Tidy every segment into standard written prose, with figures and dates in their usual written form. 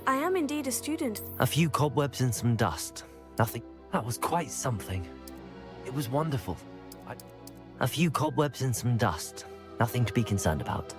I am indeed a student. A few cobwebs and some dust. Nothing. That was quite something. It was wonderful. A few cobwebs and some dust. Nothing to be concerned about.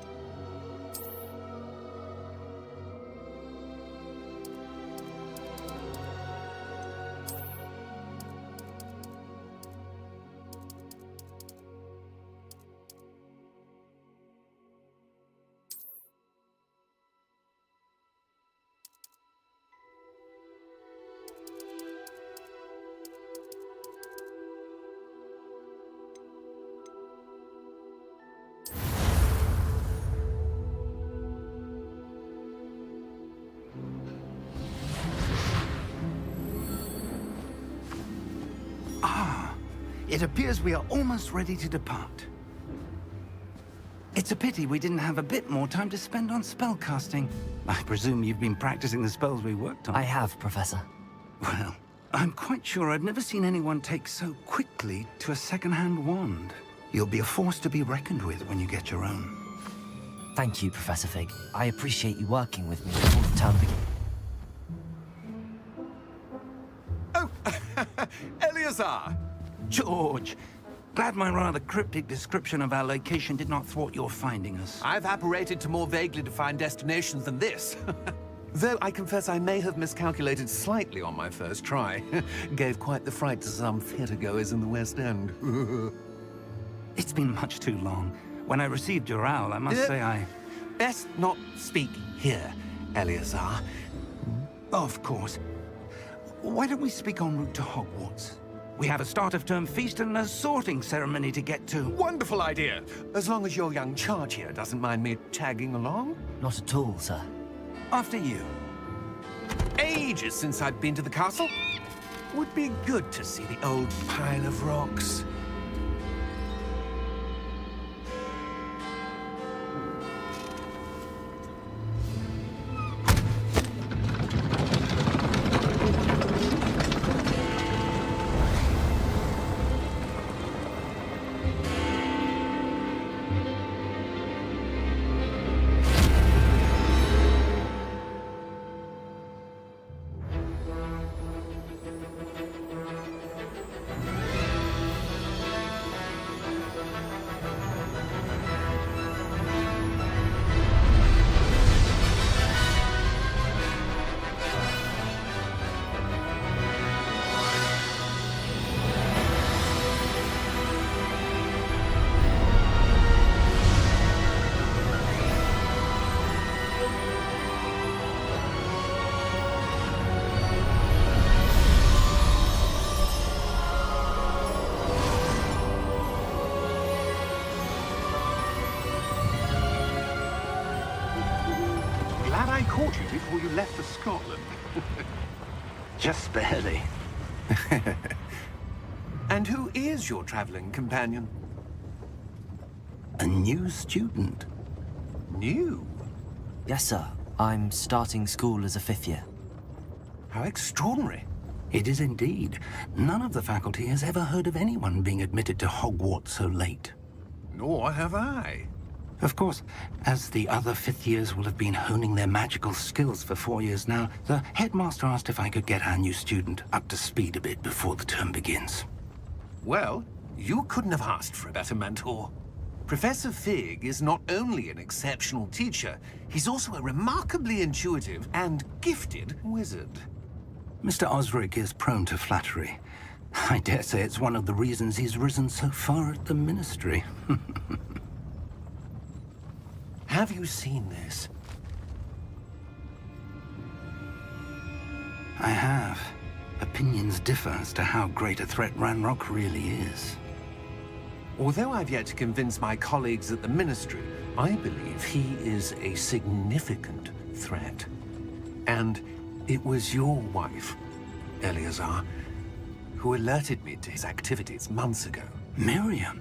It appears we are almost ready to depart. It's a pity we didn't have a bit more time to spend on spellcasting. I presume you've been practicing the spells we worked on. I have, Professor. Well, I'm quite sure I've never seen anyone take so quickly to a second-hand wand. You'll be a force to be reckoned with when you get your own. Thank you, Professor Fig. I appreciate you working with me before the term begins. Oh, Eleazar! George, glad my rather cryptic description of our location did not thwart your finding us. I've apparated to more vaguely defined destinations than this. Though I confess I may have miscalculated slightly on my first try. Gave quite the fright to some theatergoers in the West End. It's been much too long. When I received your owl, I must say I... Best not speak here, Eleazar. Of course. Why don't we speak en route to Hogwarts? We have a start-of-term feast and a sorting ceremony to get to. Wonderful idea! As long as your young charge here doesn't mind me tagging along. Not at all, sir. After you. Ages since I've been to the castle. Would be good to see the old pile of rocks. I caught you before you left for Scotland. Just barely. And who is your traveling companion? A new student. New? Yes, sir. I'm starting school as a 5th year. How extraordinary. It is indeed. None of the faculty has ever heard of anyone being admitted to Hogwarts so late. Nor have I. Of course, as the other 5th years will have been honing their magical skills for 4 years now, the headmaster asked if I could get our new student up to speed a bit before the term begins. Well, you couldn't have asked for a better mentor. Professor Fig is not only an exceptional teacher, he's also a remarkably intuitive and gifted wizard. Mr. Osric is prone to flattery. I dare say it's one of the reasons he's risen so far at the Ministry. Have you seen this? I have. Opinions differ as to how great a threat Ranrock really is. Although I've yet to convince my colleagues at the Ministry, I believe he is a significant threat. And it was your wife, Eleazar, who alerted me to his activities months ago. Miriam?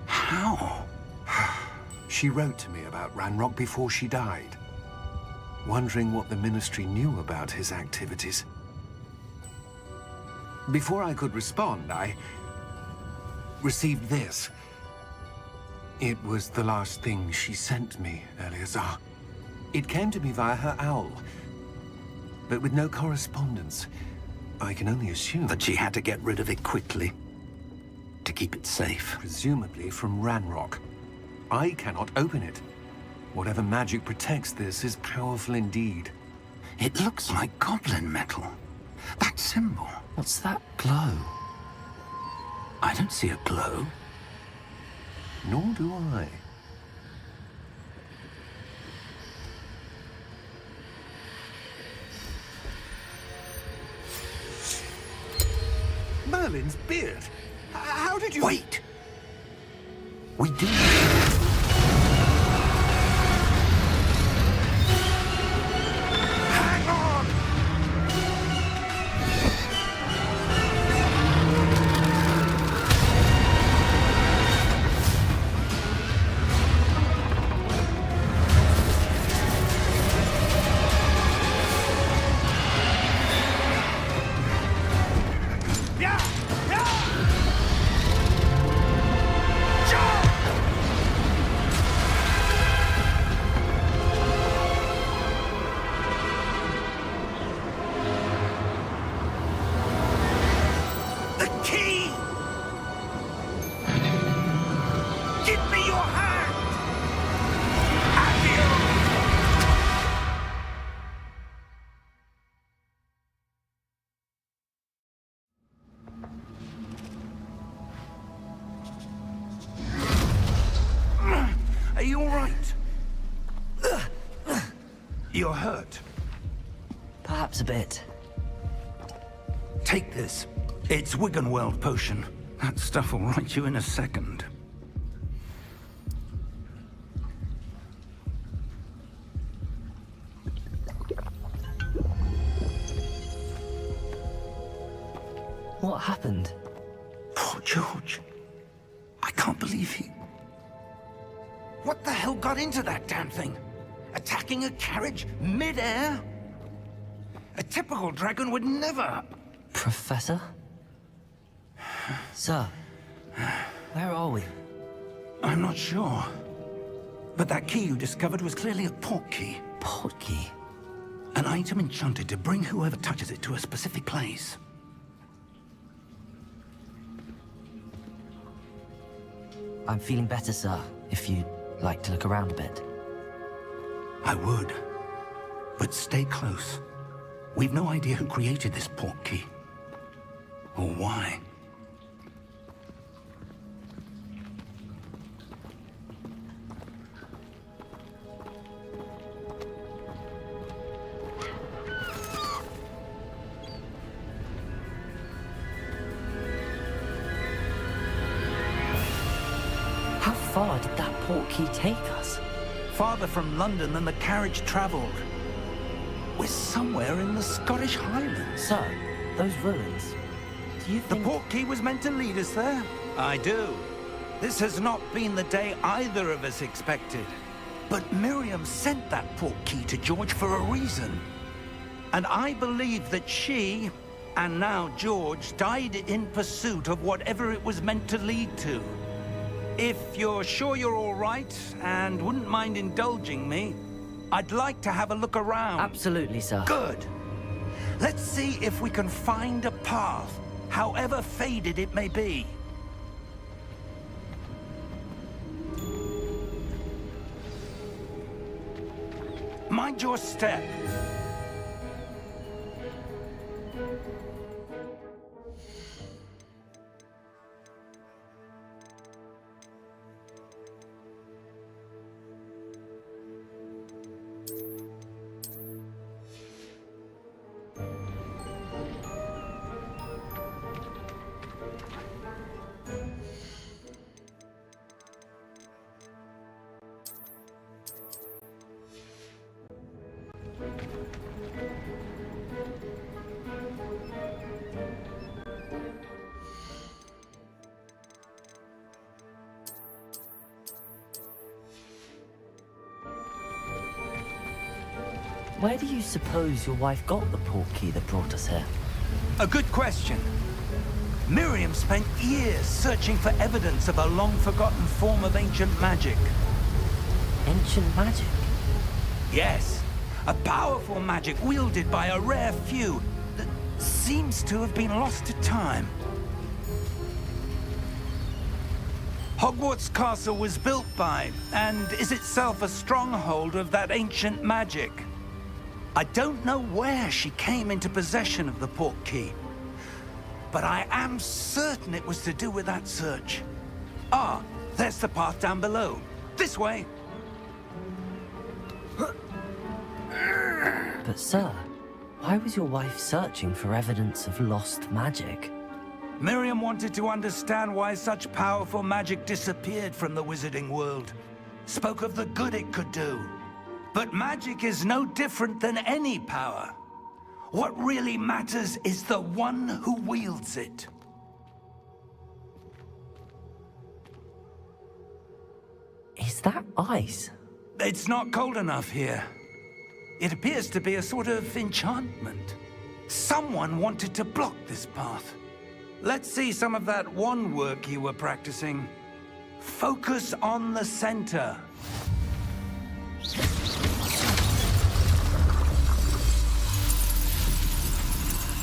How? She wrote to me about Ranrock before she died, wondering what the Ministry knew about his activities. Before I could respond, I received this. It was the last thing she sent me, Eleazar. It came to me via her owl. but with no correspondence. I can only assume That she had to get rid of it quickly to keep it safe. presumably from Ranrock. I cannot open it. Whatever magic protects this is powerful indeed. It looks like goblin metal. That symbol. What's that glow? I don't see a glow. Nor do I. Merlin's beard! How did you... Wait! We do... Hang on! Yeah! Yeah! Jump! The key! Give me your hand! Accio! Are you all right? You're hurt. Perhaps a bit. Take this. It's Wiggenweld potion. That stuff will right you in a second. What happened? Poor George. I can't believe he... What the hell got into that damn thing? Attacking a carriage mid-air? A typical dragon would never... Professor? Sir, where are we? I'm not sure. But that key you discovered was clearly a port key. Port key? An item enchanted to bring whoever touches it to a specific place. I'm feeling better, sir, if you'd like to look around a bit. I would. But stay close. We've no idea who created this port key. Or why. How far did that port key take us? Farther from London than the carriage traveled. We're somewhere in the Scottish Highlands. Sir, those ruins. Do you The think... port key was meant to lead us there? I do. This has not been the day either of us expected. But Miriam sent that port key to George for a reason. And I believe that she, and now George, died in pursuit of whatever it was meant to lead to. If you're sure you're all right, and wouldn't mind indulging me, I'd like to have a look around. Absolutely, sir. Good. Let's see if we can find a path, however faded it may be. Mind your step. Where do you suppose your wife got the port key that brought us here? A good question. Miriam spent years searching for evidence of a long-forgotten form of ancient magic. Ancient magic? Yes, A powerful magic wielded by a rare few that seems to have been lost to time. Hogwarts Castle was built by, and is itself a stronghold of that ancient magic. I don't know where she came into possession of the portkey, but I am certain it was to do with that search. Ah, there's the path down below. This way. But sir, why was your wife searching for evidence of lost magic? Miriam wanted to understand why such powerful magic disappeared from the wizarding world. Spoke of the good it could do. But magic is no different than any power. What really matters is the one who wields it. Is that ice? It's not cold enough here. It appears to be a sort of enchantment. Someone wanted to block this path. Let's see some of that wand work you were practicing. Focus on the center.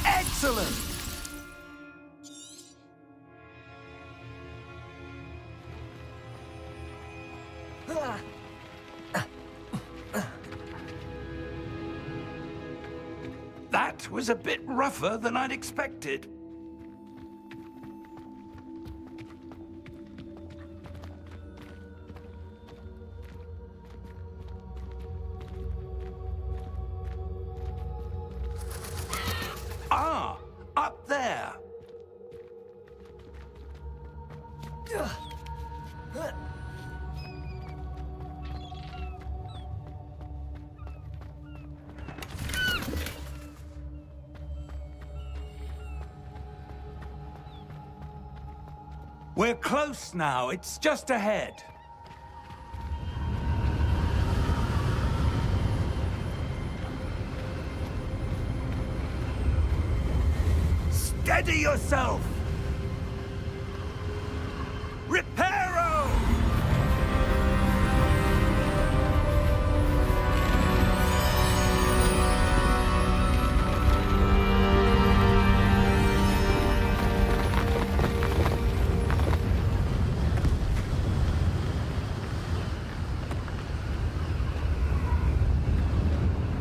Excellent! That was a bit rougher than I'd expected. Ah, up there. We're close now. It's just ahead. Steady yourself! Reparo!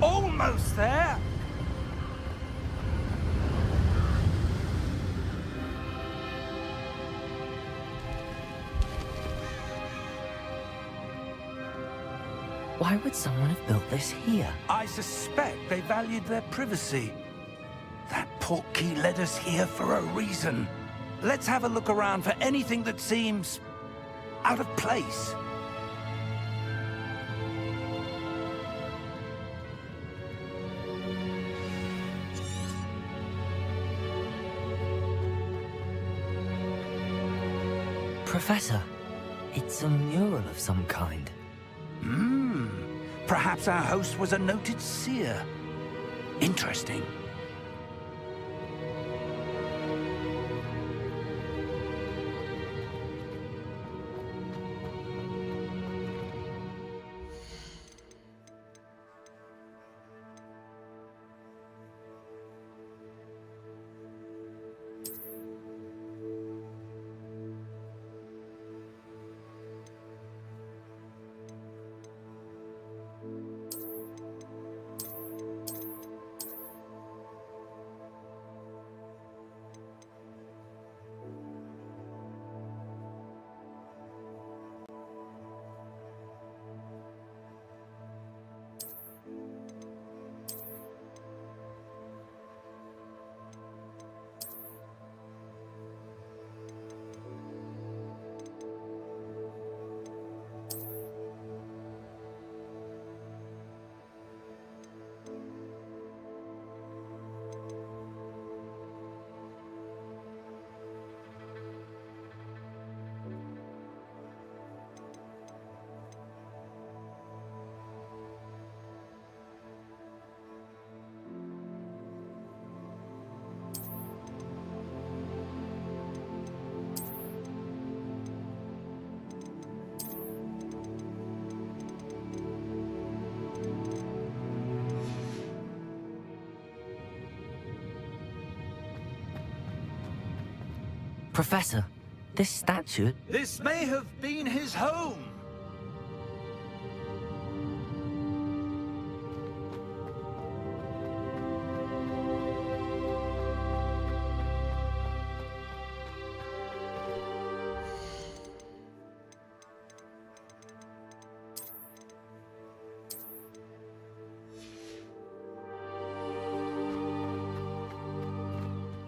Almost there! Why would someone have built this here? I suspect they valued their privacy. That portkey led us here for a reason. Let's have a look around for anything that seems out of place. Professor, it's a mural of some kind. Perhaps our host was a noted seer. Interesting. Professor, this statue... This may have been his home.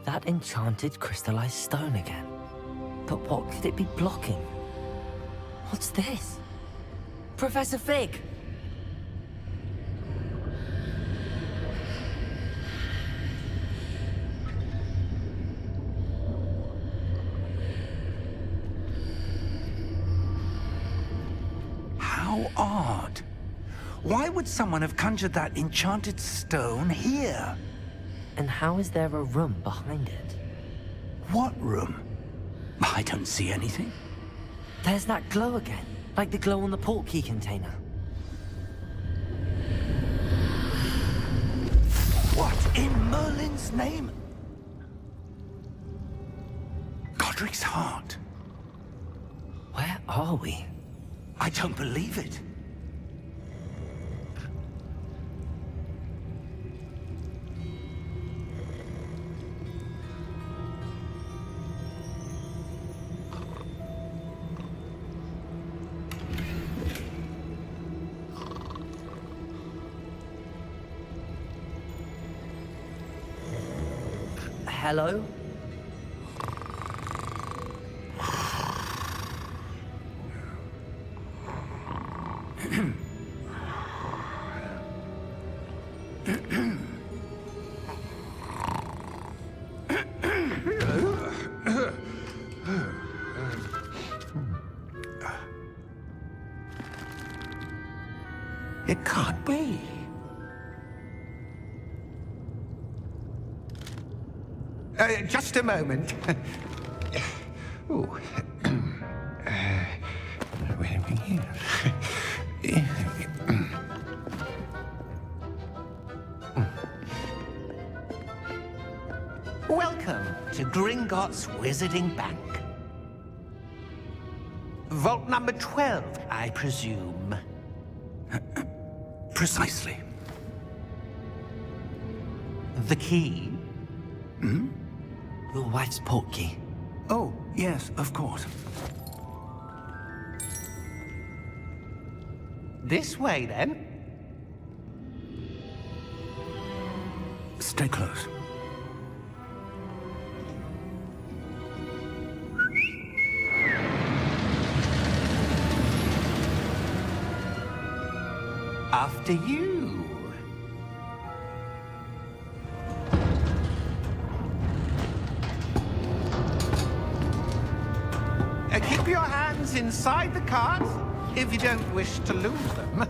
That enchanted crystallized stone again. But what could it be blocking? What's this? Professor Fig! How odd. Why would someone have conjured that enchanted stone here? And how is there a room behind it? What room? I don't see anything. There's that glow again, like the glow on the portkey container. What in Merlin's name? Godric's heart. Where are we? I don't believe it. Hello? It can't be. Just a moment. Ooh. Wait a minute. Welcome to Gringotts Wizarding Bank. Vault number 12, I presume. Precisely. The key? Your wife's portkey. Oh, yes, of course. This way, then. Stay close. After you. Keep your hands inside the cart if you don't wish to lose them.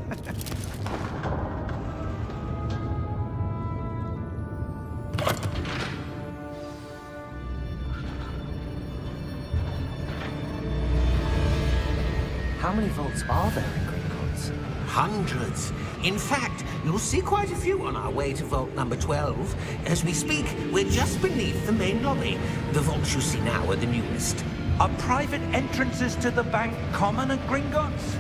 How many vaults are there in Gringotts? Hundreds. In fact, you'll see quite a few on our way to vault number 12. As we speak, we're just beneath the main lobby. The vaults you see now are the newest. Are private entrances to the bank common at Gringotts?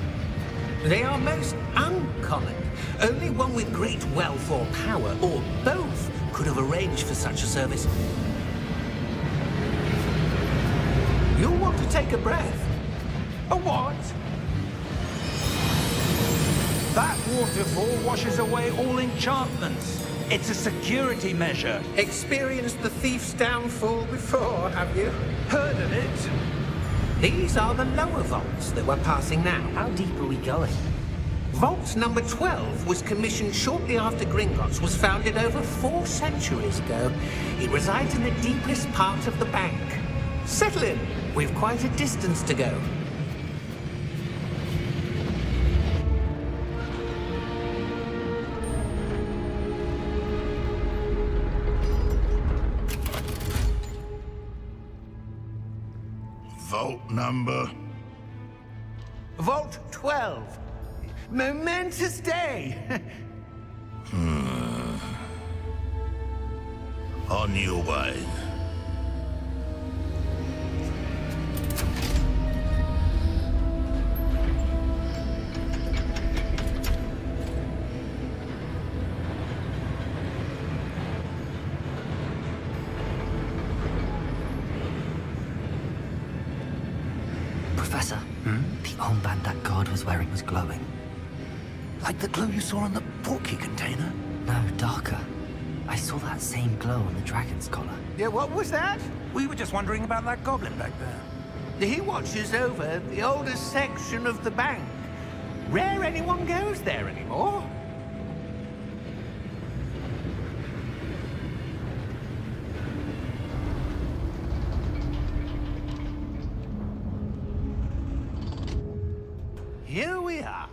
They are most uncommon. Only one with great wealth or power, or both, could have arranged for such a service. You'll want to take a breath. A what? That waterfall washes away all enchantments. It's a security measure. Experienced the thief's downfall before, have you? Heard of it? These are the lower vaults that we're passing now. How deep are we going? Vault number 12 was commissioned shortly after Gringotts was founded over 4 centuries ago. It resides in the deepest part of the bank. Settle in. We've quite a distance to go. Vault number? Vault 12. Momentous day. On your way. The armband that guard was wearing was glowing. Like the glow you saw on the portkey container? No, darker. I saw that same glow on the dragon's collar. Yeah, what was that? We were just wondering about that goblin back there. He watches over the oldest section of the bank. Rare anyone goes there anymore. Here we are.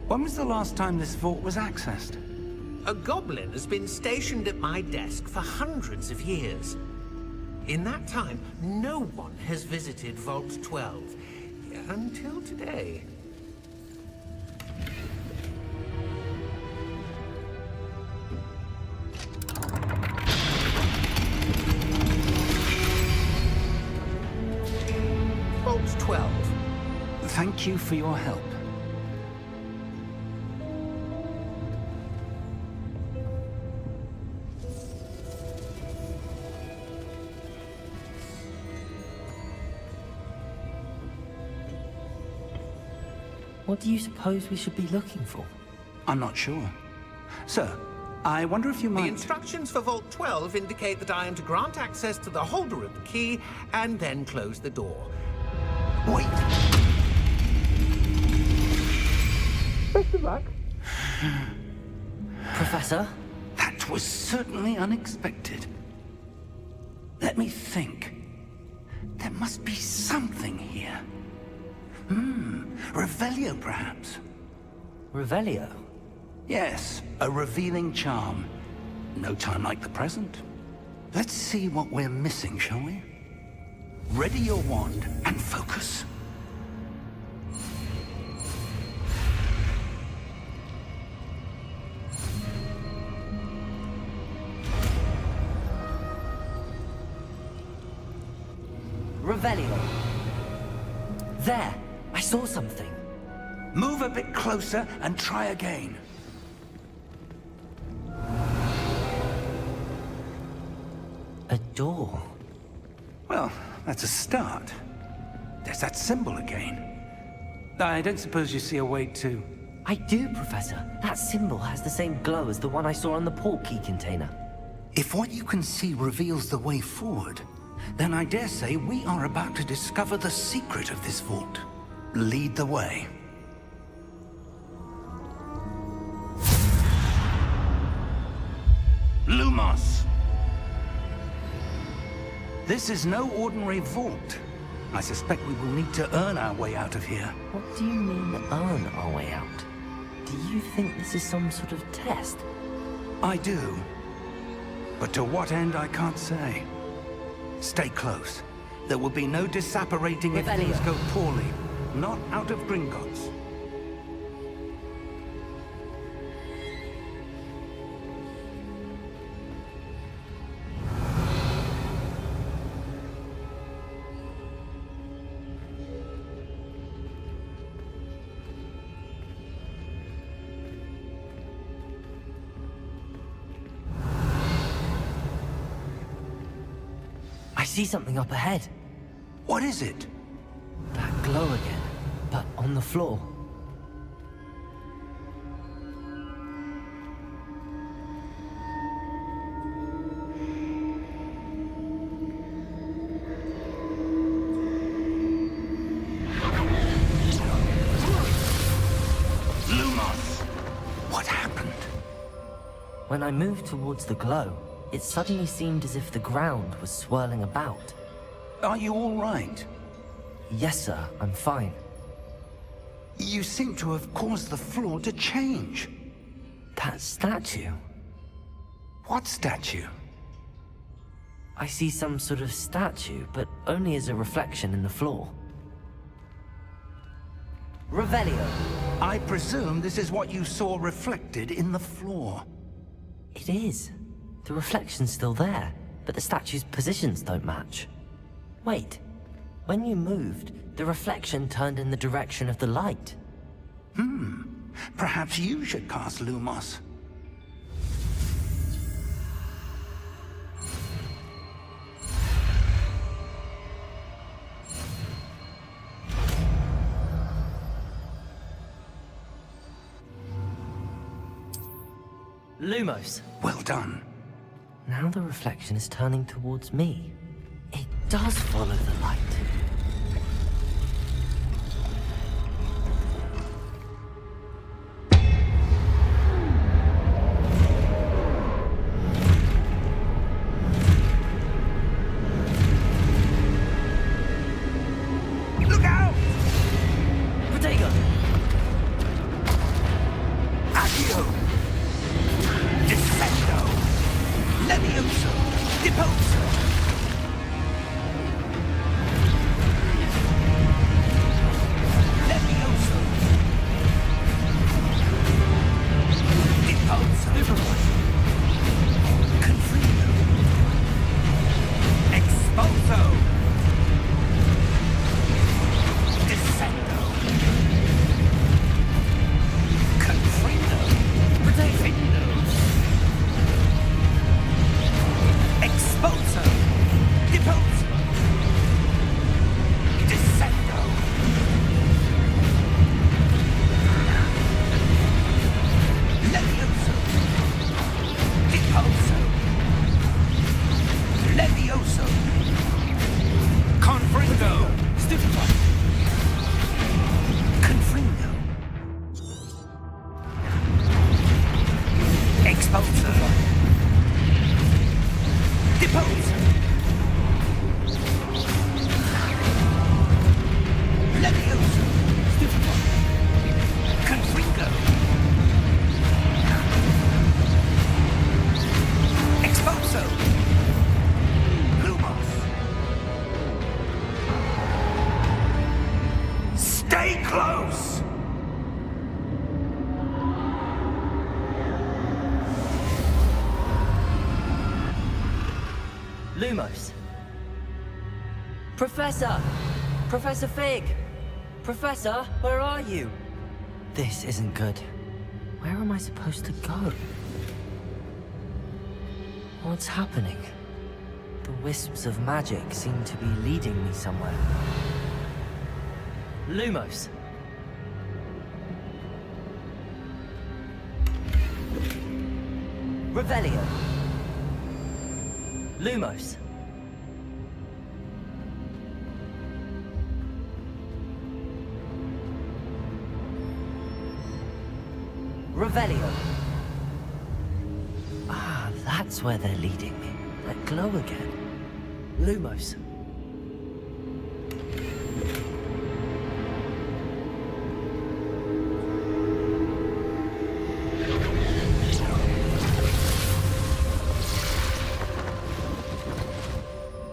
When was the last time this vault was accessed? A goblin has been stationed at my desk for hundreds of years. In that time, no one has visited Vault 12. Until today. Vault 12. Thank you for your help. What do you suppose we should be looking for? I'm not sure. Sir, I wonder if you The might... instructions for Vault 12 indicate that I am to grant access to the holder of the key and then close the door. Wait! Best of luck. Professor? That was certainly unexpected. Let me think. There must be something here. Revelio, perhaps? Revelio? Yes, a revealing charm. No time like the present. Let's see what we're missing, shall we? Ready your wand and focus. Revelio. There! I saw something. Move a bit closer and try again. A door. Well, that's a start. There's that symbol again. I don't suppose you see a way to... I do, Professor. That symbol has the same glow as the one I saw on the portkey container. If what you can see reveals the way forward, then I dare say we are about to discover the secret of this vault. Lead the way. Lumos! This is no ordinary vault. I suspect we will need to earn our way out of here. What do you mean, earn our way out? Do you think this is some sort of test? I do. But to what end, I can't say. Stay close. There will be no disapparating if things go poorly. Not out of Gringotts. I see something up ahead. What is it? That glow again, but on the floor. Lumos! What happened? When I moved towards the glow, it suddenly seemed as if the ground was swirling about. Are you all right? Yes, sir, I'm fine. You seem to have caused the floor to change. That statue. What statue? I see some sort of statue, but only as a reflection in the floor. Revelio. I presume this is what you saw reflected in the floor. It is. The reflection's still there, but the statue's positions don't match. Wait. When you moved, the reflection turned in the direction of the light. Perhaps you should cast Lumos. Lumos. Well done. Now the reflection is turning towards me. It does follow the light. Look out! Protego! Accio! Descendo! Levioso! Deposo! Levioso! Deposo! Confrido! Exposo! Descendo! Confrido! Protego! Exposo! Deposo! Descendo! Levioso! Deposo! Levioso! Confrindo! Stupefy! Confrindo! Exposo! Deposo! Levioso! Stupefy! Confrindo! Exposo! Lumos! Stay close! Lumos. Professor! Professor Fig! Professor, where are you? This isn't good. Where am I supposed to go? What's happening? The wisps of magic seem to be leading me somewhere. Lumos. Revelio. Lumos. Revelio. Ah, that's where they're leading me. That glow again. Lumos.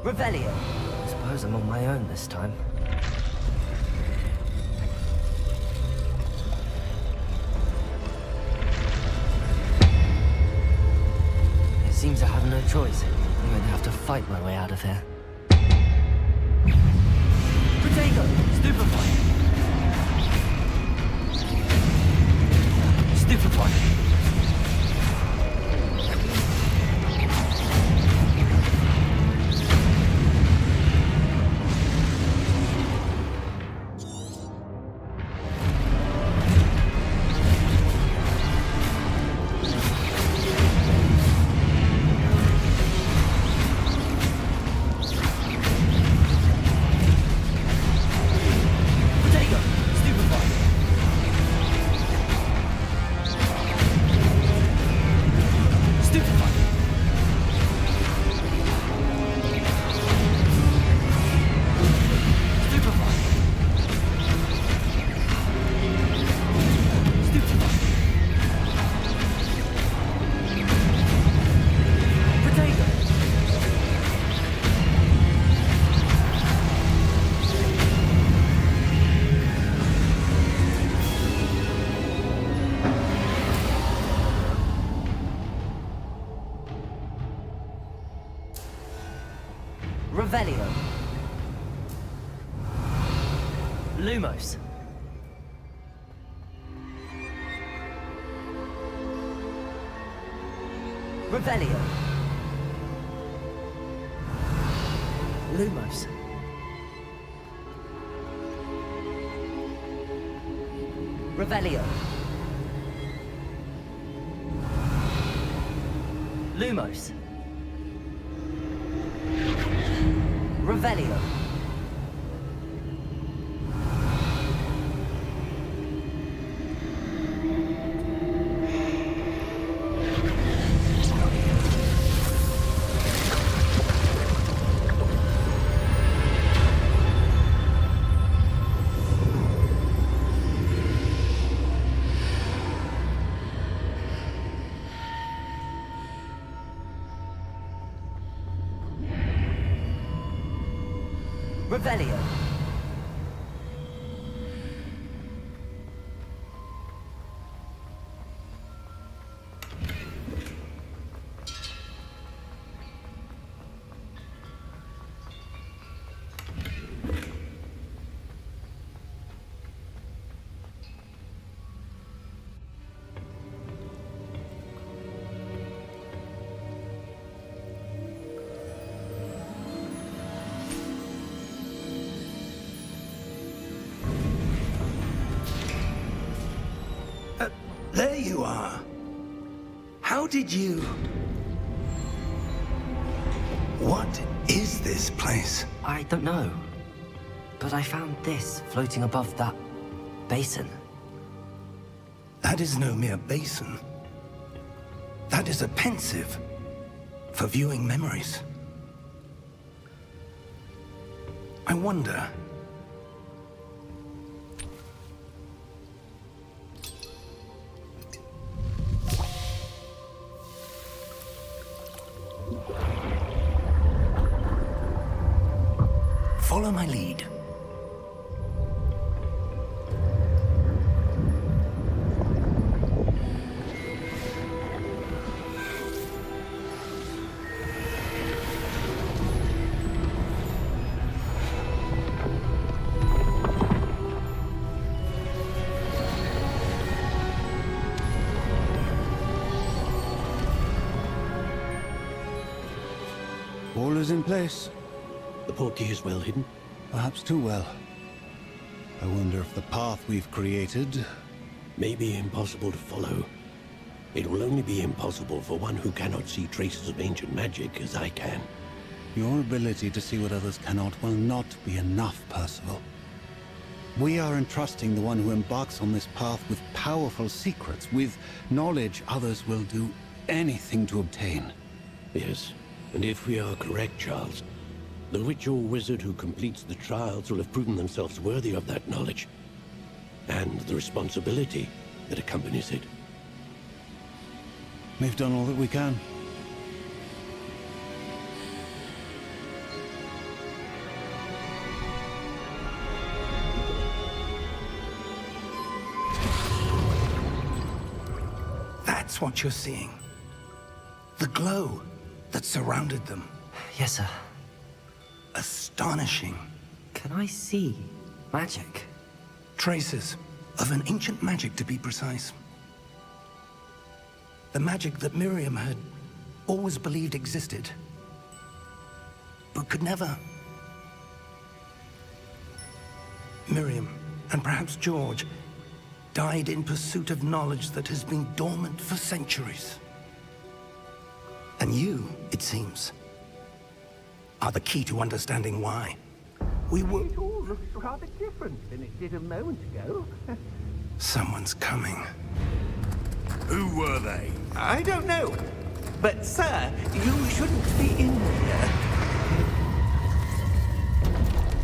Revelio. I suppose I'm on my own this time. It seems I have no choice. I'm going to have to fight my way out of here. Protego! Stupefy! Stupefy! Revelio. Lumos. Revelio. Lumos. Revelio. Lumos. Revelio. Revelio. There you are. How did you... What is this place? I don't know. But I found this floating above that basin. That is no mere basin. That is a pensive for viewing memories. I wonder... Follow my lead. All is in place. The portkey is well hidden. Perhaps too well. I wonder if the path we've created... May be impossible to follow. It will only be impossible for one who cannot see traces of ancient magic as I can. Your ability to see what others cannot will not be enough, Percival. We are entrusting the one who embarks on this path with powerful secrets, with knowledge others will do anything to obtain. Yes, and if we are correct, Charles, the witch or wizard who completes the trials will have proven themselves worthy of that knowledge, and the responsibility that accompanies it. We've done all that we can. That's what you're seeing. The glow that surrounded them. Yes, sir. Astonishing. Can I see magic? Traces of an ancient magic, to be precise. The magic that Miriam had always believed existed, but could never. Miriam, and perhaps George, died in pursuit of knowledge that has been dormant for centuries. And you, it seems, are the key to understanding why. We were... It all looks rather different than it did a moment ago. Someone's coming. Who were they? I don't know. But, sir, you shouldn't be in here.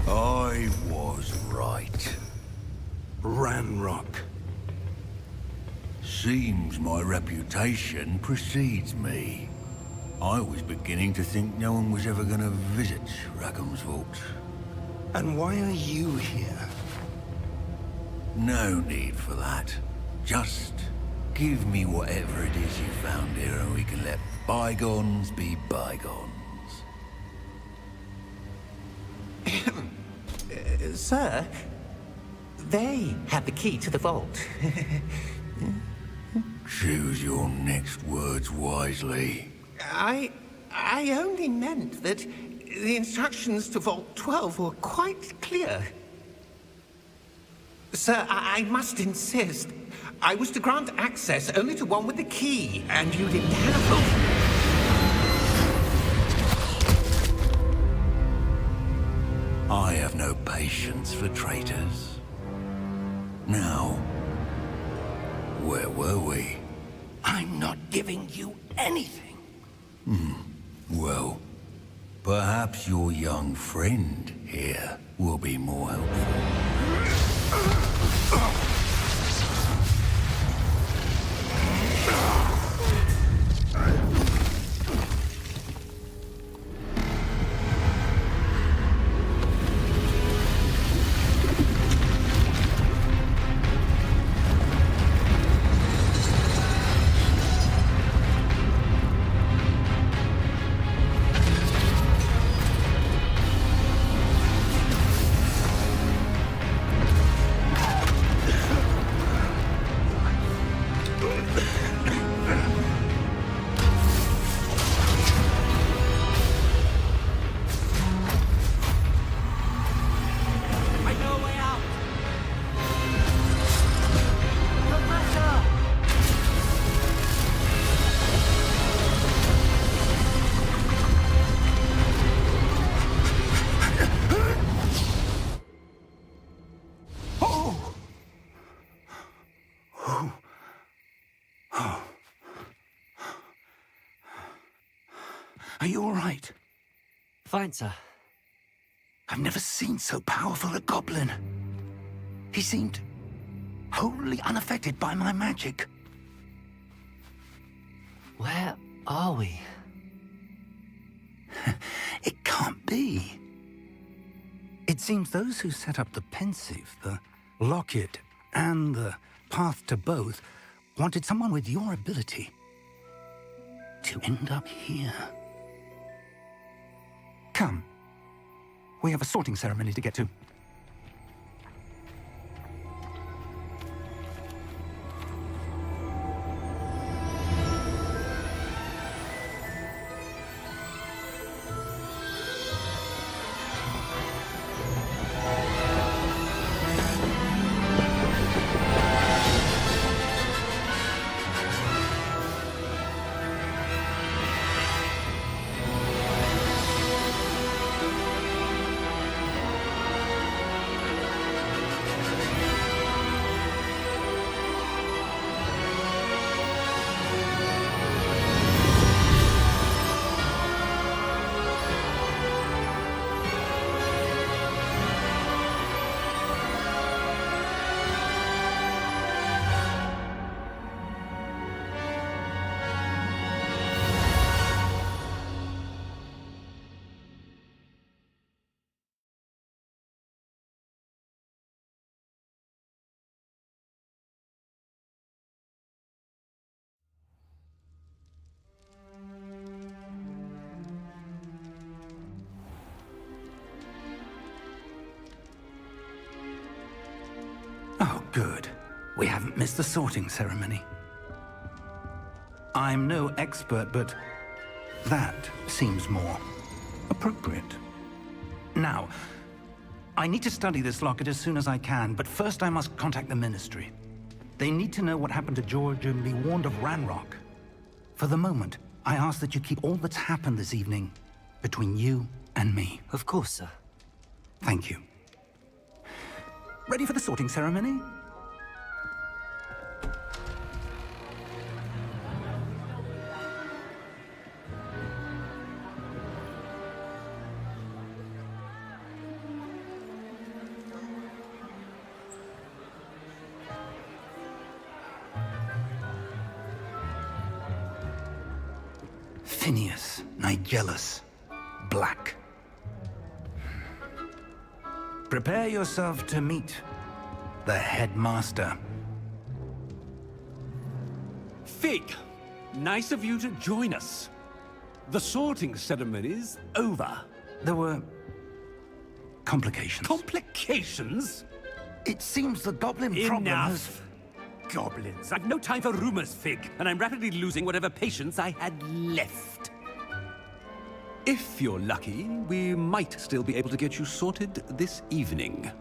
I was right. Ranrock. Seems my reputation precedes me. I was beginning to think no one was ever going to visit Rackham's vault. And why are you here? No need for that. Just give me whatever it is you found here and we can let bygones be bygones. Sir, they had the key to the vault. Choose your next words wisely. I only meant that the instructions to Vault 12 were quite clear. Sir, I must insist. I was to grant access only to one with the key, and you didn't have them. patience for traitors. Now, where were we? I'm not giving you anything. Well, perhaps your young friend here will be more helpful. Are you all right? Fine, sir. I've never seen so powerful a goblin. He seemed wholly unaffected by my magic. Where are we? It can't be. It seems those who set up the pensive, the locket, and the path to both wanted someone with your ability to end up here. Come. We have a sorting ceremony to get to. Oh, good. We haven't missed the sorting ceremony. I'm no expert, but that seems more appropriate. Now, I need to study this locket as soon as I can, but first I must contact the Ministry. They need to know what happened to George and be warned of Ranrock. For the moment, I ask that you keep all that's happened this evening between you and me. Of course, sir. Thank you. Ready for the sorting ceremony? Phineas, Nigellus, Black. Prepare yourself to meet the headmaster. Fig, nice of you to join us. The sorting ceremony's over. There were complications. Complications? It seems the goblin problem has... Enough! Goblins. I've no time for rumors, Fig, and I'm rapidly losing whatever patience I had left. If you're lucky, we might still be able to get you sorted this evening.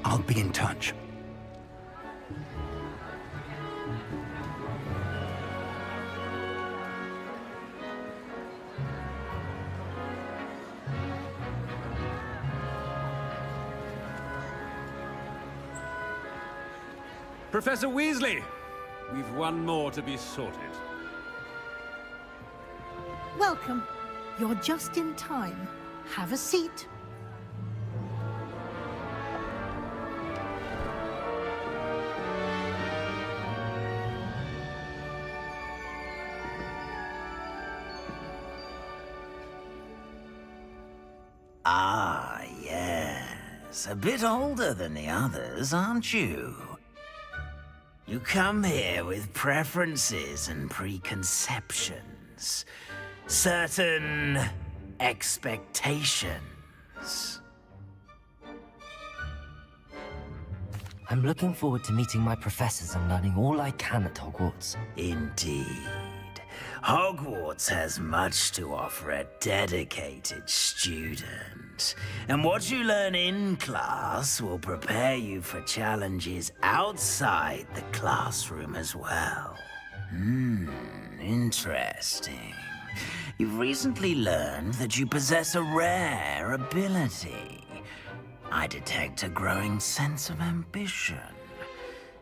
I'll be in touch. Professor Weasley, we've one more to be sorted. Welcome. You're just in time. Have a seat. Ah, yes. A bit older than the others, aren't you? You come here with preferences and preconceptions. Certain expectations. I'm looking forward to meeting my professors and learning all I can at Hogwarts. Indeed. Hogwarts has much to offer a dedicated student. And what you learn in class will prepare you for challenges outside the classroom as well. Interesting. You've recently learned that you possess a rare ability. I detect a growing sense of ambition,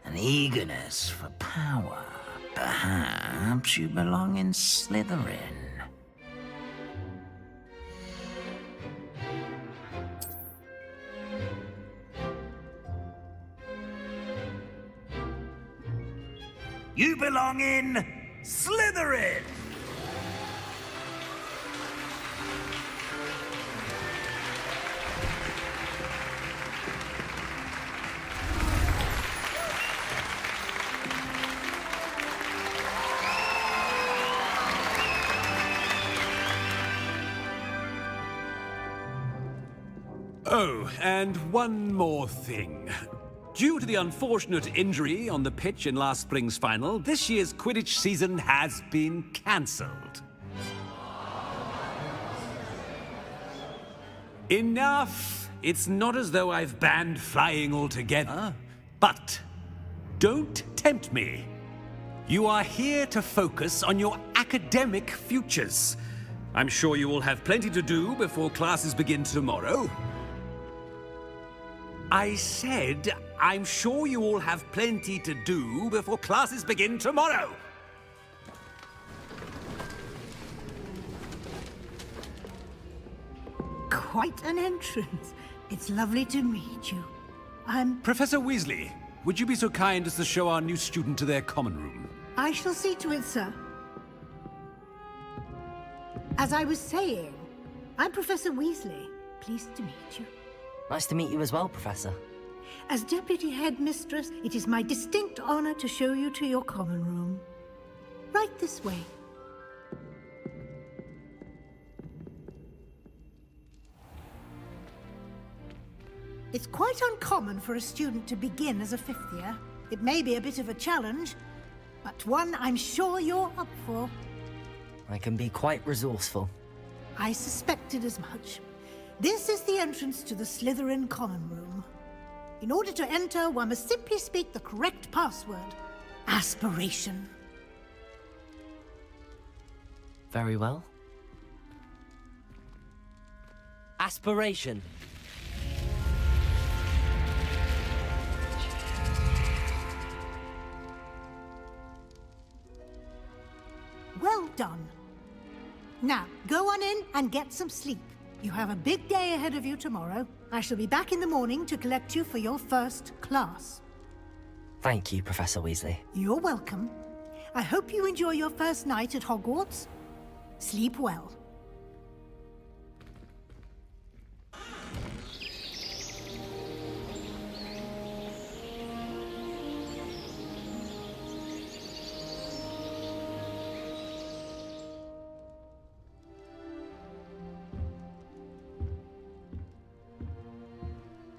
an eagerness for power. Perhaps you belong in Slytherin. You belong in Slytherin! Oh, and one more thing. Due to the unfortunate injury on the pitch in last spring's final, this year's Quidditch season has been cancelled. Enough! It's not as though I've banned flying altogether. But don't tempt me. You are here to focus on your academic futures. I'm sure you will have plenty to do before classes begin tomorrow. I said, I'm sure you all have plenty to do before classes begin tomorrow. Quite an entrance. It's lovely to meet you. I'm... Professor Weasley, would you be so kind as to show our new student to their common room? I shall see to it, sir. As I was saying, I'm Professor Weasley. Pleased to meet you. Nice to meet you as well, Professor. As Deputy Headmistress, it is my distinct honor to show you to your common room. Right this way. It's quite uncommon for a student to begin as a fifth year. It may be a bit of a challenge, but one I'm sure you're up for. I can be quite resourceful. I suspected as much. This is the entrance to the Slytherin common room. In order to enter, one must simply speak the correct password. Aspiration. Very well. Aspiration. Well done. Now, go on in and get some sleep. You have a big day ahead of you tomorrow. I shall be back in the morning to collect you for your first class. Thank you, Professor Weasley. You're welcome. I hope you enjoy your first night at Hogwarts. Sleep well.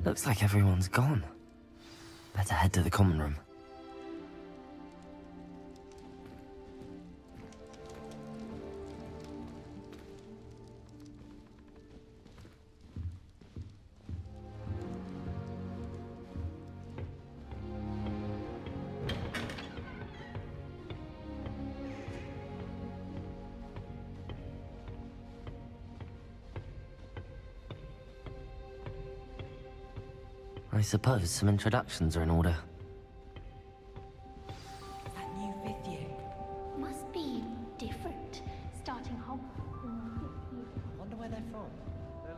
Looks like everyone's gone. Better head to the common room. I suppose some introductions are in order.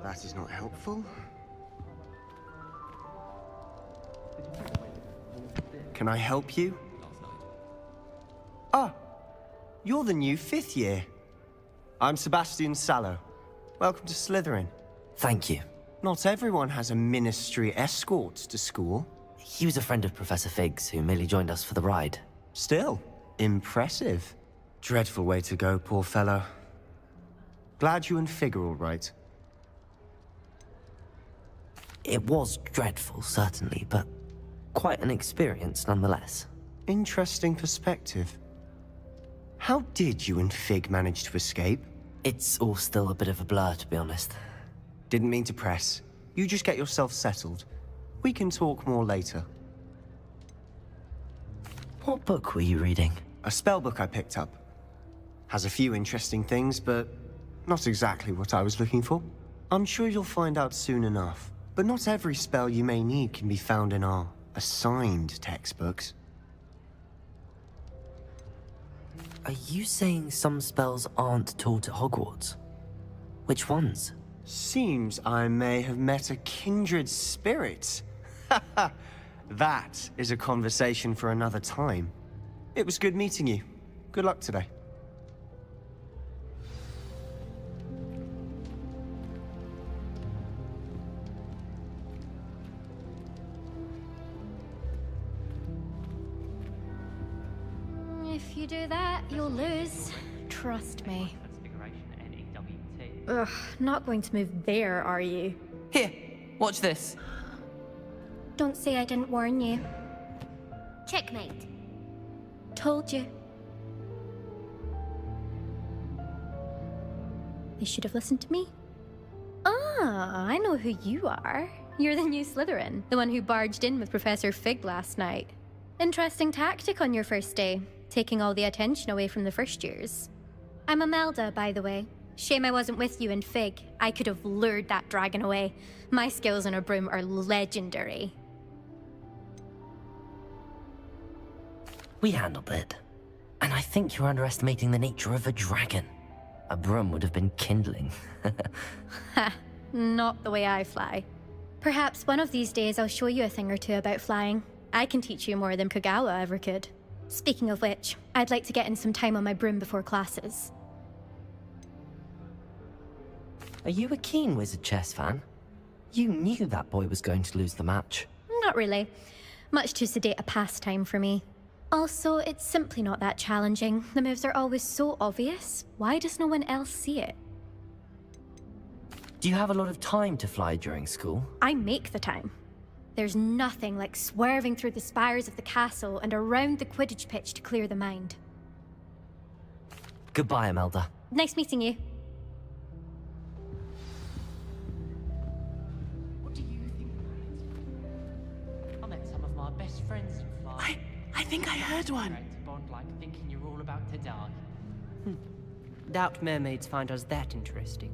That is not helpful. Can I help you? Ah, you're the new 5th year. I'm Sebastian Sallow. Welcome to Slytherin. Thank you. Not everyone has a ministry escort to school. He was a friend of Professor Fig's who merely joined us for the ride. Still, impressive. Dreadful way to go, poor fellow. Glad you and Fig are all right. It was dreadful, certainly, but quite an experience nonetheless. Interesting perspective. How did you and Fig manage to escape? It's all still a bit of a blur, to be honest. Didn't mean to press. You just get yourself settled. We can talk more later. What book were you reading? A spell book I picked up. Has a few interesting things, but not exactly what I was looking for. I'm sure you'll find out soon enough. But not every spell you may need can be found in our assigned textbooks. Are you saying some spells aren't taught at Hogwarts? Which ones? Seems I may have met a kindred spirit. That is a conversation for another time. It was good meeting you. Good luck today. If you do that, you'll lose. Trust me. Ugh, not going to move there, are you? Here, watch this. Don't say I didn't warn you. Checkmate. Told you. They should have listened to me. Ah, I know who you are. You're the new Slytherin, the one who barged in with Professor Fig last night. Interesting tactic on your first day, taking all the attention away from the first years. I'm Imelda, by the way. Shame I wasn't with you in Fig. I could have lured that dragon away. My skills on a broom are legendary. We handled it. And I think you're underestimating the nature of a dragon. A broom would have been kindling. Ha, not the way I fly. Perhaps one of these days I'll show you a thing or two about flying. I can teach you more than Kogawa ever could. Speaking of which, I'd like to get in some time on my broom before classes. Are you a keen Wizard Chess fan? You knew that boy was going to lose the match. Not really. Much too sedate a pastime for me. Also, it's simply not that challenging. The moves are always so obvious. Why does no one else see it? Do you have a lot of time to fly during school? I make the time. There's nothing like swerving through the spires of the castle and around the Quidditch pitch to clear the mind. Goodbye, Imelda. Nice meeting you. What do you think about it? I met some of my best friends in flying. I think I heard one. Bond like thinking you're all about to die. Doubt mermaids find us that interesting.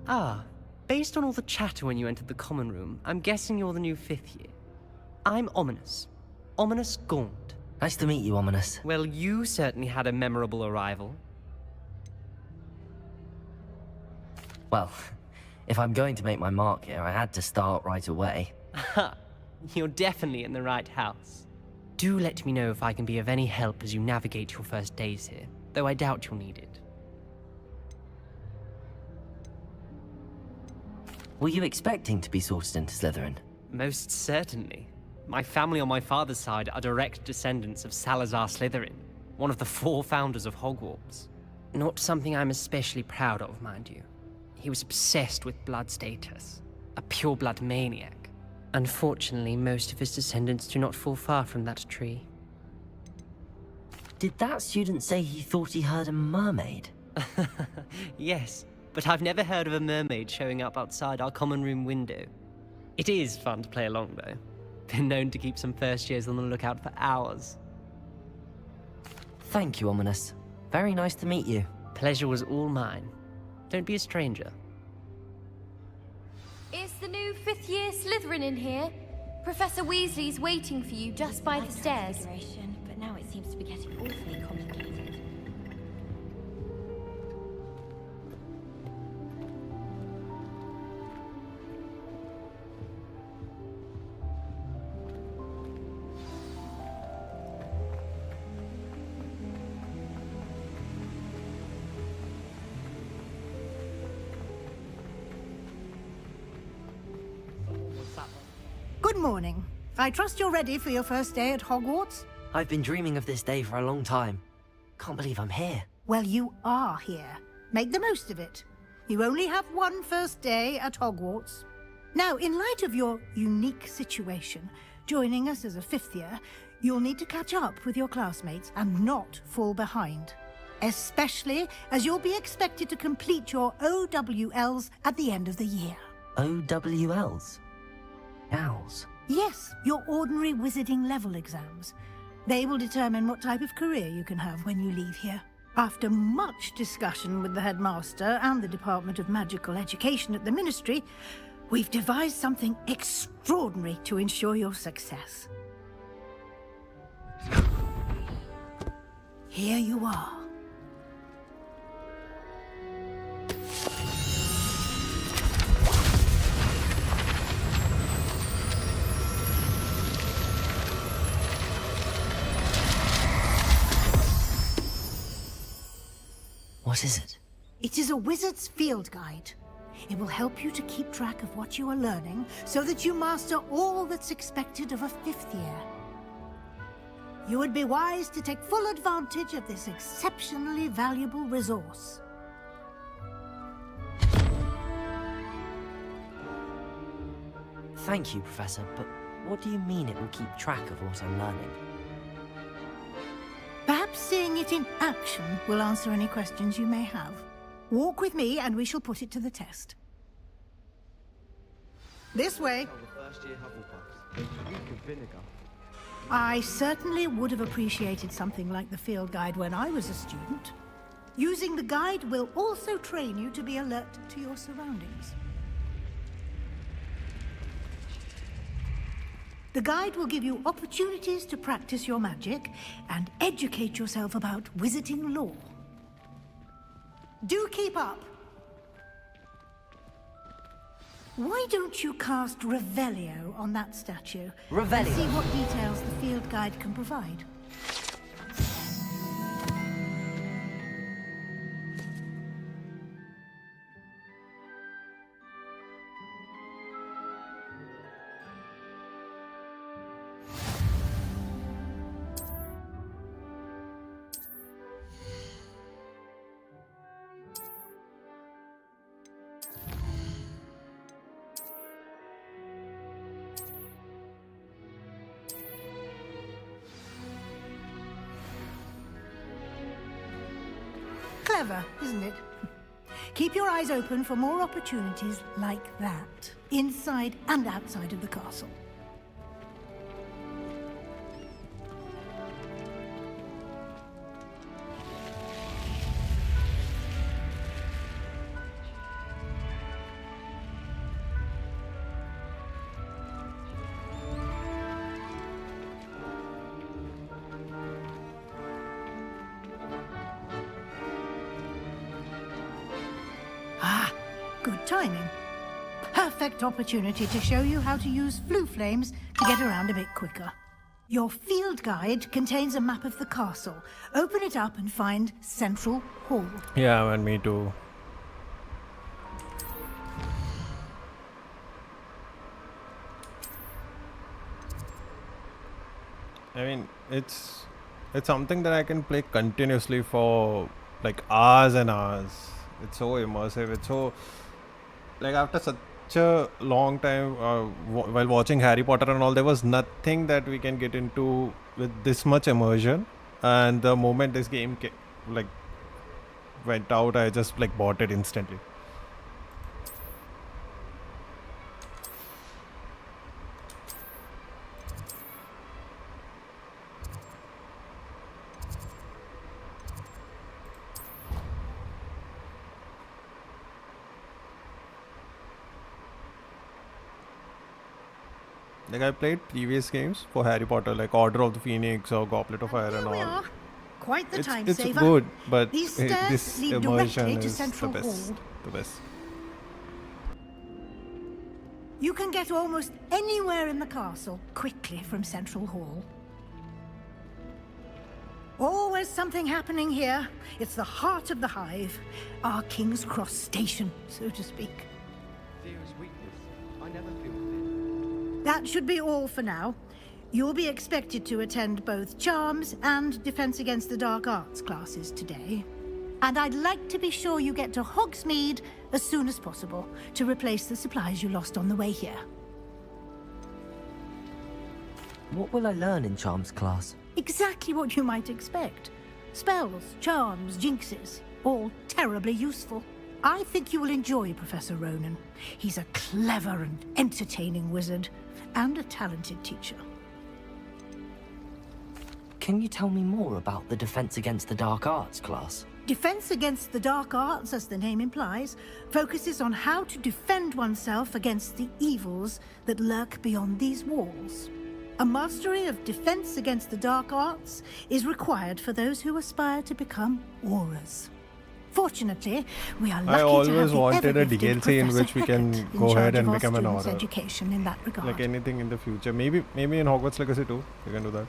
Ah, based on all the chatter when you entered the common room, I'm guessing you're the new 5th year. I'm Ominous. Ominous Gaunt. Nice to meet you, Ominous. Well, you certainly had a memorable arrival. Well, if I'm going to make my mark here, I had to start right away. Ha! You're definitely in the right house. Do let me know if I can be of any help as you navigate your first days here, though I doubt you'll need it. Were you expecting to be sorted into Slytherin? Most certainly. My family on my father's side are direct descendants of Salazar Slytherin, one of the 4 founders of Hogwarts. Not something I'm especially proud of, mind you. He was obsessed with blood status, a pure-blood maniac. Unfortunately, most of his descendants do not fall far from that tree. Did that student say he thought he heard a mermaid? Yes, but I've never heard of a mermaid showing up outside our common room window. It is fun to play along, though. Been known to keep some first years on the lookout for hours. Thank you, Ominous. Very nice to meet you. Pleasure was all mine. Don't be a stranger. Is the new 5th year Slytherin in here? Professor Weasley's waiting for you just by the stairs. But now it seems to be getting awfully complicated. morning. I trust you're ready for your first day at Hogwarts? I've been dreaming of this day for a long time. Can't believe I'm here. Well, you are here. Make the most of it. You only have one first day at Hogwarts. Now, in light of your unique situation, joining us as a fifth year, you'll need to catch up with your classmates and not fall behind. Especially as you'll be expected to complete your OWLs at the end of the year. OWLs? Owls? Yes, your ordinary wizarding level exams. They will determine what type of career you can have when you leave here. After much discussion with the headmaster and the Department of Magical Education at the Ministry, we've devised something extraordinary to ensure your success. Here you are. What is it? It is a wizard's field guide. It will help you to keep track of what you are learning so that you master all that's expected of a fifth year. You would be wise to take full advantage of this exceptionally valuable resource. Thank you, Professor, but what do you mean it will keep track of what I'm learning? Perhaps seeing it in action will answer any questions you may have. Walk with me and we shall put it to the test. This way. I certainly would have appreciated something like the field guide when I was a student. Using the guide will also train you to be alert to your surroundings. The guide will give you opportunities to practice your magic and educate yourself about wizarding lore. Do keep up! Why don't you cast Revelio on that statue? Revelio? And see what details the field guide can provide. Clever, isn't it? Keep your eyes open for more opportunities like that, inside and outside of the castle. Good timing. Perfect opportunity to show you how to use flue flames to get around a bit quicker. Your field guide contains a map of the castle. Open it up and find Central Hall. Yeah, and me too. I mean, it's something that I can play continuously for like hours and hours. It's so immersive. It's so like after such a long time while watching Harry Potter and all, there was nothing that we can get into with this much immersion. And the moment this game went out, I just like bought it instantly. Like I played previous games for Harry Potter, like Order of the Phoenix or Goblet of Fire and all. Quite the time it's saver. good, but These stairs this lead immersion directly to is Central the best. Hall. The best. You can get almost anywhere in the castle quickly from Central Hall. Always something happening here. It's the heart of the hive. Our King's Cross station, so to speak. Fear is weakness. I never feel fear. That should be all for now. You'll be expected to attend both Charms and Defense Against the Dark Arts classes today. And I'd like to be sure you get to Hogsmeade as soon as possible to replace the supplies you lost on the way here. What will I learn in Charms class? Exactly what you might expect. Spells, charms, jinxes, all terribly useful. I think you will enjoy Professor Ronan. He's a clever and entertaining wizard, and a talented teacher. Can you tell me more about the Defense Against the Dark Arts class? Defense Against the Dark Arts, as the name implies, focuses on how to defend oneself against the evils that lurk beyond these walls. A mastery of Defense Against the Dark Arts is required for those who aspire to become Auras. Fortunately, we are lucky I to always have the wanted a ever-gifted DLC in Professor which we can Hecat in go ahead charge and of our become an students' Aura. education in that regard. Like anything in the future. Maybe in Hogwarts Legacy too. You can do that.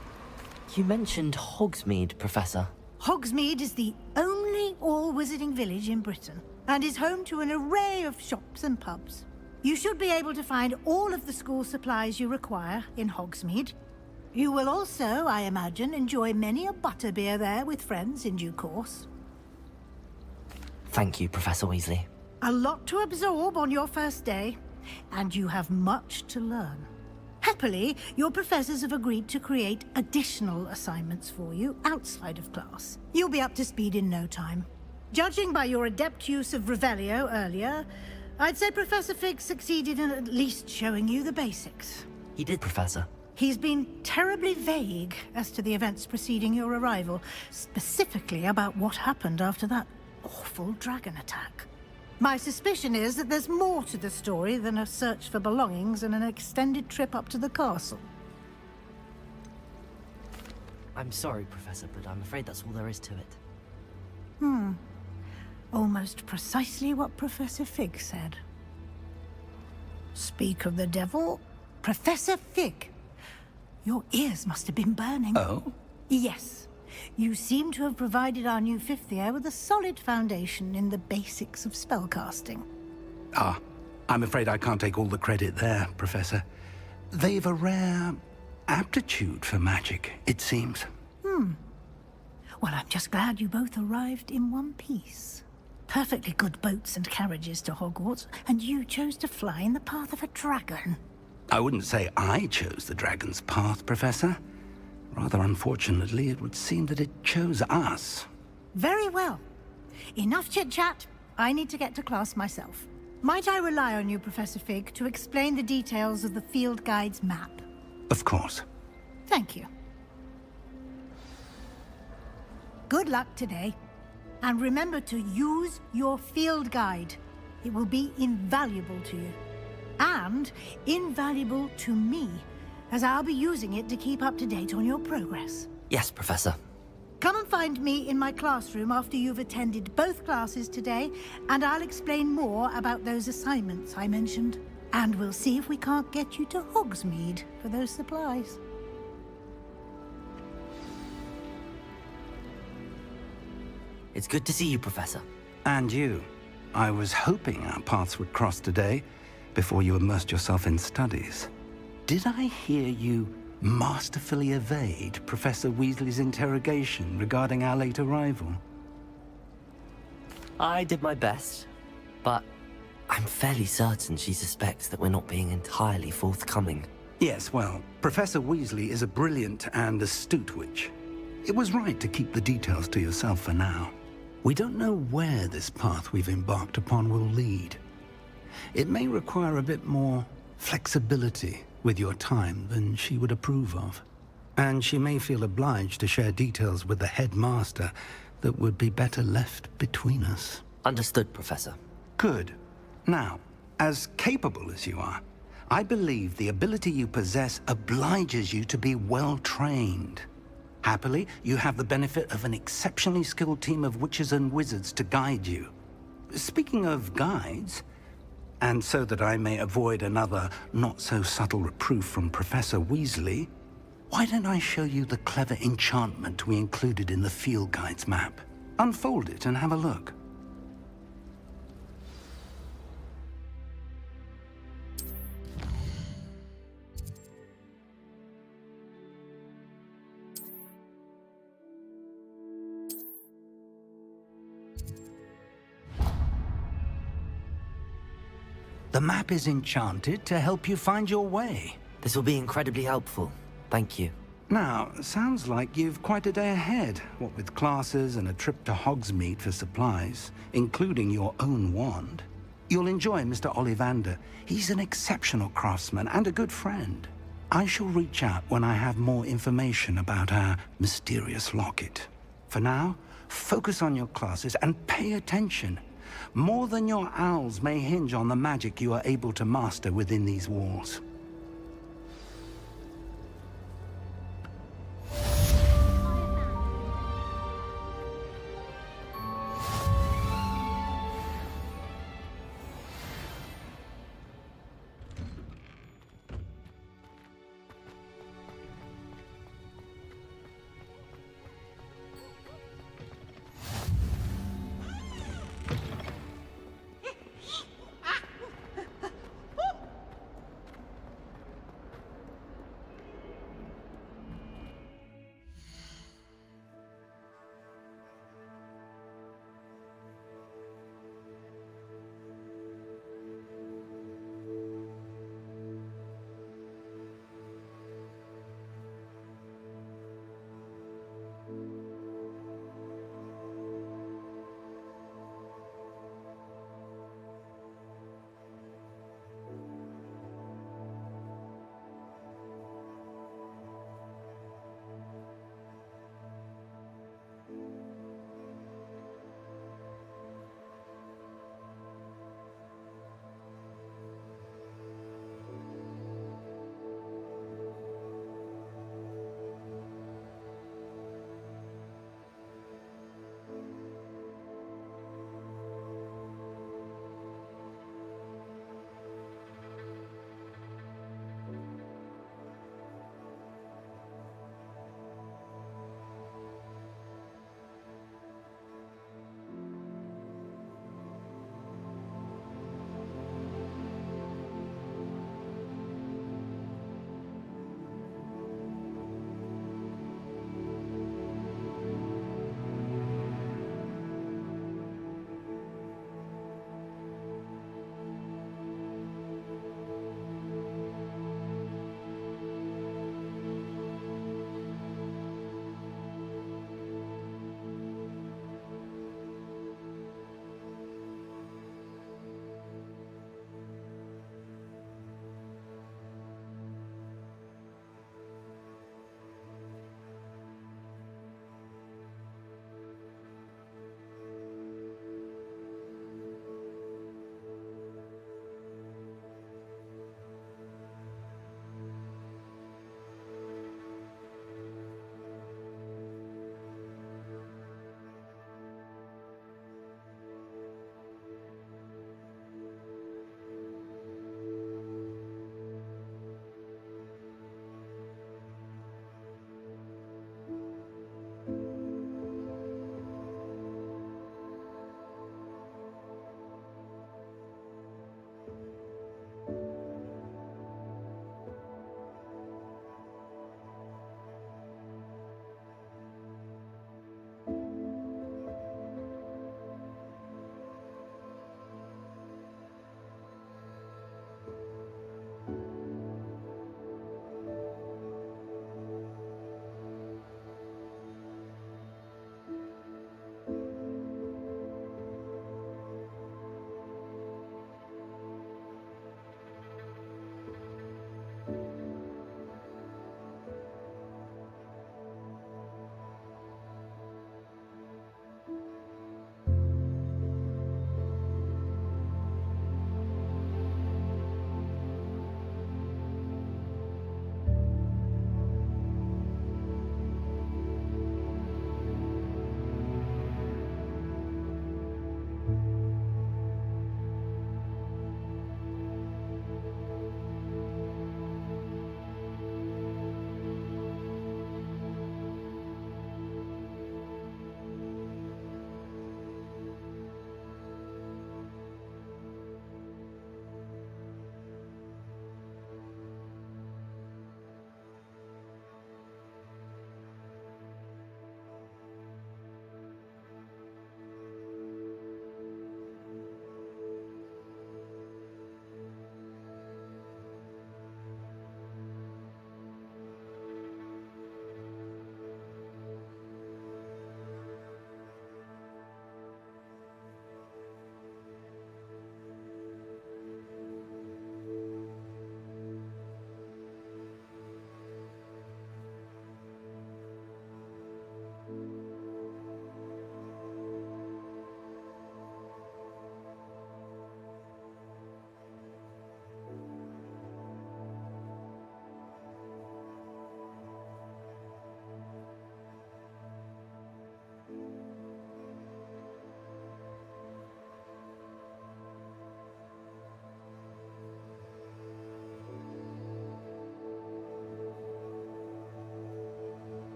You mentioned Hogsmeade, Professor. Hogsmeade is the only all-wizarding village in Britain, and is home to an array of shops and pubs. You should be able to find all of the school supplies you require in Hogsmeade. You will also, I imagine, enjoy many a butterbeer there with friends in due course. Thank you, Professor Weasley. A lot to absorb on your first day, and you have much to learn. Happily, your professors have agreed to create additional assignments for you outside of class. You'll be up to speed in no time. Judging by your adept use of Revelio earlier, I'd say Professor Fig succeeded in at least showing you the basics. He did, Professor. He's been terribly vague as to the events preceding your arrival, specifically about what happened after that awful dragon attack. My suspicion is that there's more to the story than a search for belongings and an extended trip up to the castle. I'm sorry, Professor, but I'm afraid that's all there is to it. Almost precisely what Professor Fig said. Speak of the devil, Professor Fig. Your ears must have been burning. Oh? Yes. You seem to have provided our new fifth year with a solid foundation in the basics of spellcasting. Ah, I'm afraid I can't take all the credit there, Professor. They've a rare aptitude for magic, it seems. Well, I'm just glad you both arrived in one piece. Perfectly good boats and carriages to Hogwarts, and you chose to fly in the path of a dragon. I wouldn't say I chose the dragon's path, Professor. Rather unfortunately, it would seem that it chose us. Very well. Enough chit-chat. I need to get to class myself. Might I rely on you, Professor Fig, to explain the details of the field guide's map? Of course. Thank you. Good luck today. And remember to use your field guide. It will be invaluable to you. And invaluable to me, as I'll be using it to keep up to date on your progress. Yes, Professor. Come and find me in my classroom after you've attended both classes today, and I'll explain more about those assignments I mentioned. And we'll see if we can't get you to Hogsmeade for those supplies. It's good to see you, Professor. And you. I was hoping our paths would cross today, before you immersed yourself in studies. Did I hear you masterfully evade Professor Weasley's interrogation regarding our late arrival? I did my best, but I'm fairly certain she suspects that we're not being entirely forthcoming. Yes, well, Professor Weasley is a brilliant and astute witch. It was right to keep the details to yourself for now. We don't know where this path we've embarked upon will lead. It may require a bit more flexibility with your time than she would approve of. And she may feel obliged to share details with the headmaster that would be better left between us. Understood, Professor. Good. Now, as capable as you are, I believe the ability you possess obliges you to be well trained. Happily, you have the benefit of an exceptionally skilled team of witches and wizards to guide you. Speaking of guides, and so that I may avoid another not-so-subtle reproof from Professor Weasley, why don't I show you the clever enchantment we included in the field guide's map? Unfold it and have a look. The map is enchanted to help you find your way. This will be incredibly helpful. Thank you. Now, sounds like you've quite a day ahead, what with classes and a trip to Hogsmeade for supplies, including your own wand. You'll enjoy Mr. Ollivander. He's an exceptional craftsman and a good friend. I shall reach out when I have more information about our mysterious locket. For now, focus on your classes and pay attention. More than your owls may hinge on the magic you are able to master within these walls.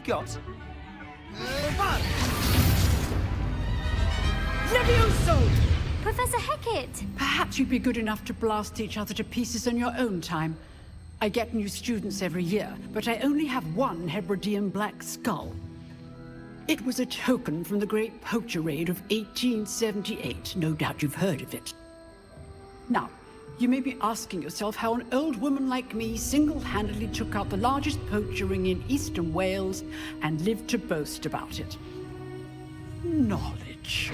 got? Levioso! Professor Hecat! Perhaps you'd be good enough to blast each other to pieces in your own time. I get new students every year, but I only have one Hebridean black skull. It was a token from the Great Poacher Raid of 1878. No doubt you've heard of it. Now, you may be asking yourself how an old woman like me single-handedly took out the largest poacher ring in eastern Wales and lived to boast about it. Knowledge.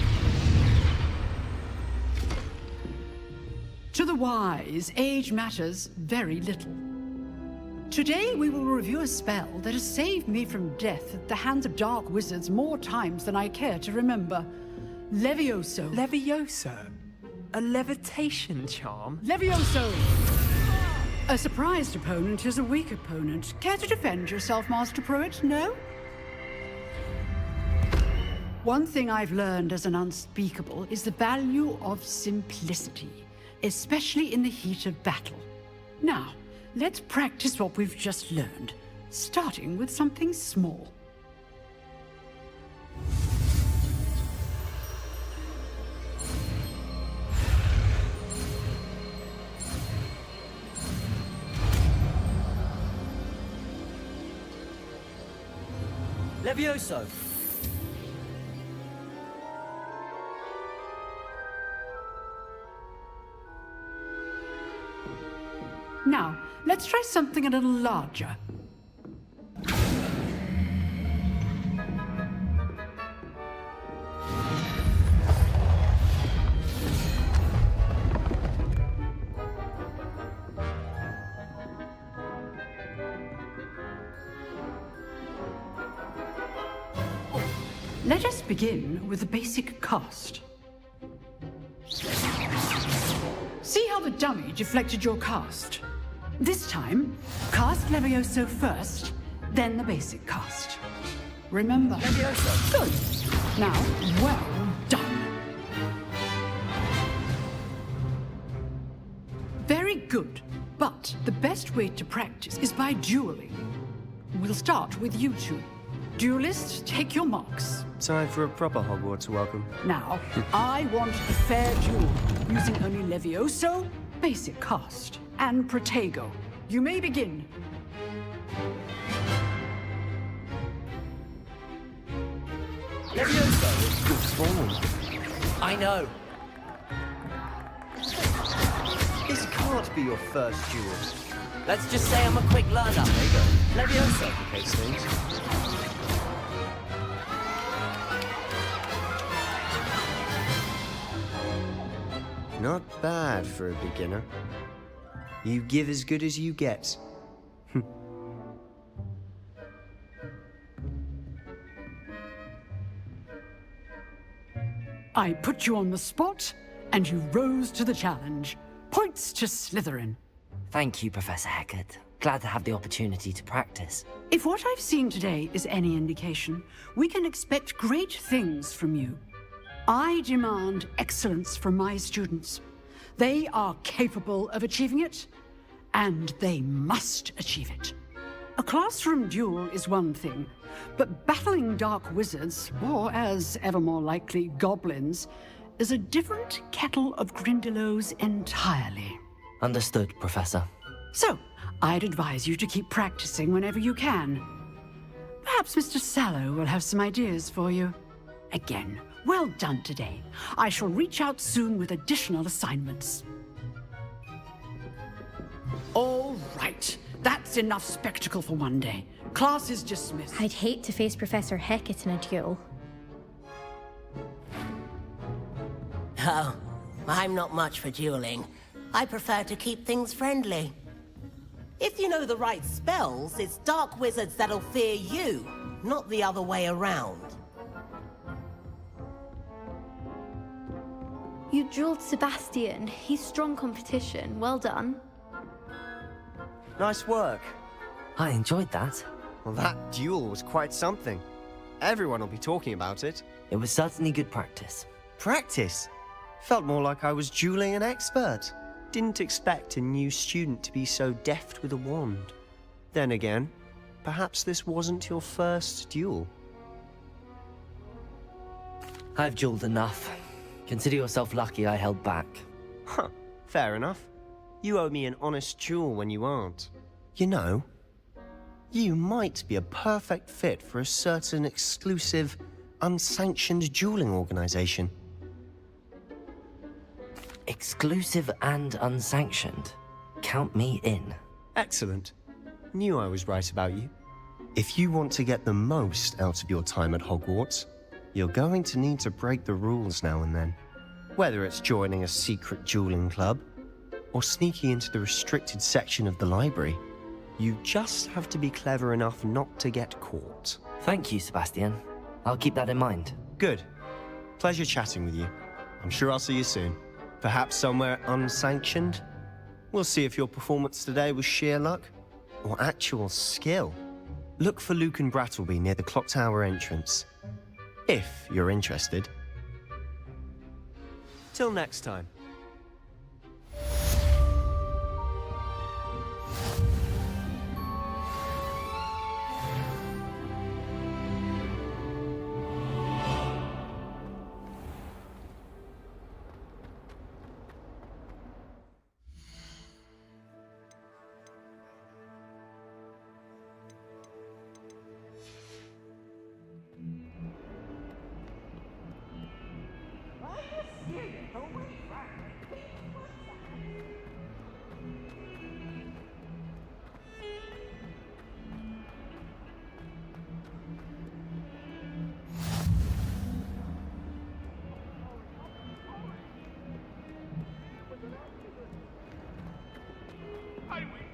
To the wise, age matters very little. Today we will review a spell that has saved me from death at the hands of dark wizards more times than I care to remember. Levioso. Levioso? A levitation charm? Levioso! A surprised opponent is a weak opponent. Care to defend yourself, Master Pruitt? No? One thing I've learned as an unspeakable is the value of simplicity, especially in the heat of battle. Now, let's practice what we've just learned, starting with something small. Levioso! Now, let's try something a little larger. Let us begin with the basic cast. See how the dummy deflected your cast? This time, cast Levioso first, then the basic cast. Remember. Levioso. Good. Now, well done. Very good. But the best way to practice is by dueling. We'll start with you two. Duelists, take your marks. Time for a proper Hogwarts welcome. Now, I want a fair duel, using only Levioso, basic cast, and Protego. You may begin. Levioso is good form. I know. This can't be your first duel. Let's just say I'm a quick learner. There you go. Levioso complicates things. Not bad for a beginner. You give as good as you get. I put you on the spot, and you rose to the challenge. Points to Slytherin. Thank you, Professor Hecat. Glad to have the opportunity to practice. If what I've seen today is any indication, we can expect great things from you. I demand excellence from my students. They are capable of achieving it, and they must achieve it. A classroom duel is one thing, but battling dark wizards, or as ever more likely, goblins, is a different kettle of Grindylows entirely. Understood, Professor. So, I'd advise you to keep practicing whenever you can. Perhaps Mr. Sallow will have some ideas for you. Again, well done today. I shall reach out soon with additional assignments. All right. That's enough spectacle for one day. Class is dismissed. I'd hate to face Professor Hecat in a duel. Oh, I'm not much for dueling. I prefer to keep things friendly. If you know the right spells, it's dark wizards that'll fear you, not the other way around. You dueled Sebastian. He's strong competition. Well done. Nice work. I enjoyed that. Well, that duel was quite something. Everyone will be talking about it. It was certainly good practice. Practice? Felt more like I was dueling an expert. Didn't expect a new student to be so deft with a wand. Then again, perhaps this wasn't your first duel. I've dueled enough. Consider yourself lucky I held back. Huh, fair enough. You owe me an honest duel when you aren't. You know, you might be a perfect fit for a certain exclusive, unsanctioned dueling organization. Exclusive and unsanctioned. Count me in. Excellent. Knew I was right about you. If you want to get the most out of your time at Hogwarts, you're going to need to break the rules now and then. Whether it's joining a secret dueling club, or sneaking into the restricted section of the library, you just have to be clever enough not to get caught. Thank you, Sebastian. I'll keep that in mind. Good. Pleasure chatting with you. I'm sure I'll see you soon. Perhaps somewhere unsanctioned? We'll see if your performance today was sheer luck or actual skill. Look for Luke and Brattleby near the clock tower entrance, if you're interested. Till next time.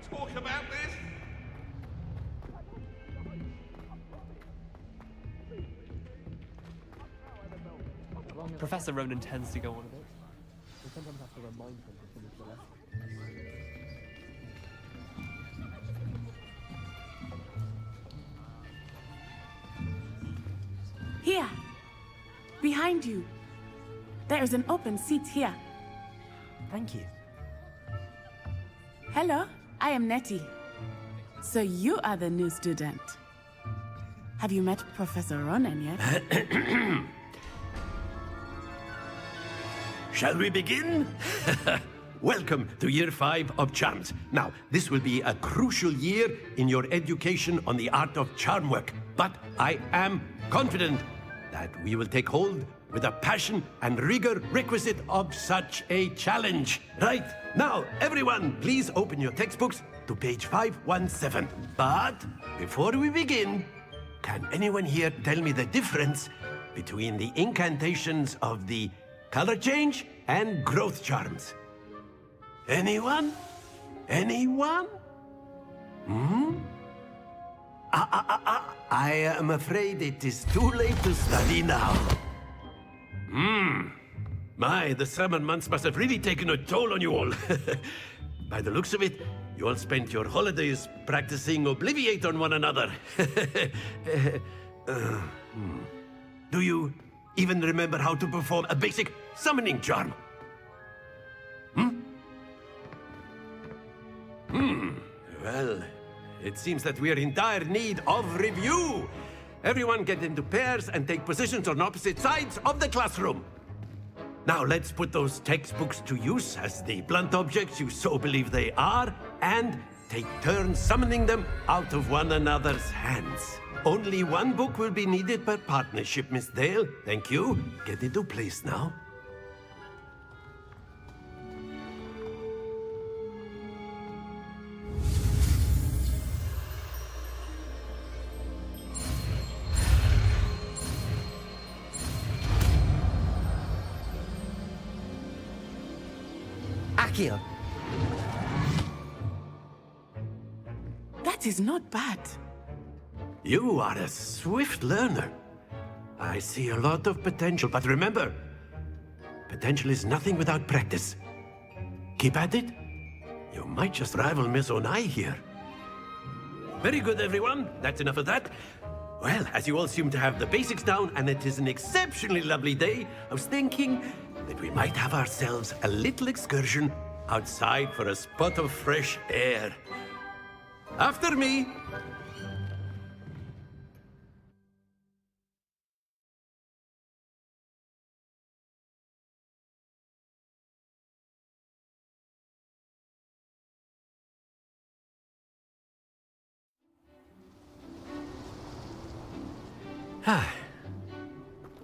Talk about this? Professor Ronan tends to go on a bit. We sometimes have to remind him to finish the lesson. Here! Behind you! There is an open seat here. Thank you. Hello, I am Nettie. So you are the new student. Have you met Professor Ronan yet? Shall we begin? Welcome to Year 5 of Charms. Now, this will be a crucial year in your education on the art of charm work, but I am confident that we will take hold with the passion and rigor requisite of such a challenge. Right, now, everyone, please open your textbooks to page 517. But before we begin, can anyone here tell me the difference between the incantations of the color change and growth charms? Anyone? Anyone? I am afraid it is too late to study now. My, the summer months must have really taken a toll on you all. By the looks of it, you all spent your holidays practicing Obliviate on one another. Do you even remember how to perform a basic summoning charm? Well, it seems that we are in dire need of review. Everyone get into pairs and take positions on opposite sides of the classroom. Now let's put those textbooks to use as the blunt objects you so believe they are, and take turns summoning them out of one another's hands. Only one book will be needed per partnership, Miss Dale. Thank you. Get into place now. Accio! That is not bad. You are a swift learner. I see a lot of potential, but remember, potential is nothing without practice. Keep at it. You might just rival Miss Onai here. Very good, everyone. That's enough of that. Well, as you all seem to have the basics down, and it is an exceptionally lovely day, I was thinking that we might have ourselves a little excursion outside for a spot of fresh air. After me.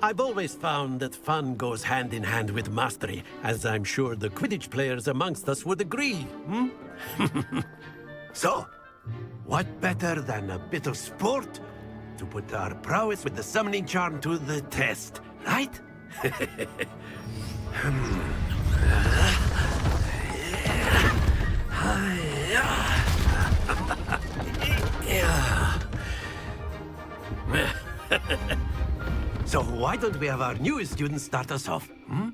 I've always found that fun goes hand in hand with mastery, as I'm sure the Quidditch players amongst us would agree, hmm? So, what better than a bit of sport to put our prowess with the summoning charm to the test, right? So why don't we have our newest student start us off? Hmm?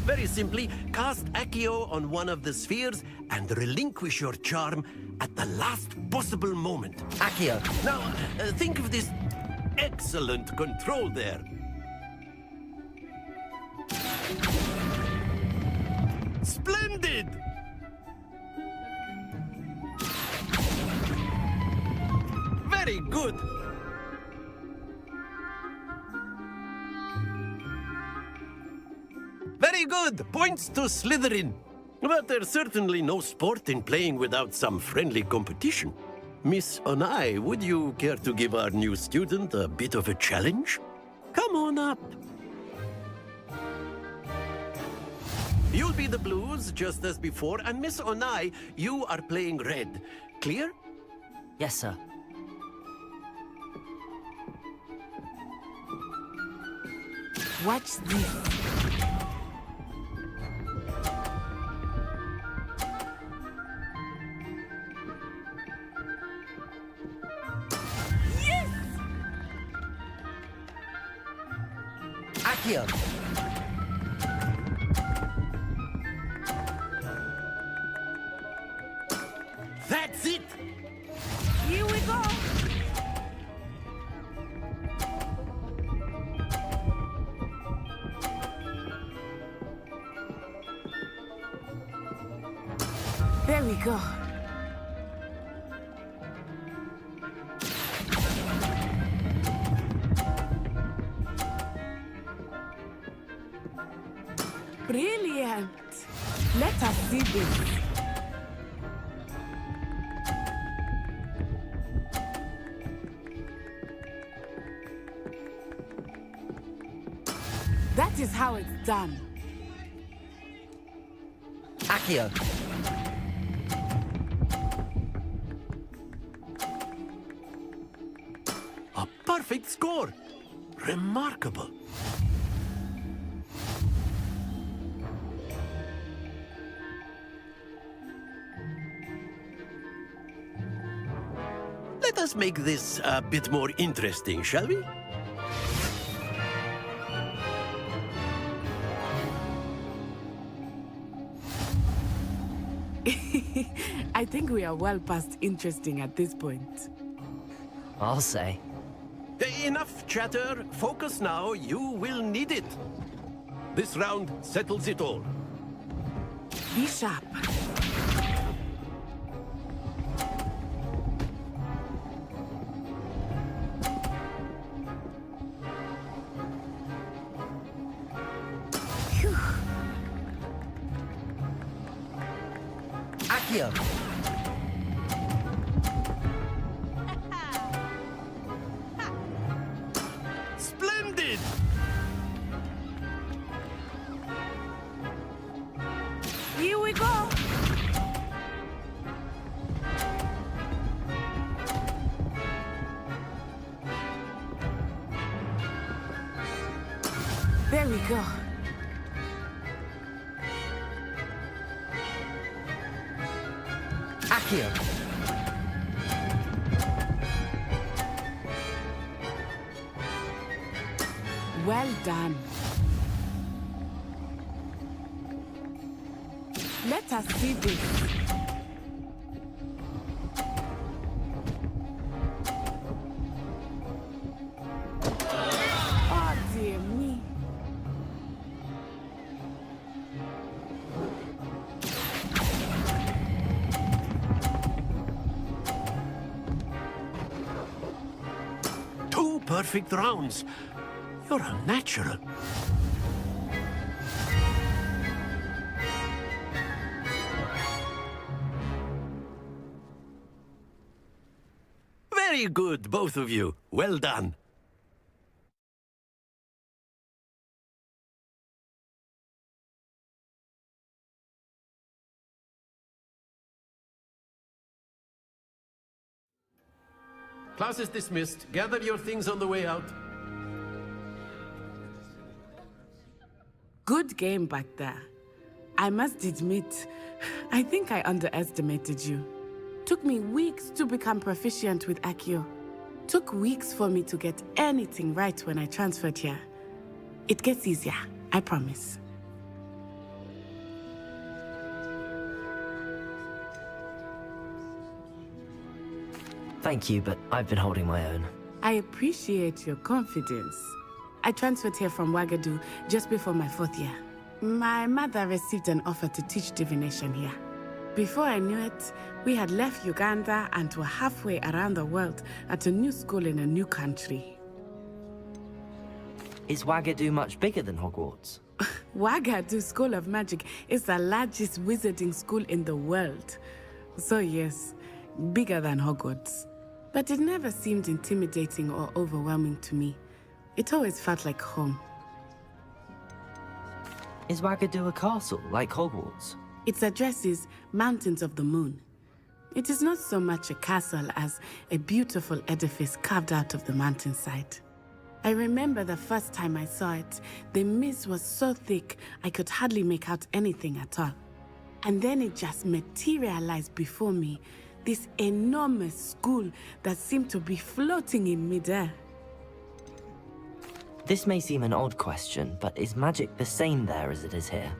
Very simply, cast Accio on one of the spheres and relinquish your charm at the last possible moment. Accio. Now, think of this excellent control there. Splendid! Very good. Very good. Points to Slytherin. But there's certainly no sport in playing without some friendly competition. Miss Onai, would you care to give our new student a bit of a challenge? Come on up. You'll be the blues, just as before, and Miss Onai, you are playing red. Clear? Yes, sir. Watch this. Yes! Accio. That's it! Here we go! There we go. Brilliant! Let us see this. That is how it's done. Accio. A perfect score! Remarkable. Let us make this a bit more interesting, shall we? I think we are well past interesting at this point. I'll say. Enough chatter. Focus now. You will need it. This round settles it all. Be sharp. Phew. Accio. Splendid! Here we go. There we go. Accio. Well done. Let us see this. Oh dear me. Two perfect rounds. You're a natural. Very good, both of you. Well done. Class is dismissed. Gather your things on the way out. Good game back there. I must admit, I think I underestimated you. Took me weeks to become proficient with Accio. Took weeks for me to get anything right when I transferred here. It gets easier, I promise. Thank you, but I've been holding my own. I appreciate your confidence. I transferred here from Wagadu just before my 4th year. My mother received an offer to teach divination here. Before I knew it, we had left Uganda and were halfway around the world at a new school in a new country. Is Wagadu much bigger than Hogwarts? Wagadu School of Magic is the largest wizarding school in the world. So yes, bigger than Hogwarts. But it never seemed intimidating or overwhelming to me. It always felt like home. Is Wagadu a castle, like Hogwarts? Its address is Mountains of the Moon. It is not so much a castle as a beautiful edifice carved out of the mountainside. I remember the first time I saw it, the mist was so thick I could hardly make out anything at all. And then it just materialized before me, this enormous school that seemed to be floating in midair. This may seem an odd question, but is magic the same there as it is here?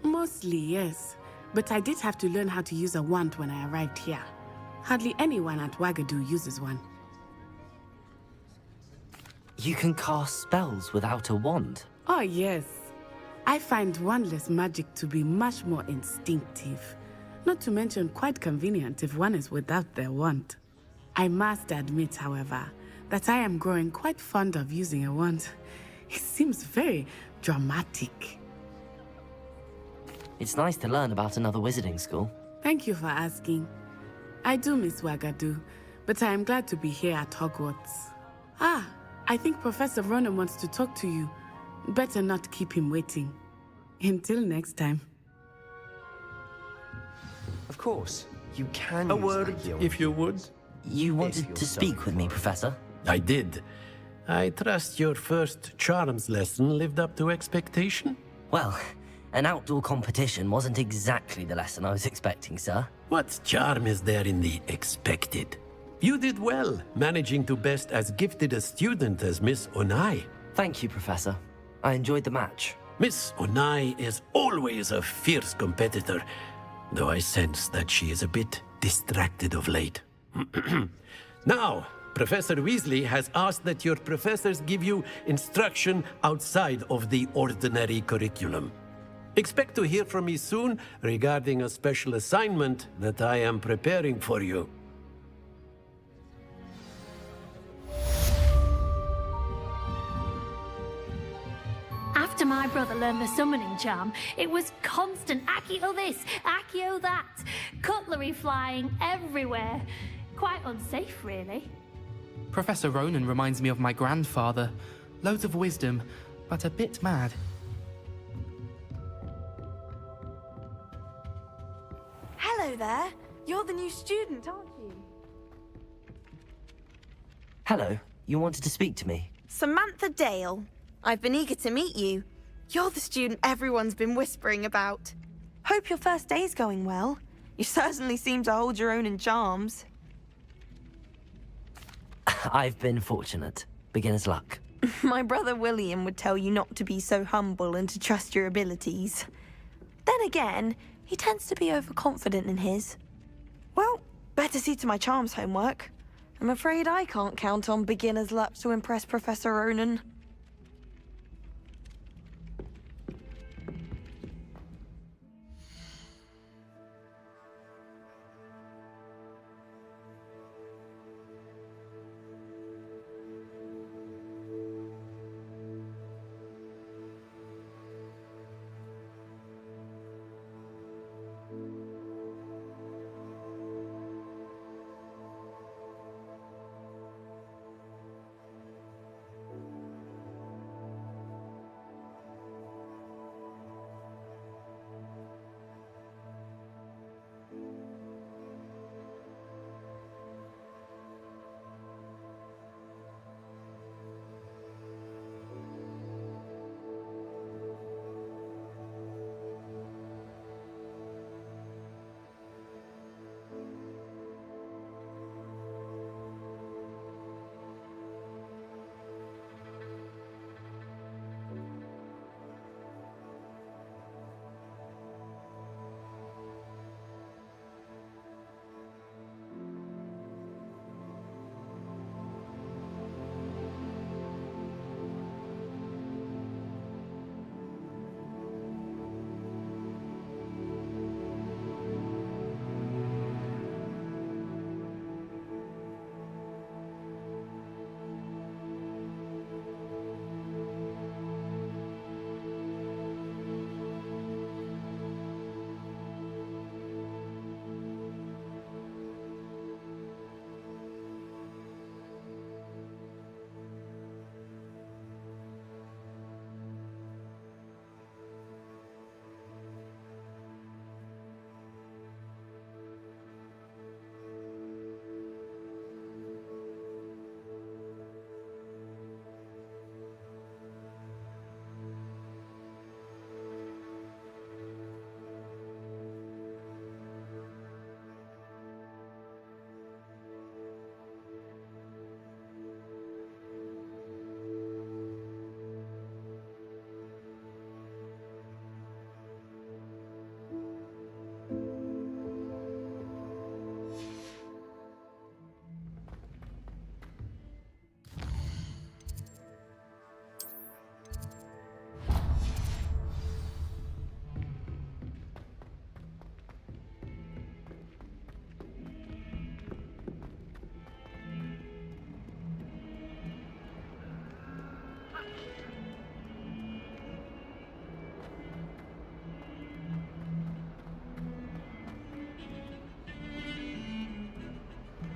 Mostly, yes. But I did have to learn how to use a wand when I arrived here. Hardly anyone at Wagadu uses one. You can cast spells without a wand? Oh, yes. I find wandless magic to be much more instinctive. Not to mention quite convenient if one is without their wand. I must admit, however, that I am growing quite fond of using a wand. It seems very dramatic. It's nice to learn about another wizarding school. Thank you for asking. I do miss Wagadu, but I am glad to be here at Hogwarts. Ah, I think Professor Ronan wants to talk to you. Better not keep him waiting. Until next time. Of course, you can A use word, Accio if you would. You wanted to speak with me, Professor? I did. I trust your first charms lesson lived up to expectation? Well, an outdoor competition wasn't exactly the lesson I was expecting, sir. What charm is there in the expected? You did well, managing to best as gifted a student as Miss Onai. Thank you, Professor. I enjoyed the match. Miss Onai is always a fierce competitor, though I sense that she is a bit distracted of late. Now, Professor Weasley has asked that your professors give you instruction outside of the ordinary curriculum. Expect to hear from me soon regarding a special assignment that I am preparing for you. After my brother learned the summoning charm, it was constant Accio this, Accio that, cutlery flying everywhere. Quite unsafe, really. Professor Ronan reminds me of my grandfather. Loads of wisdom, but a bit mad. Hello there. You're the new student, aren't you? Hello. You wanted to speak to me? Samantha Dale. I've been eager to meet you. You're the student everyone's been whispering about. Hope your first day's going well. You certainly seem to hold your own in charms. I've been fortunate. Beginner's luck. My brother William would tell you not to be so humble and to trust your abilities. Then again, he tends to be overconfident in his. Well, better see to my charms homework. I'm afraid I can't count on beginner's luck to impress Professor Ronan.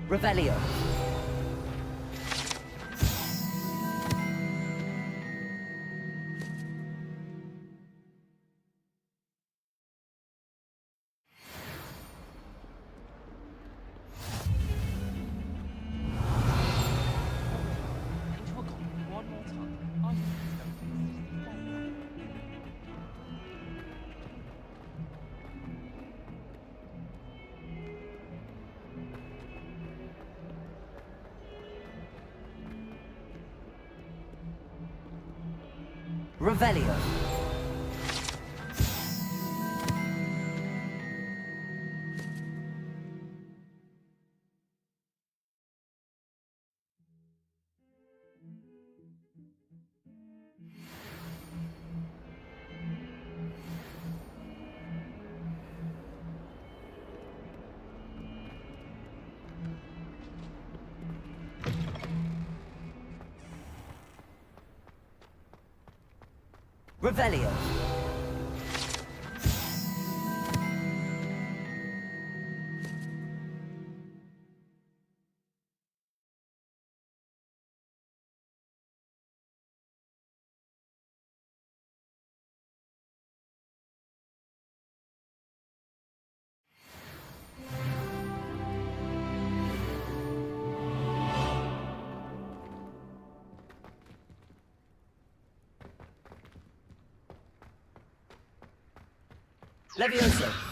Revelio. Into a column one more time. I think it's Revelio. Revelio. Levioso.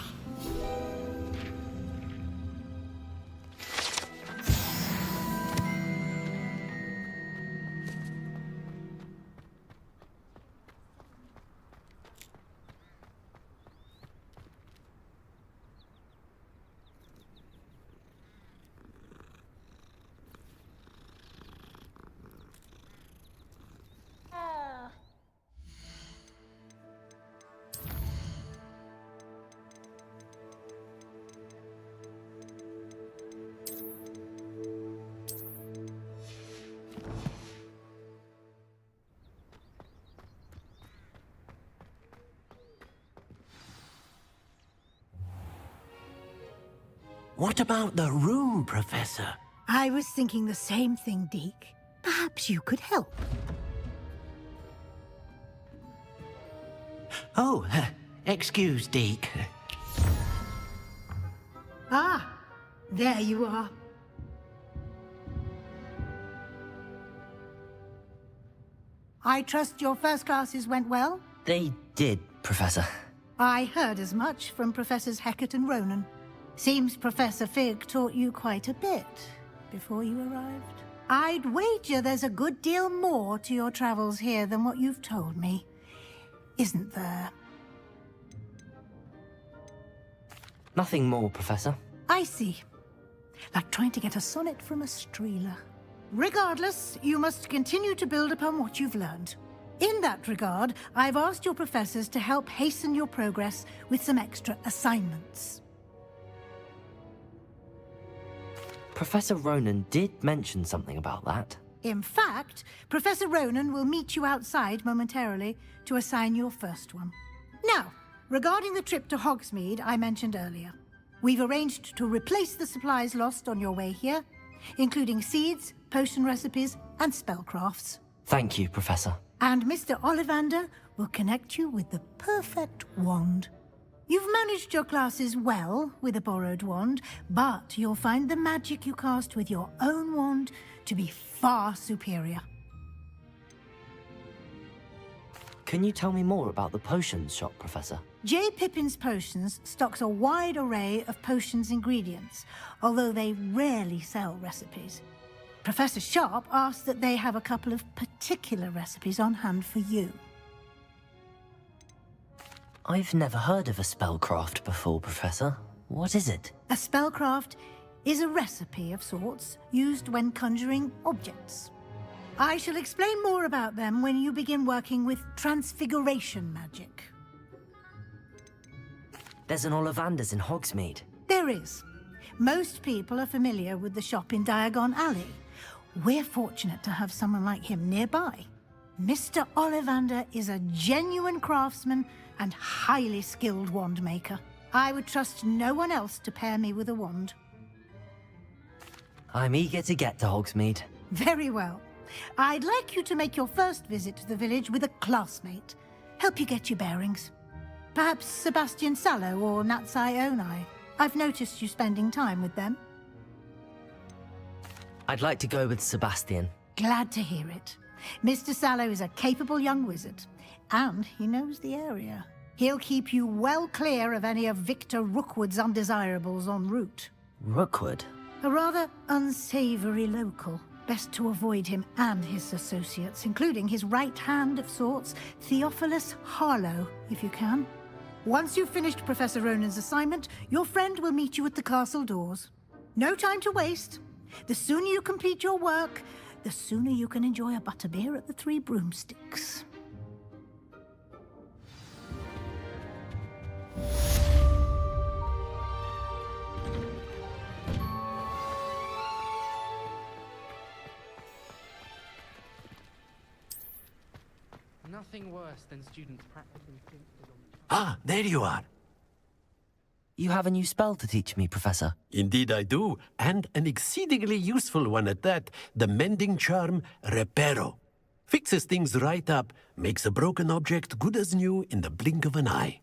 What about the room, Professor? I was thinking the same thing, Deke. Perhaps you could help. Oh, excuse, Deke. Ah, there you are. I trust your first classes went well? They did, Professor. I heard as much from Professors Hecat and Ronan. Seems Professor Fig taught you quite a bit before you arrived. I'd wager there's a good deal more to your travels here than what you've told me. Isn't there? Nothing more, Professor. I see. Like trying to get a sonnet from a streeler. Regardless, you must continue to build upon what you've learned. In that regard, I've asked your professors to help hasten your progress with some extra assignments. Professor Ronan did mention something about that. In fact, Professor Ronan will meet you outside momentarily to assign your first one. Now, regarding the trip to Hogsmeade I mentioned earlier, we've arranged to replace the supplies lost on your way here, including seeds, potion recipes, and spellcrafts. Thank you, Professor. And Mr. Ollivander will connect you with the perfect wand. You've managed your classes well with a borrowed wand, but you'll find the magic you cast with your own wand to be far superior. Can you tell me more about the potions shop, Professor? J. Pippin's Potions stocks a wide array of potions ingredients, although they rarely sell recipes. Professor Sharp asked that they have a couple of particular recipes on hand for you. I've never heard of a spellcraft before, Professor. What is it? A spellcraft is a recipe of sorts used when conjuring objects. I shall explain more about them when you begin working with transfiguration magic. There's an Ollivander's in Hogsmeade. There is. Most people are familiar with the shop in Diagon Alley. We're fortunate to have someone like him nearby. Mr. Ollivander is a genuine craftsman and highly skilled wand maker. I would trust no one else to pair me with a wand. I'm eager to get to Hogsmeade. Very well. I'd like you to make your first visit to the village with a classmate. Help you get your bearings. Perhaps Sebastian Sallow or Natsai Onai. I've noticed you spending time with them. I'd like to go with Sebastian. Glad to hear it. Mr. Sallow is a capable young wizard, and he knows the area. He'll keep you well clear of any of Victor Rookwood's undesirables en route. Rookwood? A rather unsavory local. Best to avoid him and his associates, including his right hand of sorts, Theophilus Harlow, if you can. Once you've finished Professor Ronan's assignment, your friend will meet you at the castle doors. No time to waste. The sooner you complete your work, the sooner you can enjoy a butterbeer at the Three Broomsticks. Nothing worse than students practicing things. Ah, there you are. You have a new spell to teach me, Professor. Indeed I do, and an exceedingly useful one at that. The mending charm, Reparo. Fixes things right up, makes a broken object good as new in the blink of an eye.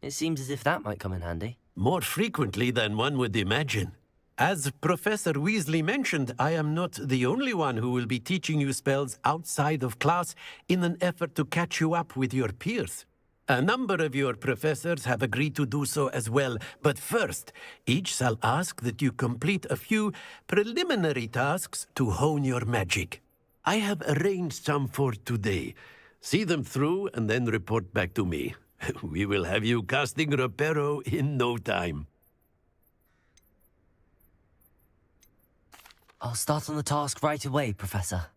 It seems as if that might come in handy. More frequently than one would imagine. As Professor Weasley mentioned, I am not the only one who will be teaching you spells outside of class in an effort to catch you up with your peers. A number of your professors have agreed to do so as well, but first, each shall ask that you complete a few preliminary tasks to hone your magic. I have arranged some for today. See them through and then report back to me. We will have you casting Reparo in no time. I'll start on the task right away, Professor.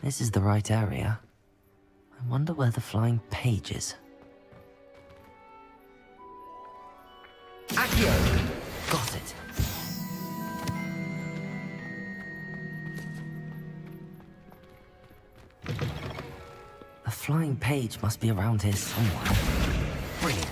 This is the right area. I wonder where the flying page is. Accio! Got it. The flying page must be around here somewhere. Brilliant.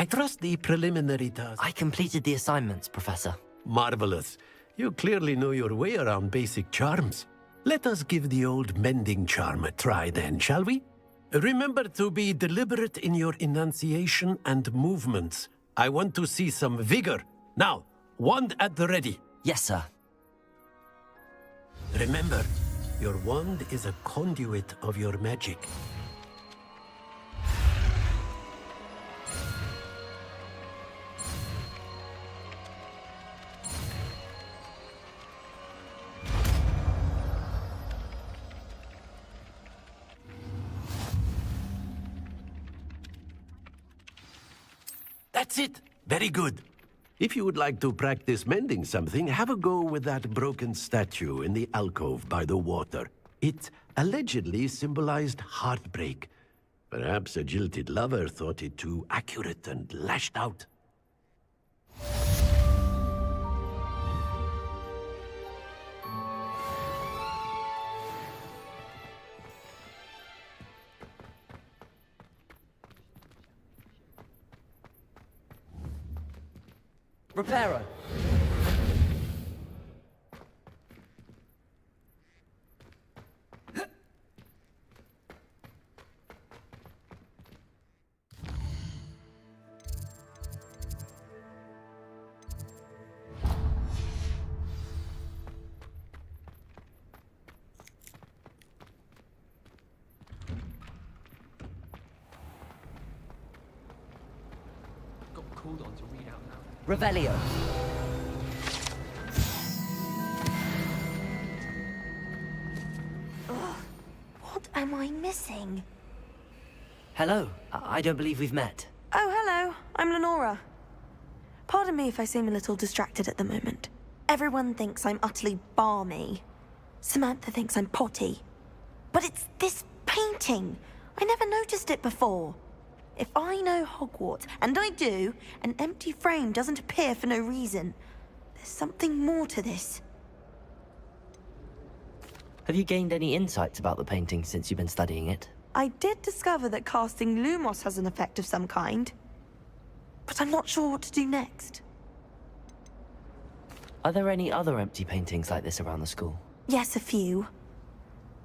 I trust the preliminary task. I completed the assignments, Professor. Marvelous. You clearly know your way around basic charms. Let us give the old mending charm a try then, shall we? Remember to be deliberate in your enunciation and movements. I want to see some vigor. Now, wand at the ready. Yes, sir. Remember, your wand is a conduit of your magic. That's it. Very good. If you would like to practice mending something, have a go with that broken statue in the alcove by the water. It allegedly symbolized heartbreak. Perhaps a jilted lover thought it too accurate and lashed out. Reparo. Got called on to read out now. Revelio. What am I missing? Hello. I don't believe we've met. Oh, hello. I'm Lenora. Pardon me if I seem a little distracted at the moment. Everyone thinks I'm utterly balmy. Samantha thinks I'm potty. But it's this painting. I never noticed it before. If I know Hogwarts, and I do, an empty frame doesn't appear for no reason. There's something more to this. Have you gained any insights about the painting since you've been studying it? I did discover that casting Lumos has an effect of some kind, but I'm not sure what to do next. Are there any other empty paintings like this around the school? Yes, a few.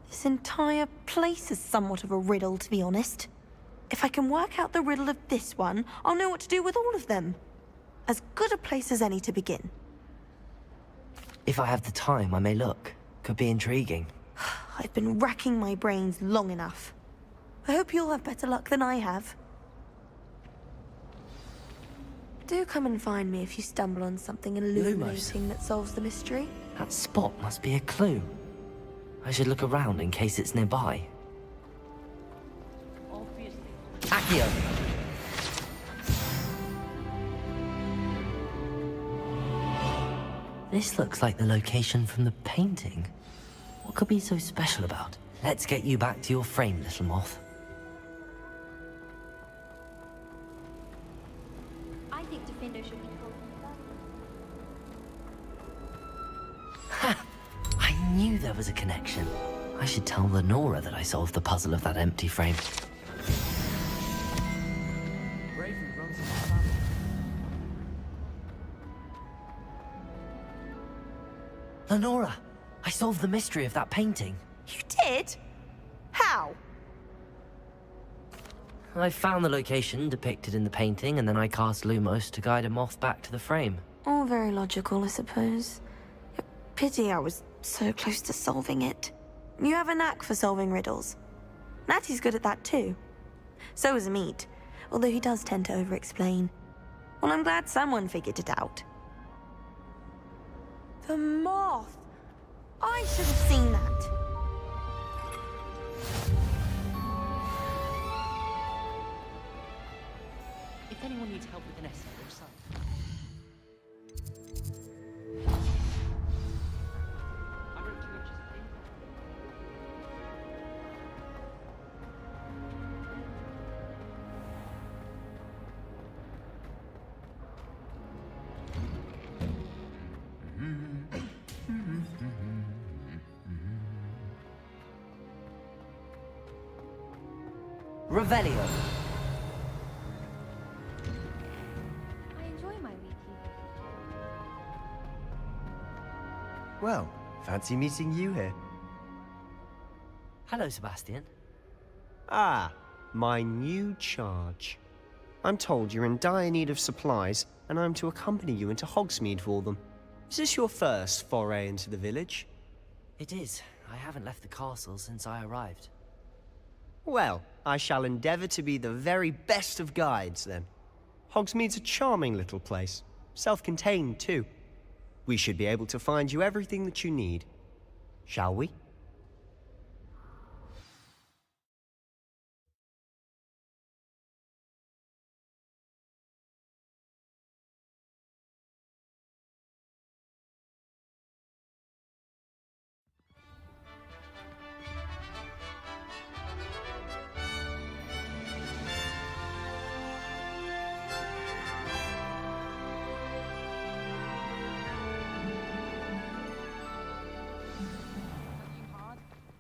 This entire place is somewhat of a riddle, to be honest. If I can work out the riddle of this one, I'll know what to do with all of them. As good a place as any to begin. If I have the time, I may look. Could be intriguing. I've been racking my brains long enough. I hope you'll have better luck than I have. Do come and find me if you stumble on something illuminating that solves the mystery. That spot must be a clue. I should look around in case it's nearby. Accio! This looks like the location from the painting. What could be so special about it? Let's get you back to your frame, little moth. I think Defender should be called. Ha! I knew there was a connection. I should tell Lenora that I solved the puzzle of that empty frame. Lenora, I solved the mystery of that painting. You did? How? I found the location depicted in the painting, and then I cast Lumos to guide a moth back to the frame. All very logical, I suppose. Pity I was so close to solving it. You have a knack for solving riddles. Natty's good at that too. So is Amit, although he does tend to over-explain. Well, I'm glad someone figured it out. The moth! I should have seen that. If anyone needs help with an essay or something. I wrote 2 inches of paper. Revelio. I enjoy my weekly. Well, fancy meeting you here. Hello, Sebastian. Ah, my new charge. I'm told you're in dire need of supplies, and I'm to accompany you into Hogsmeade for them. Is this your first foray into the village? It is. I haven't left the castle since I arrived. Well, I shall endeavour to be the very best of guides, then. Hogsmeade's a charming little place. Self-contained, too. We should be able to find you everything that you need. Shall we?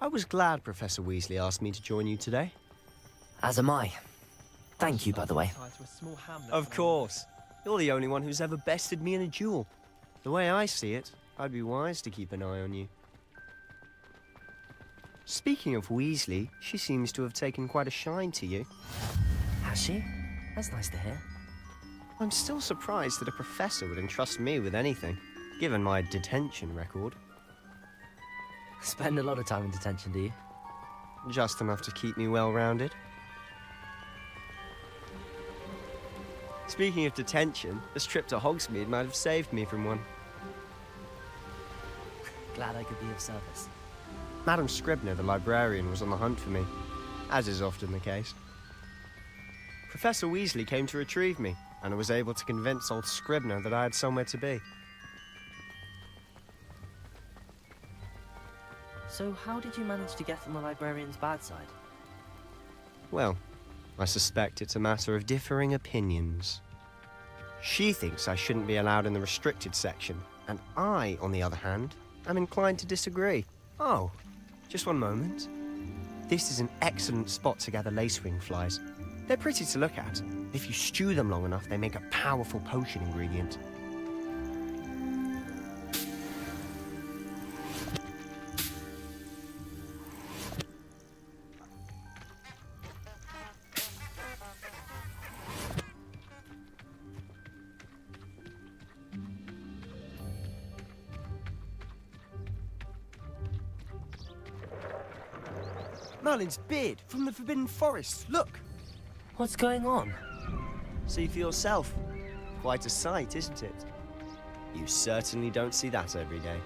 I was glad Professor Weasley asked me to join you today. As am I. Thank you, by the way. Of course. You're the only one who's ever bested me in a duel. The way I see it, I'd be wise to keep an eye on you. Speaking of Weasley, she seems to have taken quite a shine to you. Has she? That's nice to hear. I'm still surprised that a professor would entrust me with anything, given my detention record. Spend a lot of time in detention, do you? Just enough to keep me well-rounded. Speaking of detention, this trip to Hogsmeade might have saved me from one. Glad I could be of service. Madam Scribner, the librarian, was on the hunt for me, as is often the case. Professor Weasley came to retrieve me, and I was able to convince old Scribner that I had somewhere to be. So how did you manage to get on the librarian's bad side? Well, I suspect it's a matter of differing opinions. She thinks I shouldn't be allowed in the restricted section, and I, on the other hand, am inclined to disagree. Oh, Just one moment. This is an excellent spot to gather lacewing flies. They're pretty to look at. If you stew them long enough, they make a powerful potion ingredient. Merlin's beard from the Forbidden Forest. Look! What's going on? See for yourself. Quite a sight, isn't it? You certainly don't see that every day.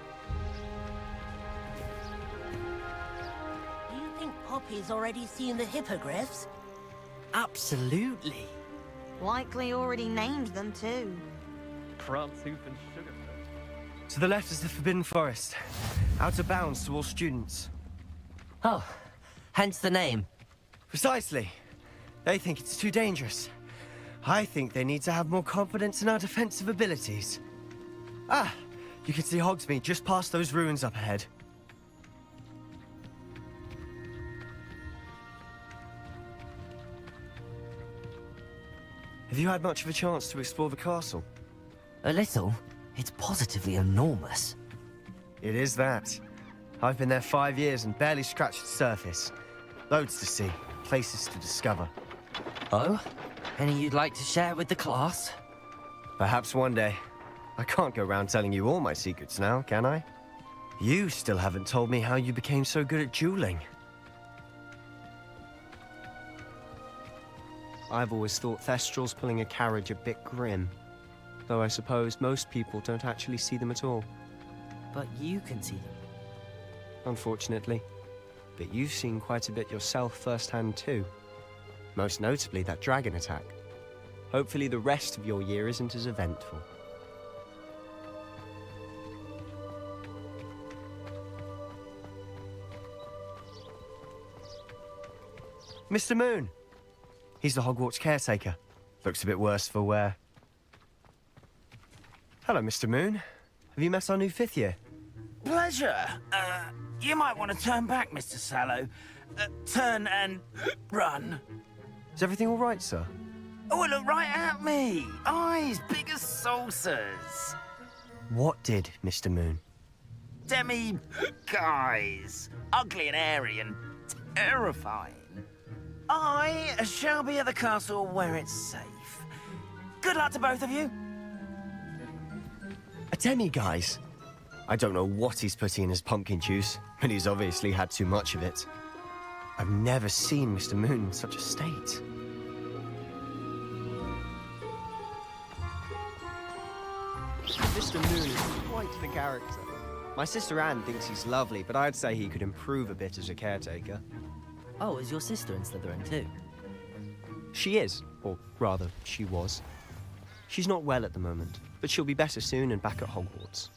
Do you think Poppy's already seen the hippogriffs? Absolutely. Likely already named them too. Prance, hoof, and sugar. To the left is the Forbidden Forest. Out of bounds to all students. Oh, hence the name. Precisely. They think it's too dangerous. I think they need to have more confidence in our defensive abilities. Ah, you can see Hogsmeade just past those ruins up ahead. Have you had much of a chance to explore the castle? A little. It's positively enormous. It is that. I've been there 5 years and barely scratched the surface. Loads to see, places to discover. Oh? Any you'd like to share with the class? Perhaps one day. I can't go around telling you all my secrets now, can I? You still haven't told me how you became so good at dueling. I've always thought Thestrals pulling a carriage a bit grim. Though I suppose most people don't actually see them at all. But you can see them. Unfortunately. But you've seen quite a bit yourself firsthand too. Most notably that dragon attack. Hopefully the rest of your year isn't as eventful. Mr. Moon! He's the Hogwarts caretaker. Looks a bit worse for wear. Hello, Mr. Moon. Have you met our new 5th year? Pleasure. You might want to turn back, Mr. Sallow. Turn and run. Is everything all right, sir? Oh, look right at me. Eyes big as saucers. What did, Mr. Moon? Guys. Ugly and airy and terrifying. I shall be at the castle where it's safe. Good luck to both of you. A demi-guise? I don't know what he's putting in his pumpkin juice, but he's obviously had too much of it. I've never seen Mr. Moon in such a state. Mr. Moon is quite the character. My sister Anne thinks he's lovely, but I'd say he could improve a bit as a caretaker. Oh, is your sister in Slytherin too? She is, or rather, she was. She's not well at the moment, but she'll be better soon and back at Hogwarts.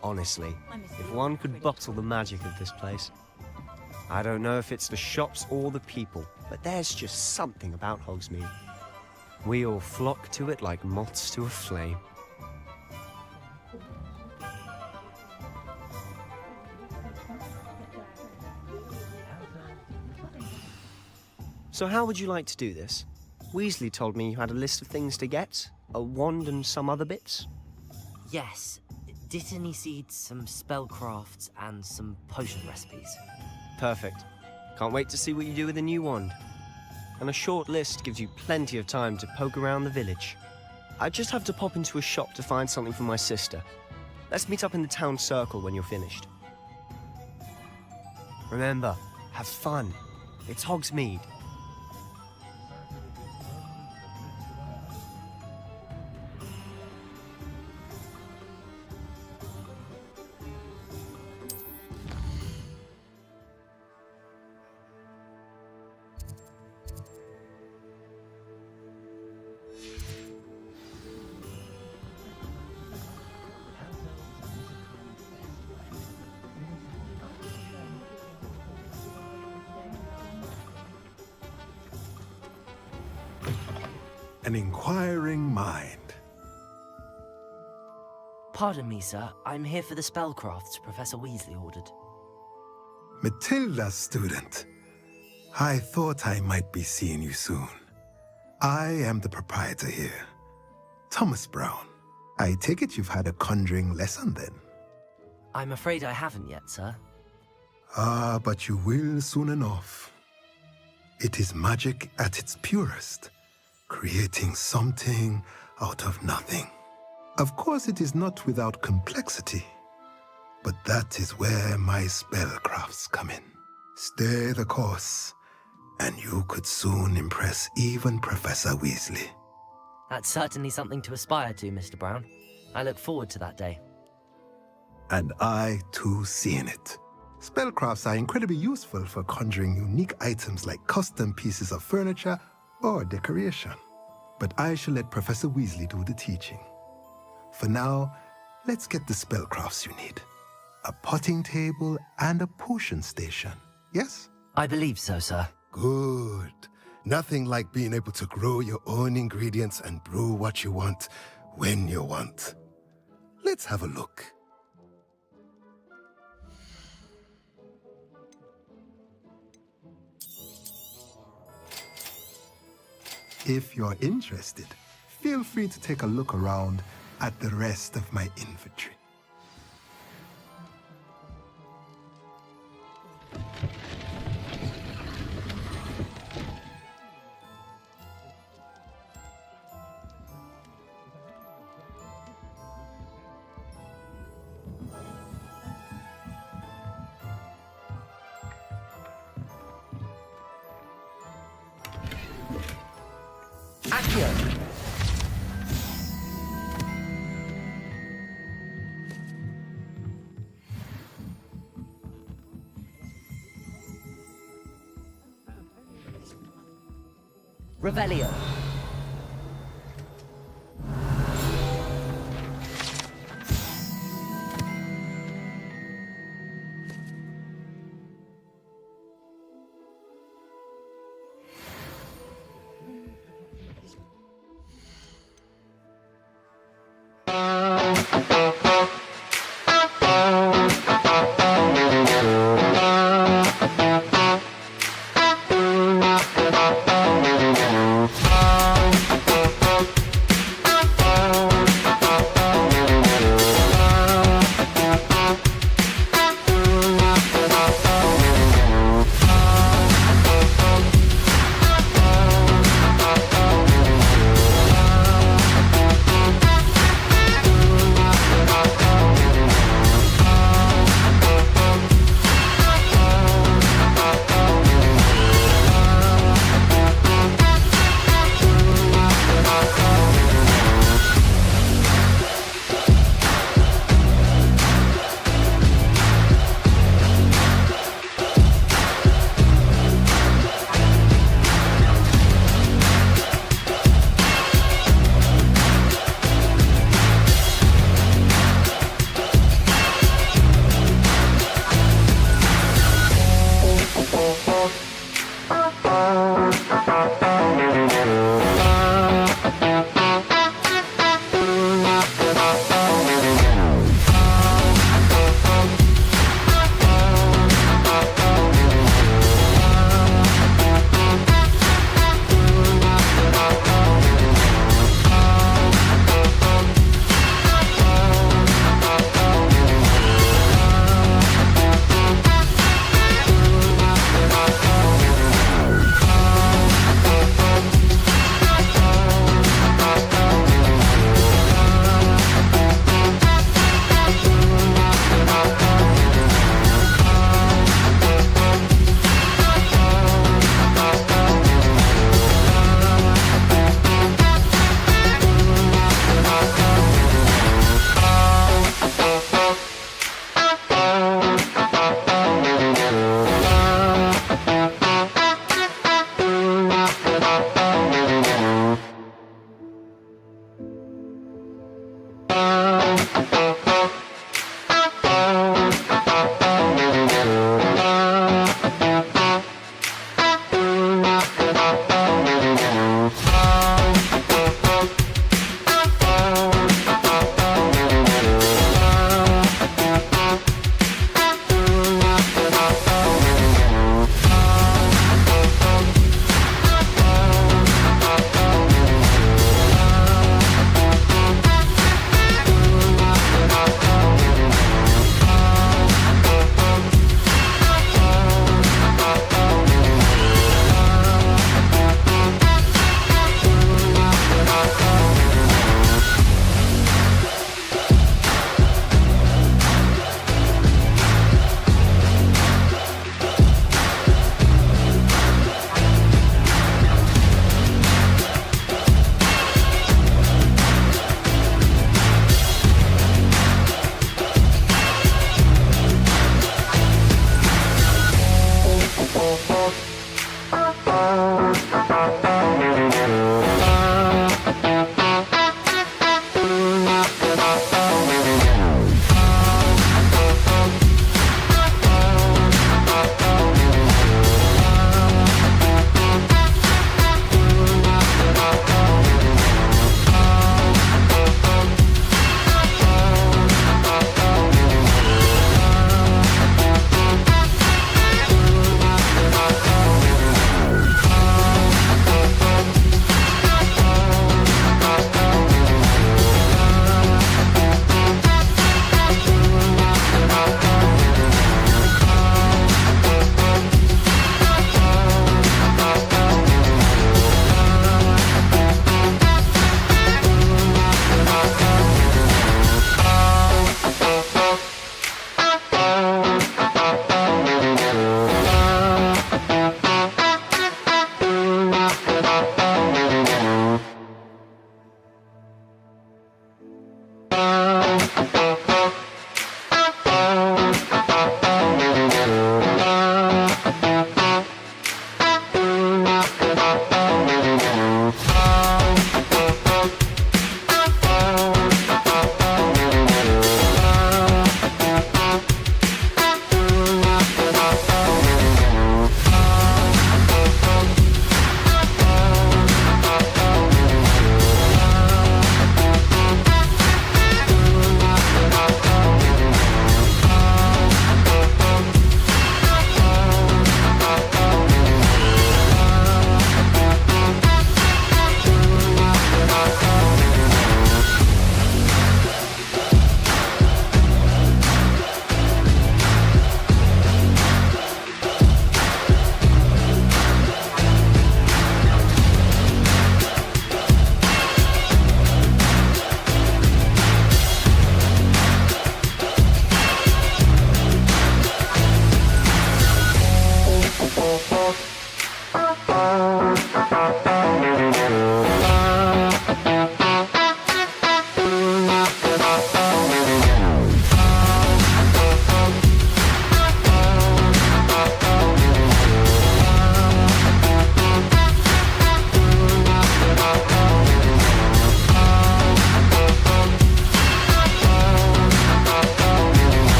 Honestly, if one could bottle the magic of this place. I don't know if it's the shops or the people, but there's just something about Hogsmeade. We all flock to it like moths to a flame. So how would you like to do this? Weasley told me you had a list of things to get, a wand and some other bits. Yes. Dittany seeds, some spellcrafts, and some potion recipes. Perfect. Can't wait to see what you do with the new wand. And a short list gives you plenty of time to poke around the village. I just have to pop into a shop to find something for my sister. Let's meet up in the town circle when you're finished. Remember, have fun. It's Hogsmeade. an inquiring mind. Pardon me, sir. I'm here for the spellcrafts Professor Weasley ordered. Matilda, student. I thought I might be seeing you soon. I am the proprietor here, Thomas Brown. I take it you've had a conjuring lesson then? I'm afraid I haven't yet, sir. Ah, but you will soon enough. It is magic at its purest, creating something out of nothing. Of course, it is not without complexity, but that is where my spellcrafts come in. Stay the course, and you could soon impress even Professor Weasley. That's certainly something to aspire to, Mr. Brown. I look forward to that day. And I, too, seeing it. Spellcrafts are incredibly useful for conjuring unique items like custom pieces of furniture or decoration. But I shall let Professor Weasley do the teaching. For now, let's get the spellcrafts you need. A potting table and a potion station, yes? I believe so, sir. Good. Nothing like being able to grow your own ingredients and brew what you want when you want. Let's have a look. If you're interested, feel free to take a look around at the rest of my inventory. Accio! Revelio.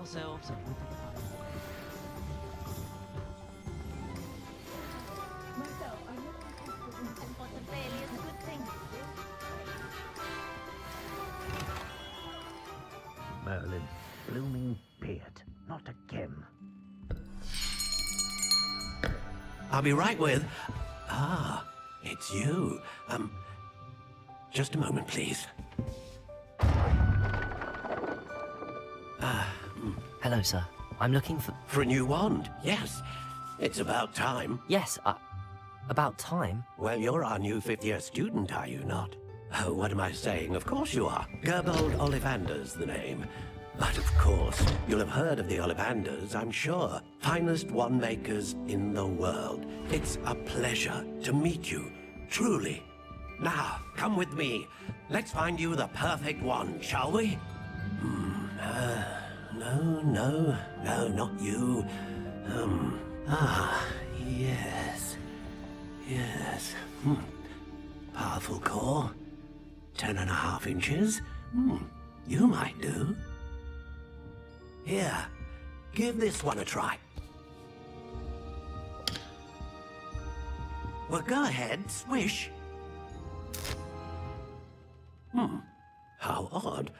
ourselves and with the Merlin, blooming beard. Not again. I'll be right with... Ah, it's you. Just a moment, please. Hello, sir. I'm looking for... For a new wand, yes. It's about time. Yes, about time? Well, you're our new fifth-year student, are you not? Oh, what am I saying? Of course you are. Gerbold Ollivander's the name. But of course, you'll have heard of the Ollivanders, I'm sure. Finest wand makers in the world. It's a pleasure to meet you, truly. Now, come with me. Let's find you the perfect wand, shall we? No, not you. Yes. Powerful core. 10.5 inches. You might do. Here, give this one a try. Well, go ahead, swish. How odd.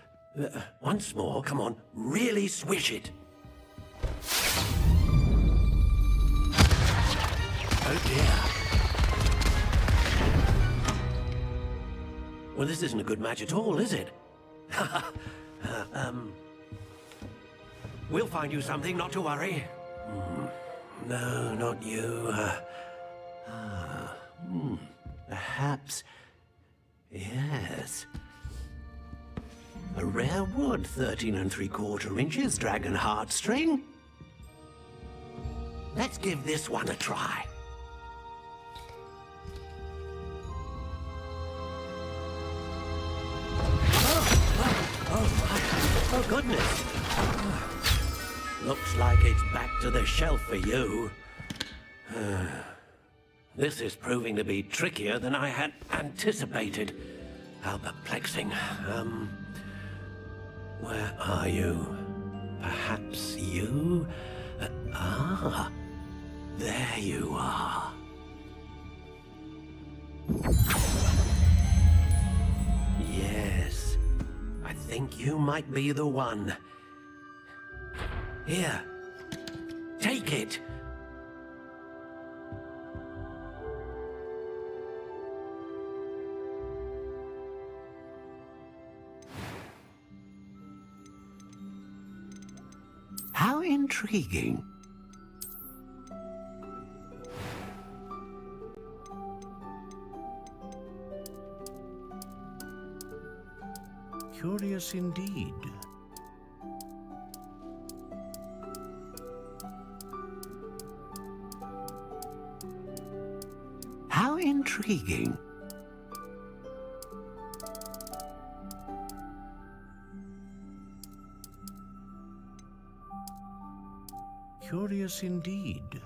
Once more, come on, really swish it. Oh dear. Well, this isn't a good match at all, is it? We'll find you something, not to worry. No, not you. Perhaps... Yes. A rare wood, 13 3/4 inches, dragon heartstring. Let's give this one a try. Oh, goodness. Looks like it's back to the shelf for you. This is proving to be trickier than I had anticipated. How perplexing. Where are you? Perhaps you? There you are. Yes, I think you might be the one. Here, take it. How intriguing. Curious indeed. How intriguing. Curious indeed.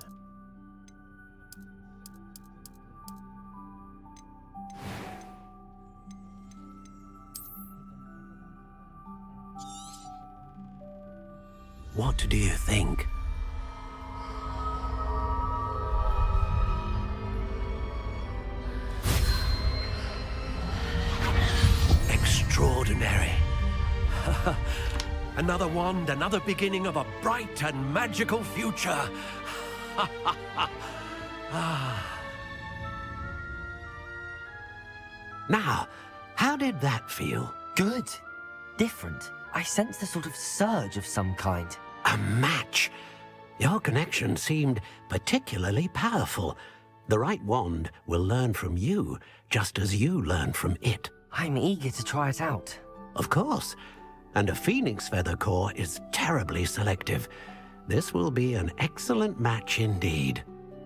What do you think? Extraordinary. Another wand, another beginning of a bright and magical future. Now, how did that feel? Good. Different. I sensed a sort of surge of some kind. A match. Your connection seemed particularly powerful. The right wand will learn from you, just as you learn from it. I'm eager to try it out. Of course. And a phoenix feather core is terribly selective. This will be an excellent match indeed.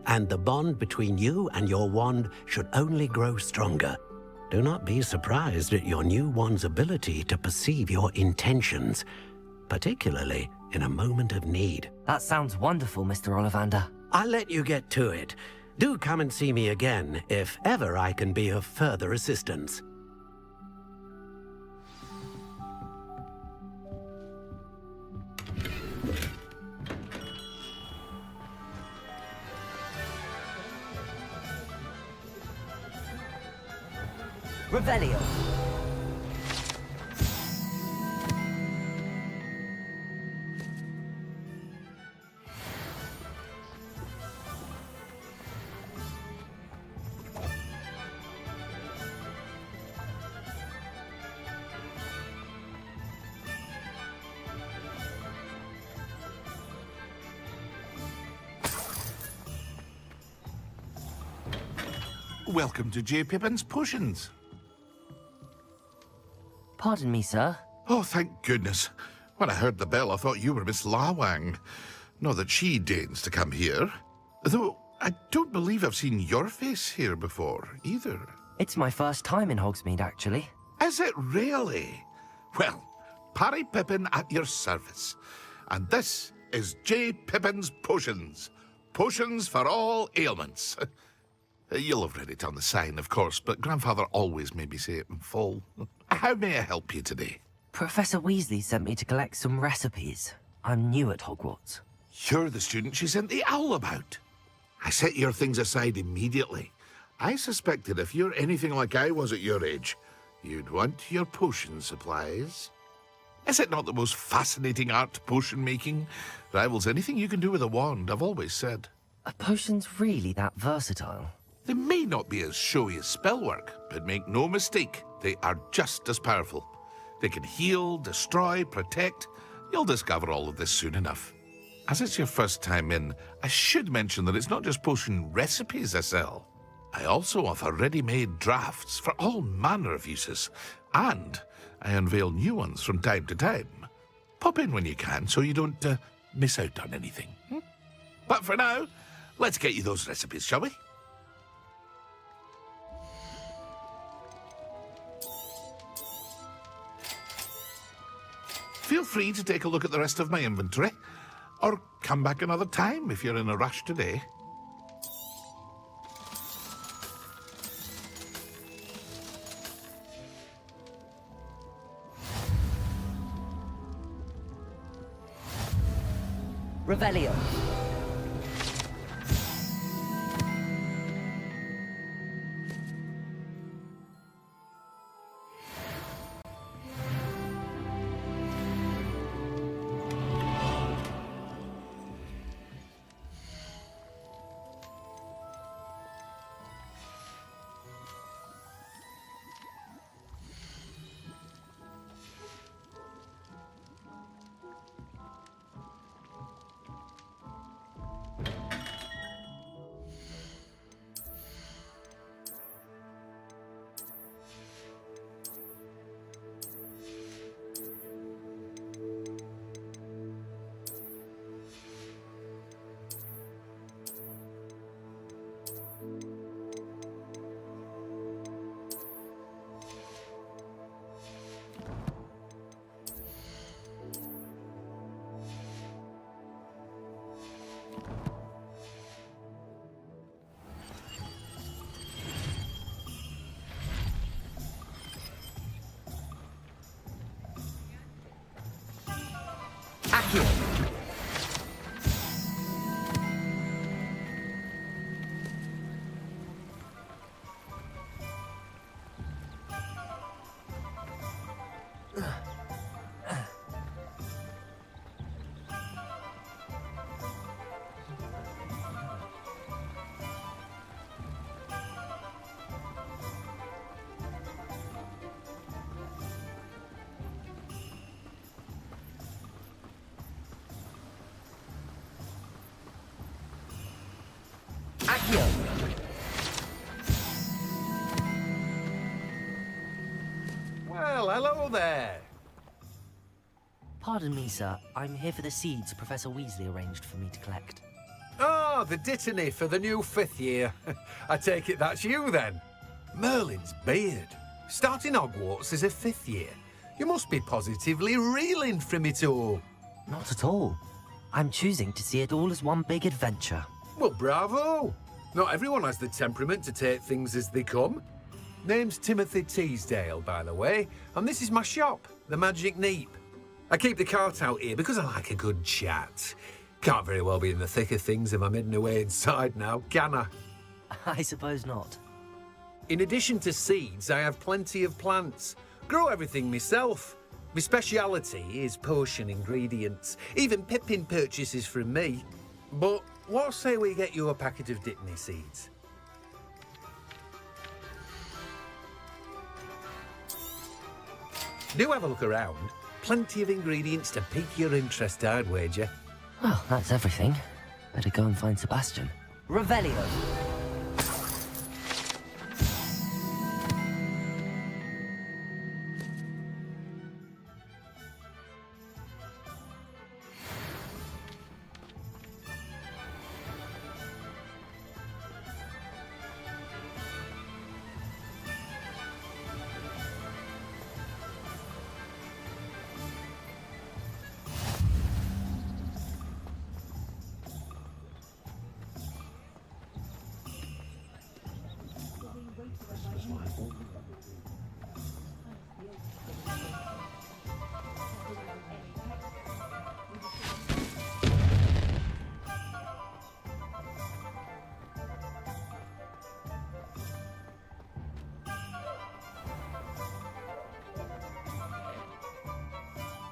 And the bond between you and your wand should only grow stronger. Do not be surprised at your new wand's ability to perceive your intentions, particularly in a moment of need. That sounds wonderful, Mr. Ollivander. I'll let you get to it. Do come and see me again if ever I can be of further assistance. Revelio. Welcome to J. Pippin's Potions. Pardon me, sir. Oh, thank goodness. When I heard the bell, I thought you were Miss Lawang. Not that she deigns to come here. Though, I don't believe I've seen your face here before, either. It's my first time in Hogsmeade, actually. Is it really? Well, Parry Pippin at your service. And this is J. Pippin's Potions. Potions for all ailments. You'll have read it on the sign, of course, but Grandfather always made me say it in full. How may I help you today? Professor Weasley sent me to collect some recipes. I'm new at Hogwarts. You're the student she sent the owl about. I set your things aside immediately. I suspected if you're anything like I was at your age, you'd want your potion supplies. Is it not the most fascinating art, potion making? Rivals anything you can do with a wand, I've always said. Are potions really that versatile? They may not be as showy as spellwork, but make no mistake, they are just as powerful. They can heal, destroy, protect. You'll discover all of this soon enough. As it's your first time in, I should mention that it's not just potion recipes I sell. I also offer ready-made drafts for all manner of uses, and I unveil new ones from time to time. Pop in when you can so you don't miss out on anything. But for now, let's get you those recipes, shall we? Feel free to take a look at the rest of my inventory, or come back another time if you're in a rush today. Revelio. Accio. Well, hello there. Pardon me, sir. I'm here for the seeds Professor Weasley arranged for me to collect. Oh, the dittany for the new 5th year. I take it that's you, then. Merlin's beard. Starting Hogwarts as a 5th year. You must be positively reeling from it all. Not at all. I'm choosing to see it all as one big adventure. Well, bravo. Not everyone has the temperament to take things as they come. Name's Timothy Teasdale, by the way, and this is my shop, the Magic Neep. I keep the cart out here because I like a good chat. Can't very well be in the thick of things if I'm hidden away inside now, can I? I suppose not. In addition to seeds, I have plenty of plants. Grow everything myself. My speciality is potion ingredients. Even Pippin purchases from me. But what say we get you a packet of Dittany seeds? Do have a look around. Plenty of ingredients to pique your interest, I'd wager. Well, that's everything. Better go and find Sebastian. Revelio!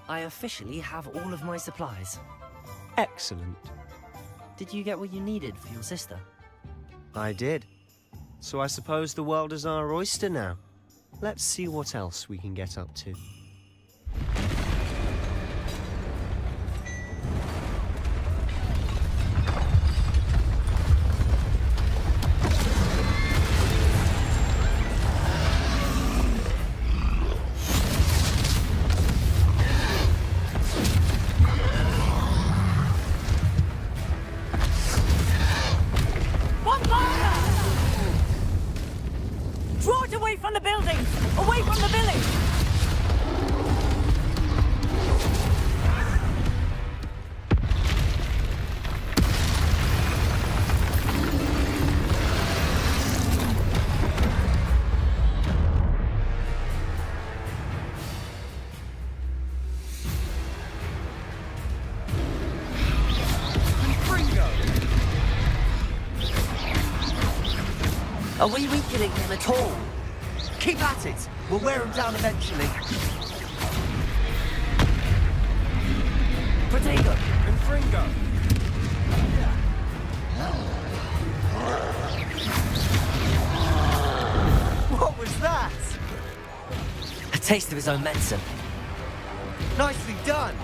I officially have all of my supplies. Excellent. Did you get what you needed for your sister? I did. So I suppose the world is our oyster now. Let's see what else we can get up to. Draw it away from the buildings! Away from the village! Are we weakening him at all? Keep at it. We'll wear him down eventually. Protego and Fringo. What was that? A taste of his own medicine. Nicely done.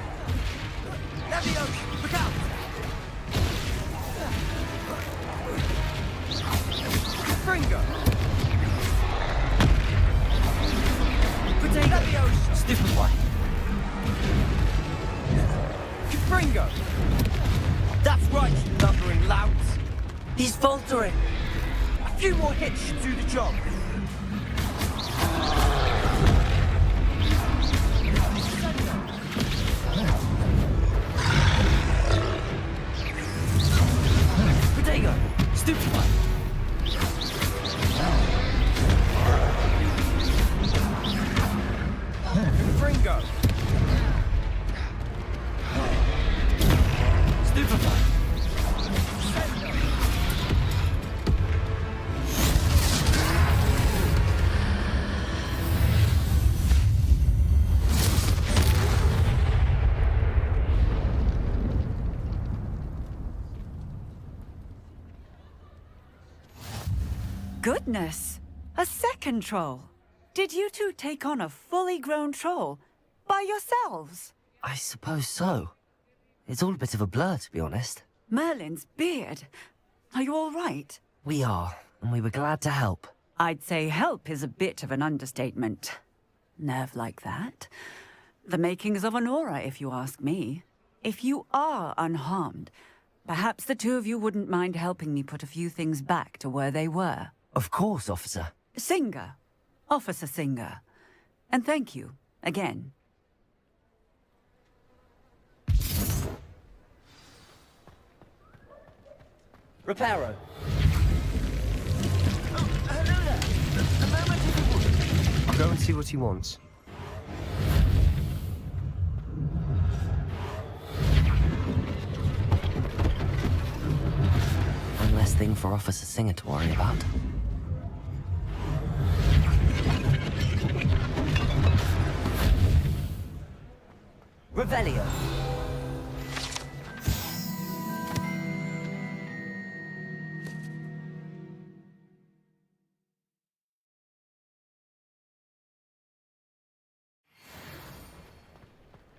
Leviosa, look out! Fringo. Potato. Leviosa. Stupid one. Fringo. That's right, you lumbering louts. He's faltering. A few more hits should do the job. Potato. Stupid one. Fringo. Stupefy. Goodness! A second troll. Did you two take on a fully grown troll by yourselves? I suppose so. It's all a bit of a blur, to be honest. Merlin's beard. Are you all right? We are, and we were glad to help. I'd say help is a bit of an understatement. Nerve like that. The makings of an aura, if you ask me. If you are unharmed, perhaps the two of you wouldn't mind helping me put a few things back to where they were. Of course, officer. Singer. Officer Singer. And thank you, again. Reparo. I'll go and see what he wants. One less thing for Officer Singer to worry about. Revelio.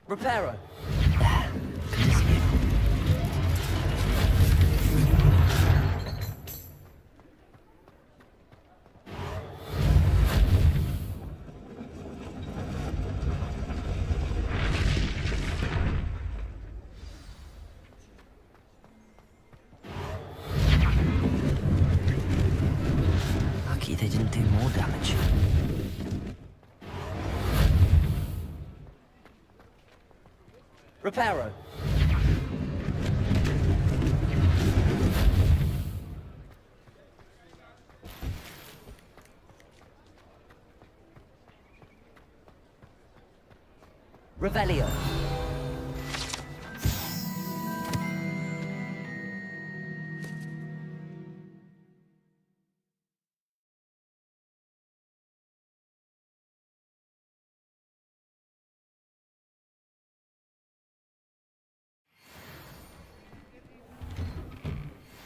Reparo. Lucky they didn't do more damage. Reparo. Revelio.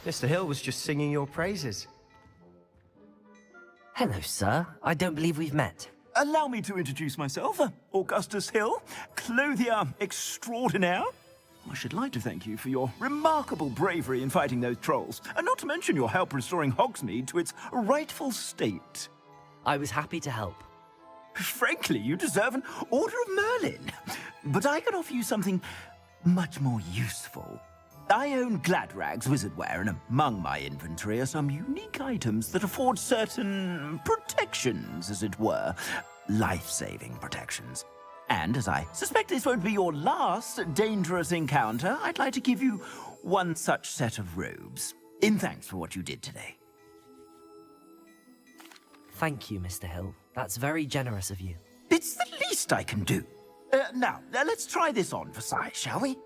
Mr. Hill was just singing your praises. Hello, sir. I don't believe we've met. Allow me to introduce myself, Augustus Hill, clothier extraordinaire. I should like to thank you for your remarkable bravery in fighting those trolls, and not to mention your help restoring Hogsmeade to its rightful state. I was happy to help. Frankly, you deserve an Order of Merlin. But I can offer you something much more useful. I own Gladrag's wizardware, and among my inventory are some unique items that afford certain protections, as it were. Life-saving protections. And as I suspect this won't be your last dangerous encounter, I'd like to give you one such set of robes, in thanks for what you did today. Thank you, Mr. Hill. That's very generous of you. It's the least I can do. Now, let's try this on for size, shall we?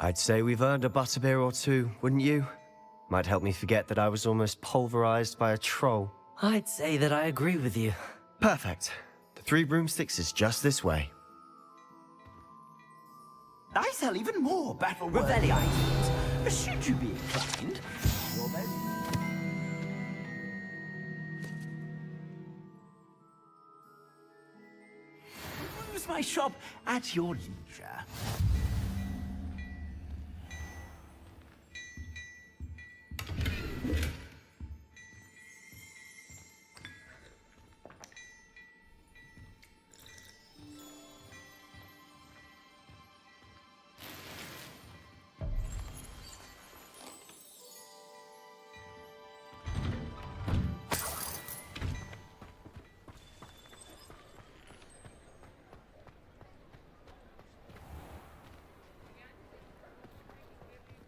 I'd say we've earned a butterbeer or two, wouldn't you? Might help me forget that I was almost pulverized by a troll. I'd say that I agree with you. Perfect. The 3 broomsticks is just this way. I sell even more battle-worthy items. Should you be inclined? Use my shop at your leisure.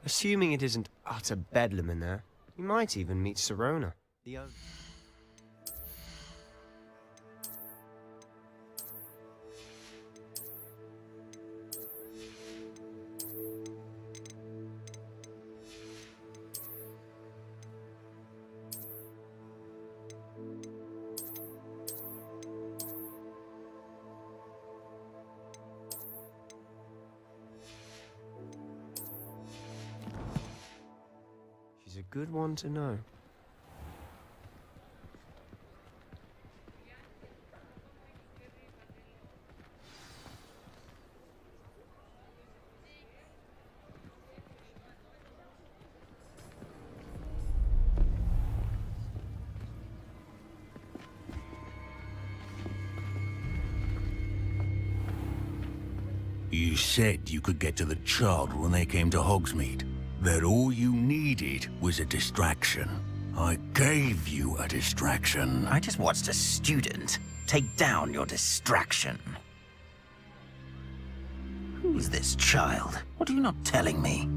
Assuming it isn't utter bedlam in there, you might even meet Sirona, the owner. She's a good one to know. You said you could get to the child when they came to Hogsmeade. That all you needed was a distraction. I gave you a distraction. I just watched a student take down your distraction. Who's this child? What are you not telling me?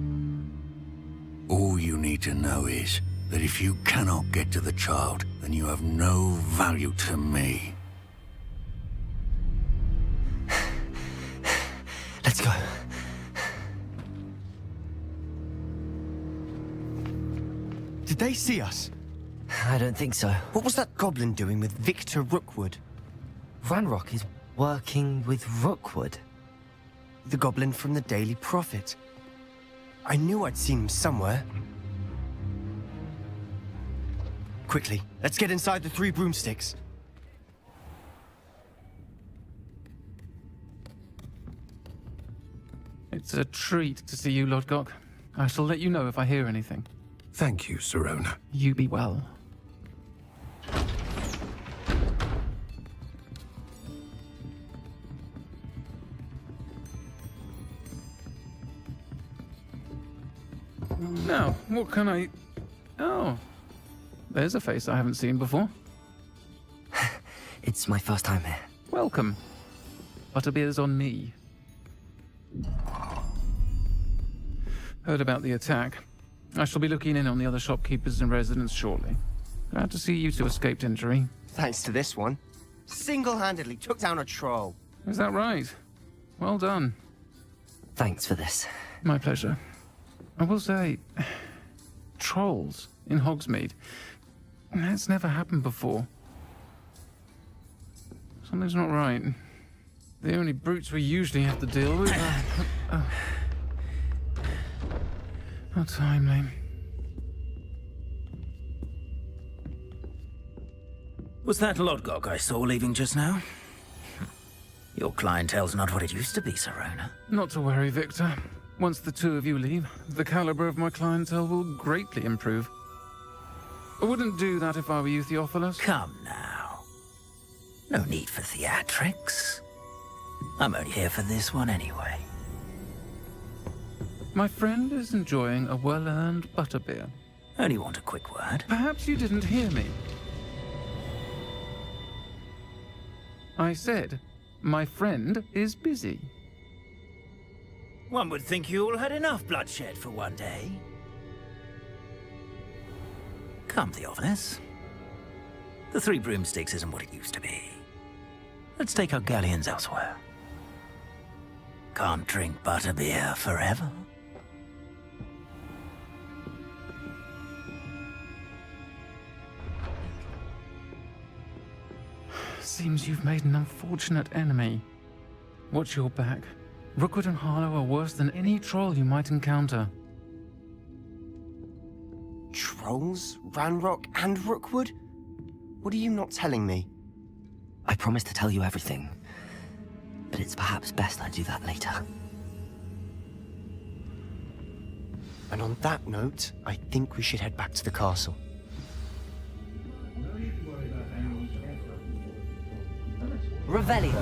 All you need to know is, that if you cannot get to the child, then you have no value to me. Let's go. Did they see us? I don't think so. What was that goblin doing with Victor Rookwood? Ranrock is working with Rookwood. The goblin from the Daily Prophet. I knew I'd seen him somewhere. Quickly, let's get inside the 3 broomsticks. It's a treat to see you, Lodgok. I shall let you know if I hear anything. Thank you, Sirona. You be well. Now, what can I... Oh, there's a face I haven't seen before. It's my first time here. Welcome. Butterbeer's on me. Heard about the attack. I shall be looking in on the other shopkeepers and residents shortly. Glad to see you two escaped injury. Thanks to this one. Single-handedly took down a troll. Is that right? Well done. Thanks for this. My pleasure. I will say, trolls in Hogsmeade. That's never happened before. Something's not right. The only brutes we usually have to deal with are... How timely. Was that Lodgok I saw leaving just now? Your clientele's not what it used to be, Sirona. Not to worry, Victor. Once the two of you leave, the caliber of my clientele will greatly improve. I wouldn't do that if I were you, Theophilus. Come now. No need for theatrics. I'm only here for this one anyway. My friend is enjoying a well-earned butterbeer. Only want a quick word. Perhaps you didn't hear me. I said, my friend is busy. One would think you all had enough bloodshed for one day. Come, Theophilus. The 3 broomsticks isn't what it used to be. Let's take our galleons elsewhere. Can't drink butterbeer forever. Seems you've made an unfortunate enemy. Watch your back. Rookwood and Harlow are worse than any troll you might encounter. Trolls? Ranrock and Rookwood? What are you not telling me? I promised to tell you everything, but it's perhaps best I do that later. And on that note, I think we should head back to the castle. Revelio.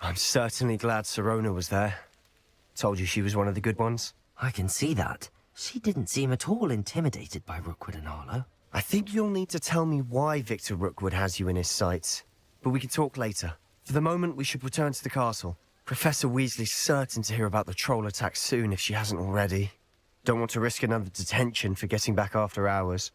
I'm certainly glad Sirona was there. Told you she was one of the good ones. I can see that. She didn't seem at all intimidated by Rookwood and Harlow. I think you'll need to tell me why Victor Rookwood has you in his sights. But we can talk later. For the moment, we should return to the castle. Professor Weasley's certain to hear about the troll attack soon if she hasn't already. Don't want to risk another detention for getting back after hours.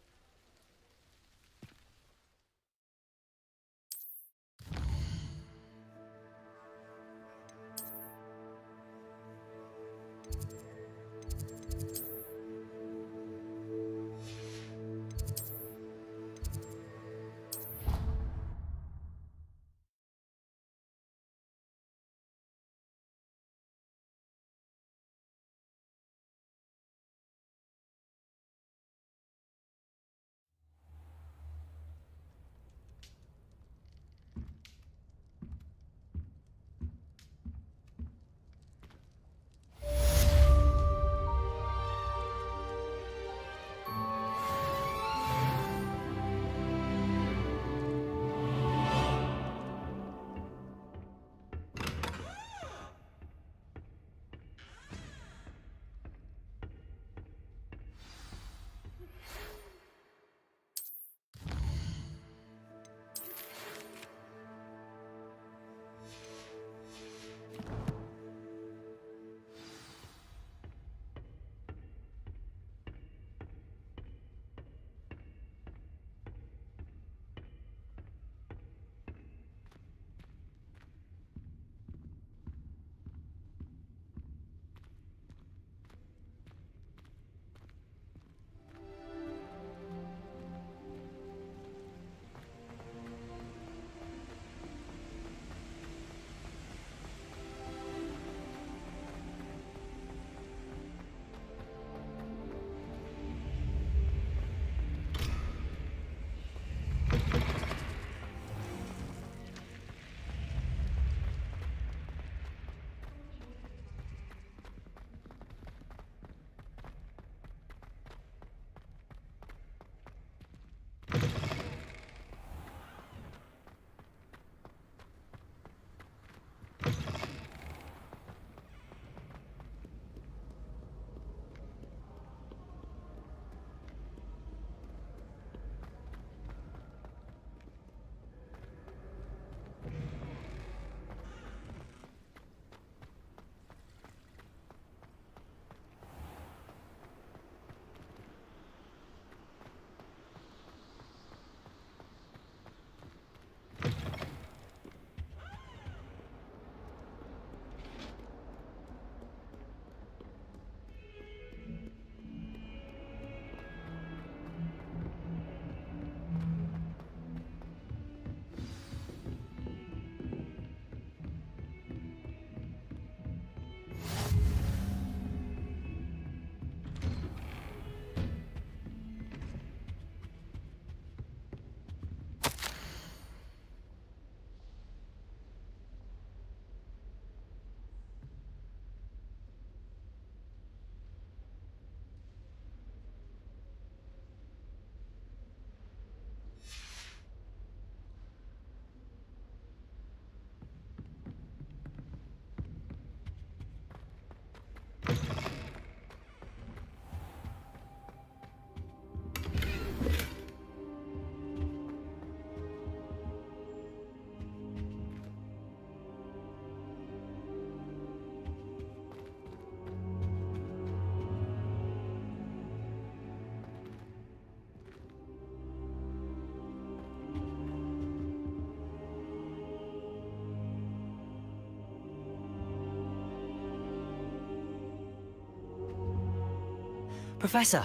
Professor,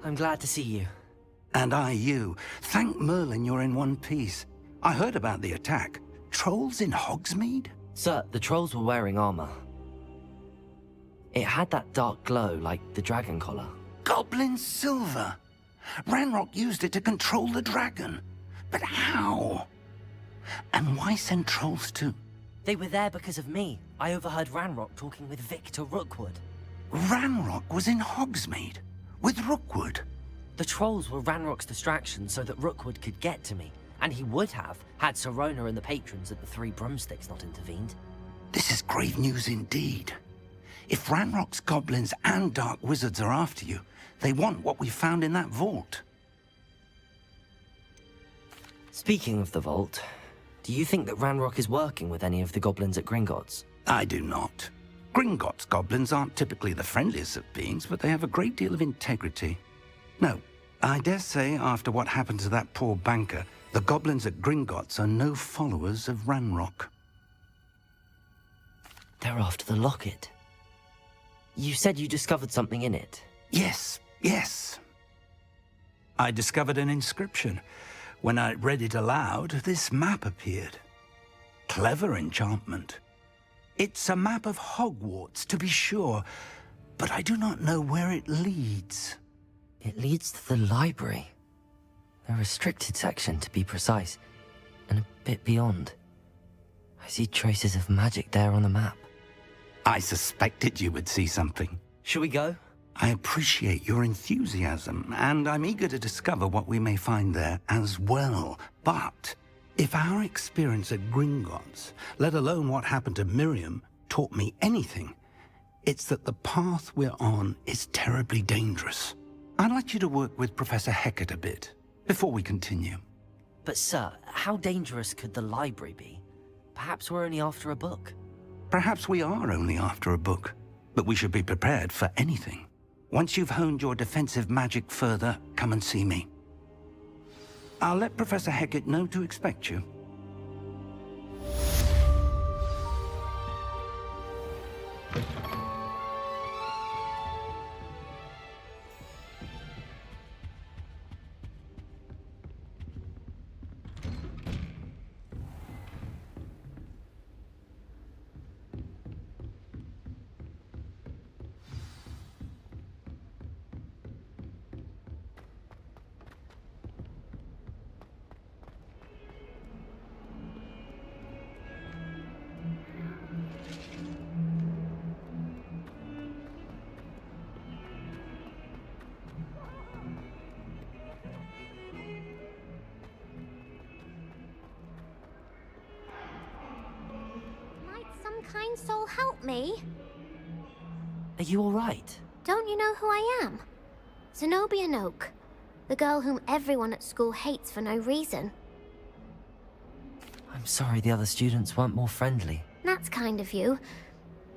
I'm glad to see you. And I you. Thank Merlin you're in one piece. I heard about the attack. Trolls in Hogsmeade? Sir, the trolls were wearing armor. It had that dark glow like the dragon collar. Goblin silver! Ranrock used it to control the dragon. But how? And why send trolls to... They were there because of me. I overheard Ranrock talking with Victor Rookwood. Ranrock was in Hogsmeade? With Rookwood? The trolls were Ranrock's distraction so that Rookwood could get to me. And he would have, had Sirona and the patrons at the Three Broomsticks not intervened. This is grave news indeed. If Ranrock's goblins and dark wizards are after you, they want what we found in that vault. Speaking of the vault, do you think that Ranrock is working with any of the goblins at Gringotts? I do not. Gringotts goblins aren't typically the friendliest of beings, but they have a great deal of integrity. No, I dare say after what happened to that poor banker, the goblins at Gringotts are no followers of Ranrock. They're after the locket. You said you discovered something in it. Yes. I discovered an inscription. When I read it aloud, this map appeared. Clever enchantment. It's a map of Hogwarts, to be sure, but I do not know where it leads. It leads to the library. A restricted section, to be precise, and a bit beyond. I see traces of magic there on the map. I suspected you would see something. Shall we go? I appreciate your enthusiasm, and I'm eager to discover what we may find there as well. But if our experience at Gringotts, let alone what happened to Miriam, taught me anything, it's that the path we're on is terribly dangerous. I'd like you to work with Professor Hecat a bit, before we continue. But sir, how dangerous could the library be? Perhaps we're only after a book. Perhaps we are only after a book, but we should be prepared for anything. Once you've honed your defensive magic further, come and see me. I'll let Professor Hecat know to expect you. Kind soul help me? Are you all right? Don't you know who I am? Zenobia Noak, the girl whom everyone at school hates for no reason. I'm sorry the other students weren't more friendly. That's kind of you.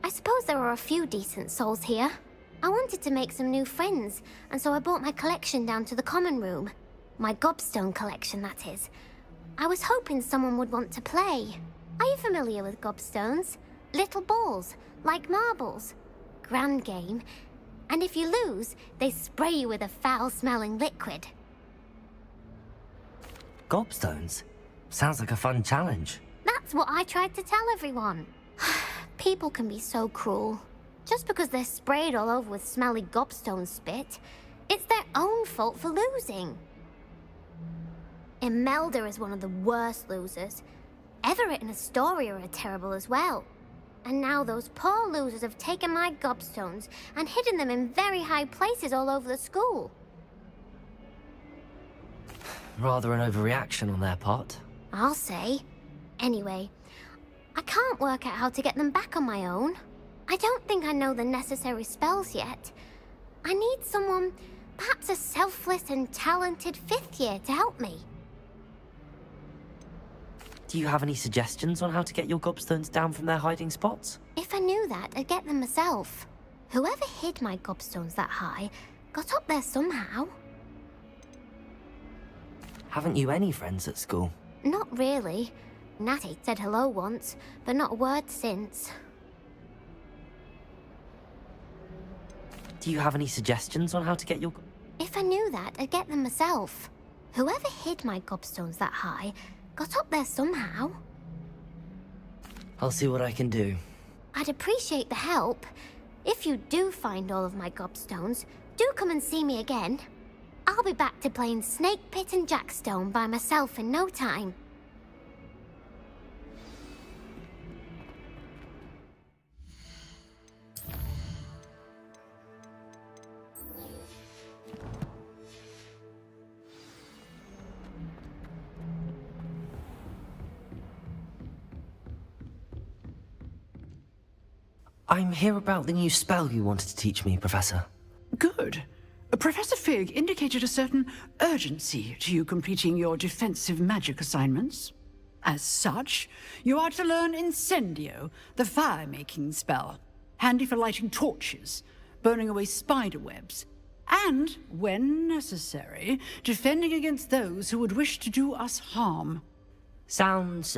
I suppose there are a few decent souls here. I wanted to make some new friends, and so I brought my collection down to the common room. My gobstone collection, that is. I was hoping someone would want to play. Are you familiar with gobstones? Little balls, like marbles. Grand game. And if you lose, they spray you with a foul-smelling liquid. Gobstones? Sounds like a fun challenge. That's what I tried to tell everyone. People can be so cruel. Just because they're sprayed all over with smelly gobstone spit, it's their own fault for losing. Imelda is one of the worst losers. Everett and Astoria are terrible as well. And now those poor losers have taken my gobstones and hidden them in very high places all over the school. Rather an overreaction on their part. I'll say. Anyway, I can't work out how to get them back on my own. I don't think I know the necessary spells yet. I need someone, perhaps a selfless and talented 5th year to help me. Do you have any suggestions on how to get your gobstones down from their hiding spots? If I knew that, I'd get them myself. Whoever hid my gobstones that high got up there somehow. Haven't you any friends at school? Not really. Natty said hello once, but not a word since. Do you have any suggestions on how to get your... If I knew that, I'd get them myself. Whoever hid my gobstones that high got up there somehow. I'll see what I can do. I'd appreciate the help. If you do find all of my gobstones, do come and see me again. I'll be back to playing Snake Pit and Jackstone by myself in no time. I'm here about the new spell you wanted to teach me, Professor. Good. Professor Fig indicated a certain urgency to you completing your defensive magic assignments. As such, you are to learn Incendio, the fire-making spell, handy for lighting torches, burning away spider webs, and, when necessary, defending against those who would wish to do us harm. Sounds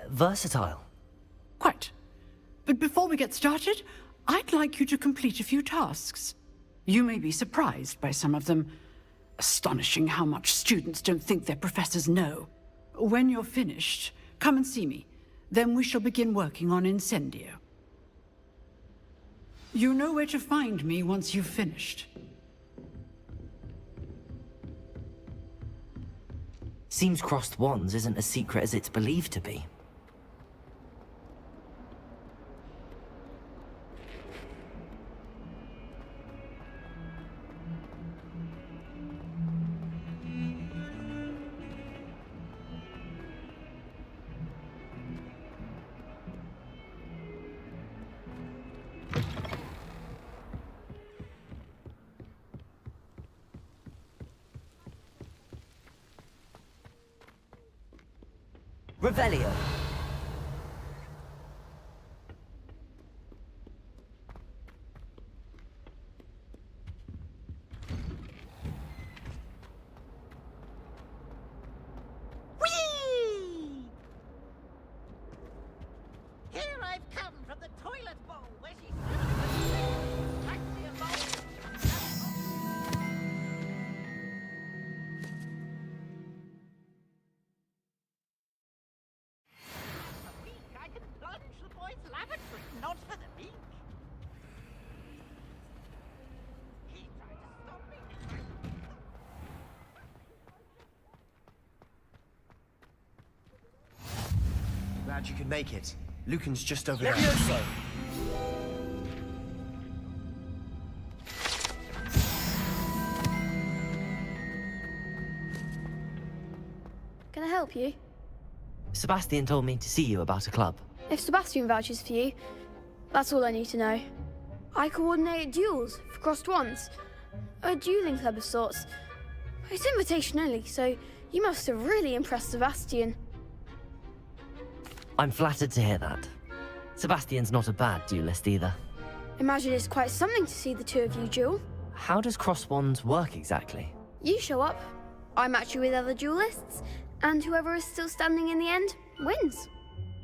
versatile. Quite. But before we get started, I'd like you to complete a few tasks. You may be surprised by some of them. Astonishing how much students don't think their professors know. When you're finished, come and see me. Then we shall begin working on Incendio. You know where to find me once you've finished. Seems crossed wands isn't as secret as it's believed to be. Revelio. Here I've come from the toilet bowl where she I can plunge the boys' lavatory, not for the meek. He tried to stop me. Glad you could make it. Lucan's just over there. Can I help you? Sebastian told me to see you about a club. If Sebastian vouches for you, that's all I need to know. I coordinate duels for crossed wands. A dueling club of sorts. It's invitation only, so you must have really impressed Sebastian. I'm flattered to hear that. Sebastian's not a bad duelist either. Imagine it's quite something to see the two of you duel. How does cross wands work exactly? You show up, I match you with other duelists, and whoever is still standing in the end wins.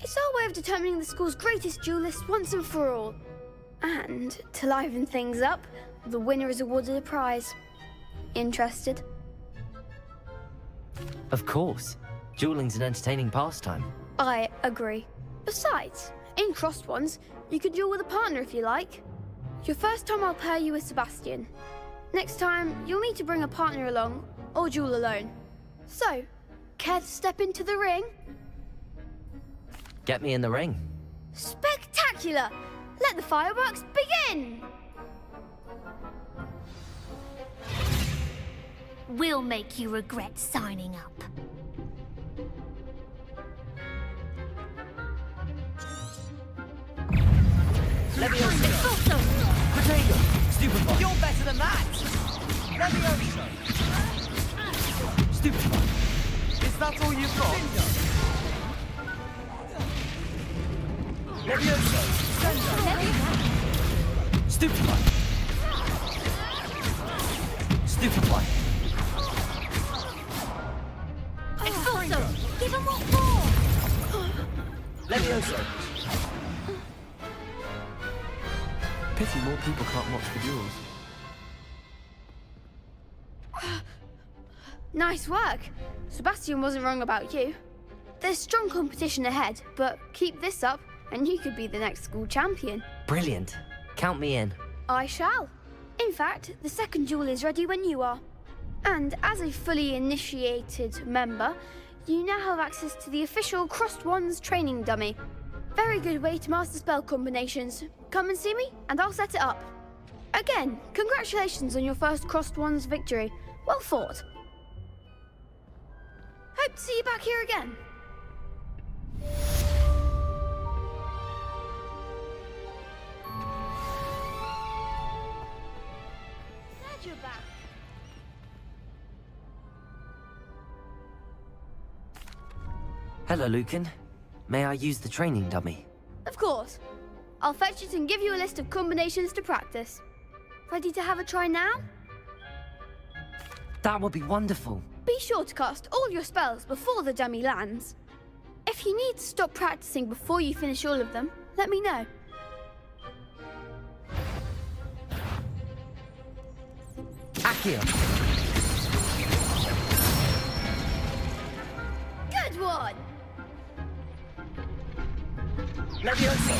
It's our way of determining the school's greatest duelist once and for all. And to liven things up, the winner is awarded a prize. Interested? Of course. Dueling's an entertaining pastime. I agree. Besides, in crossed ones, you could duel with a partner if you like. Your first time I'll pair you with Sebastian. Next time, you'll need to bring a partner along, or duel alone. So, care to step into the ring? Get me in the ring. Spectacular! Let the fireworks begin! We'll make you regret signing up. Levioso! Potato! Stupefy! You're better than that! Levioso! Stupefy! Is that all you've got? Levioso! Stupefy! Stupefy! Expulso! Give him what for! Levioso! Pity more people can't watch the duels. Nice work. Sebastian wasn't wrong about you. There's strong competition ahead, but keep this up and you could be the next school champion. Brilliant. Count me in. I shall. In fact, the second duel is ready when you are. And as a fully initiated member, you now have access to the official Crossed Wands training dummy. Very good way to master spell combinations. Come and see me, and I'll set it up. Again, congratulations on your first Crossed Wands victory. Well fought. Hope to see you back here again. Glad you're back. Hello, Lucan. May I use the training dummy? Of course. I'll fetch it and give you a list of combinations to practice. Ready to have a try now? That would be wonderful. Be sure to cast all your spells before the dummy lands. If you need to stop practicing before you finish all of them, let me know. Accio. Good one! Levioso.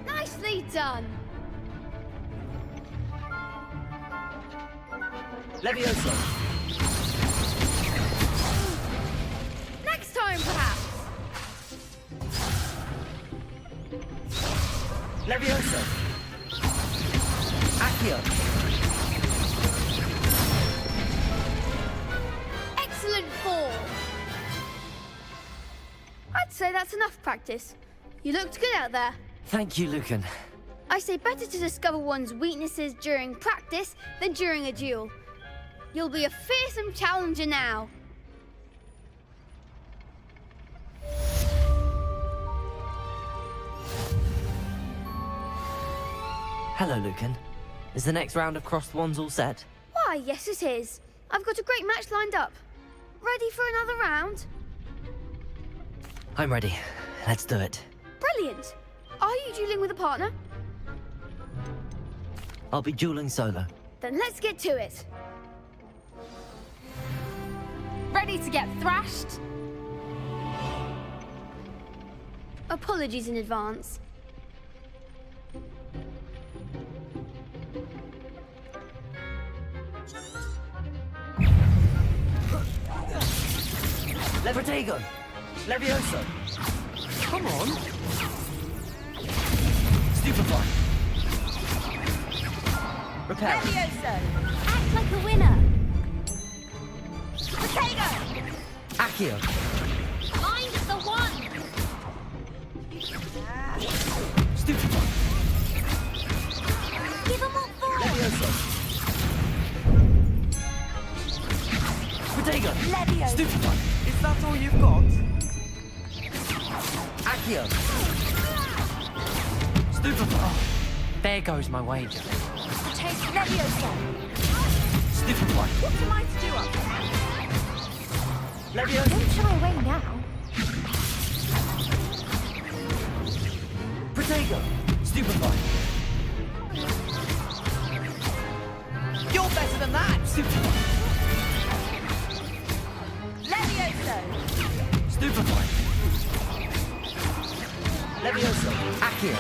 Nicely done! Levioso. Next time, perhaps! Levioso. Accio. Excellent form! I'd say that's enough practice. You looked good out there. Thank you, Lucan. I say better to discover one's weaknesses during practice than during a duel. You'll be a fearsome challenger now. Hello, Lucan. Is the next round of Crossed Wands all set? Why, yes it is. I've got a great match lined up. Ready for another round? I'm ready. Let's do it. Brilliant. Are you dueling with a partner? I'll be dueling solo. Then let's get to it. Ready to get thrashed? Apologies in advance. Protego! Levioso! Come on! Stupefy! Repel! Levioso! Act like a winner. Protego! Accio! Find the one. Stupefy! Give him what for. Levioso! Protego! Levioso! Stupefy! Is that all you've got? Accio! Stupefy! There goes my wager. Take Levioso! Stupefy! What am I to do up there? Levioso! Don't shy away now. Protego! Stupefy! You're better than that! Stupefy! Levioso! Stupefy! Levioso! Accio!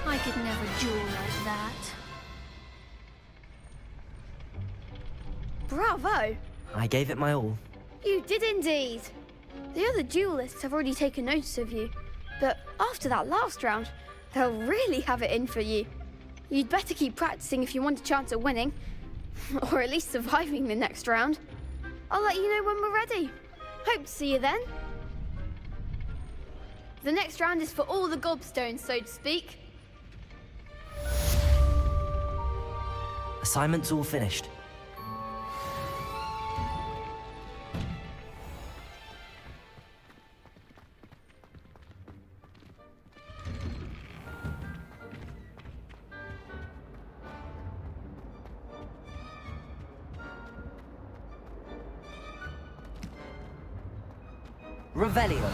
I could never duel like that. Bravo! I gave it my all. You did indeed. The other duelists have already taken notice of you, but after that last round, they'll really have it in for you. You'd better keep practicing if you want a chance at winning, or at least surviving the next round. I'll let you know when we're ready. Hope to see you then. The next round is for all the gobstones, so to speak. Assignment's all finished. Revelio.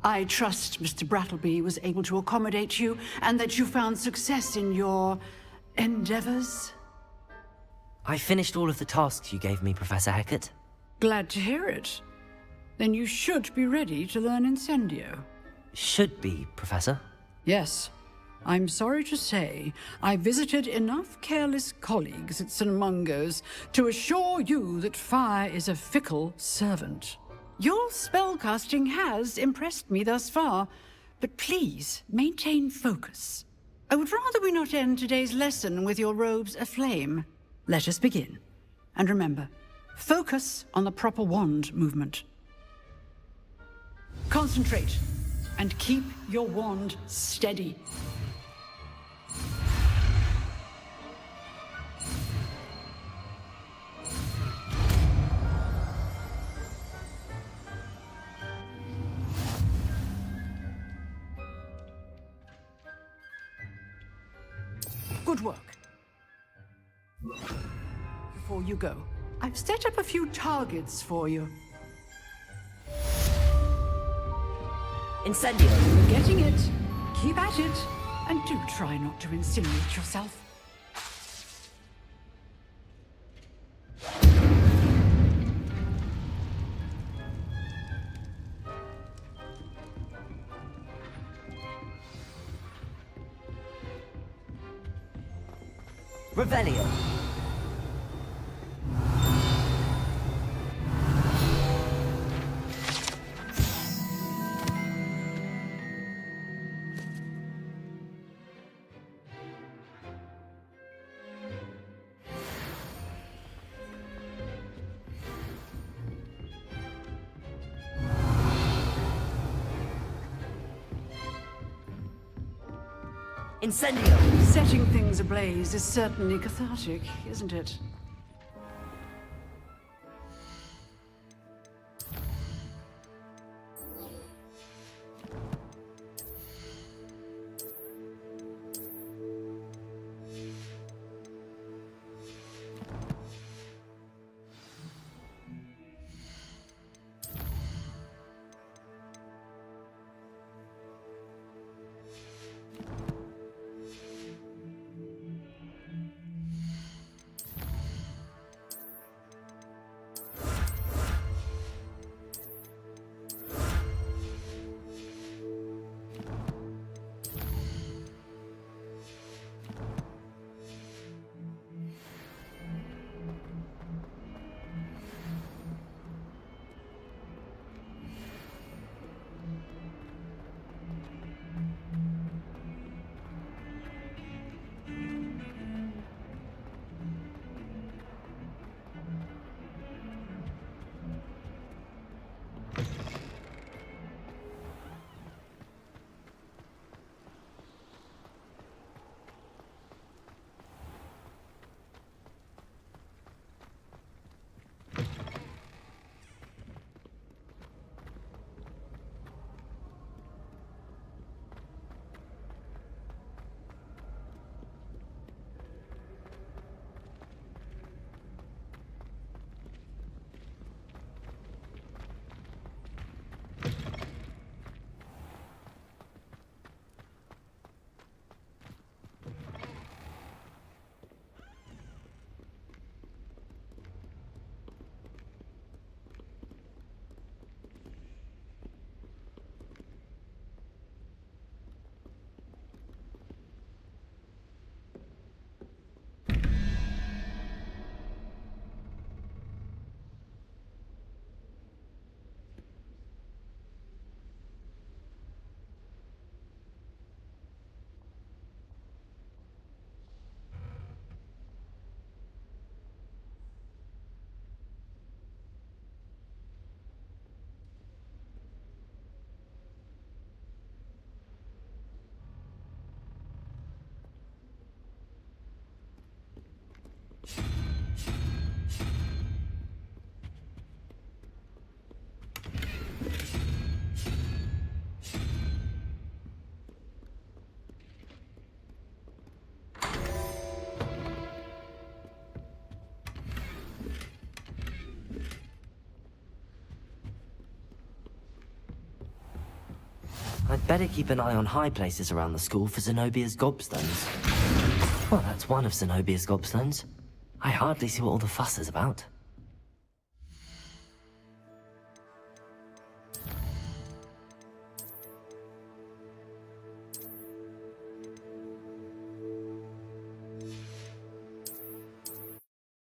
I trust Mr. Brattleby was able to accommodate you and that you found success in your endeavors. I finished all of the tasks you gave me, Professor Hecat. Glad to hear it. Then you should be ready to learn Incendio. Should be, Professor. Yes. I'm sorry to say, I visited enough careless colleagues at St. Mungo's to assure you that fire is a fickle servant. Your spellcasting has impressed me thus far, but please maintain focus. I would rather we not end today's lesson with your robes aflame. Let us begin. And remember, focus on the proper wand movement. Concentrate, and keep your wand steady. Good work. Before you go, I've set up a few targets for you. Incendio. You're getting it. Keep at it. And do try not to incinerate yourself. Revelio. Incendio! Setting things ablaze is certainly cathartic, isn't it? I'd better keep an eye on high places around the school for Zenobia's gobstones. Well, that's one of Zenobia's gobstones. I hardly see what all the fuss is about.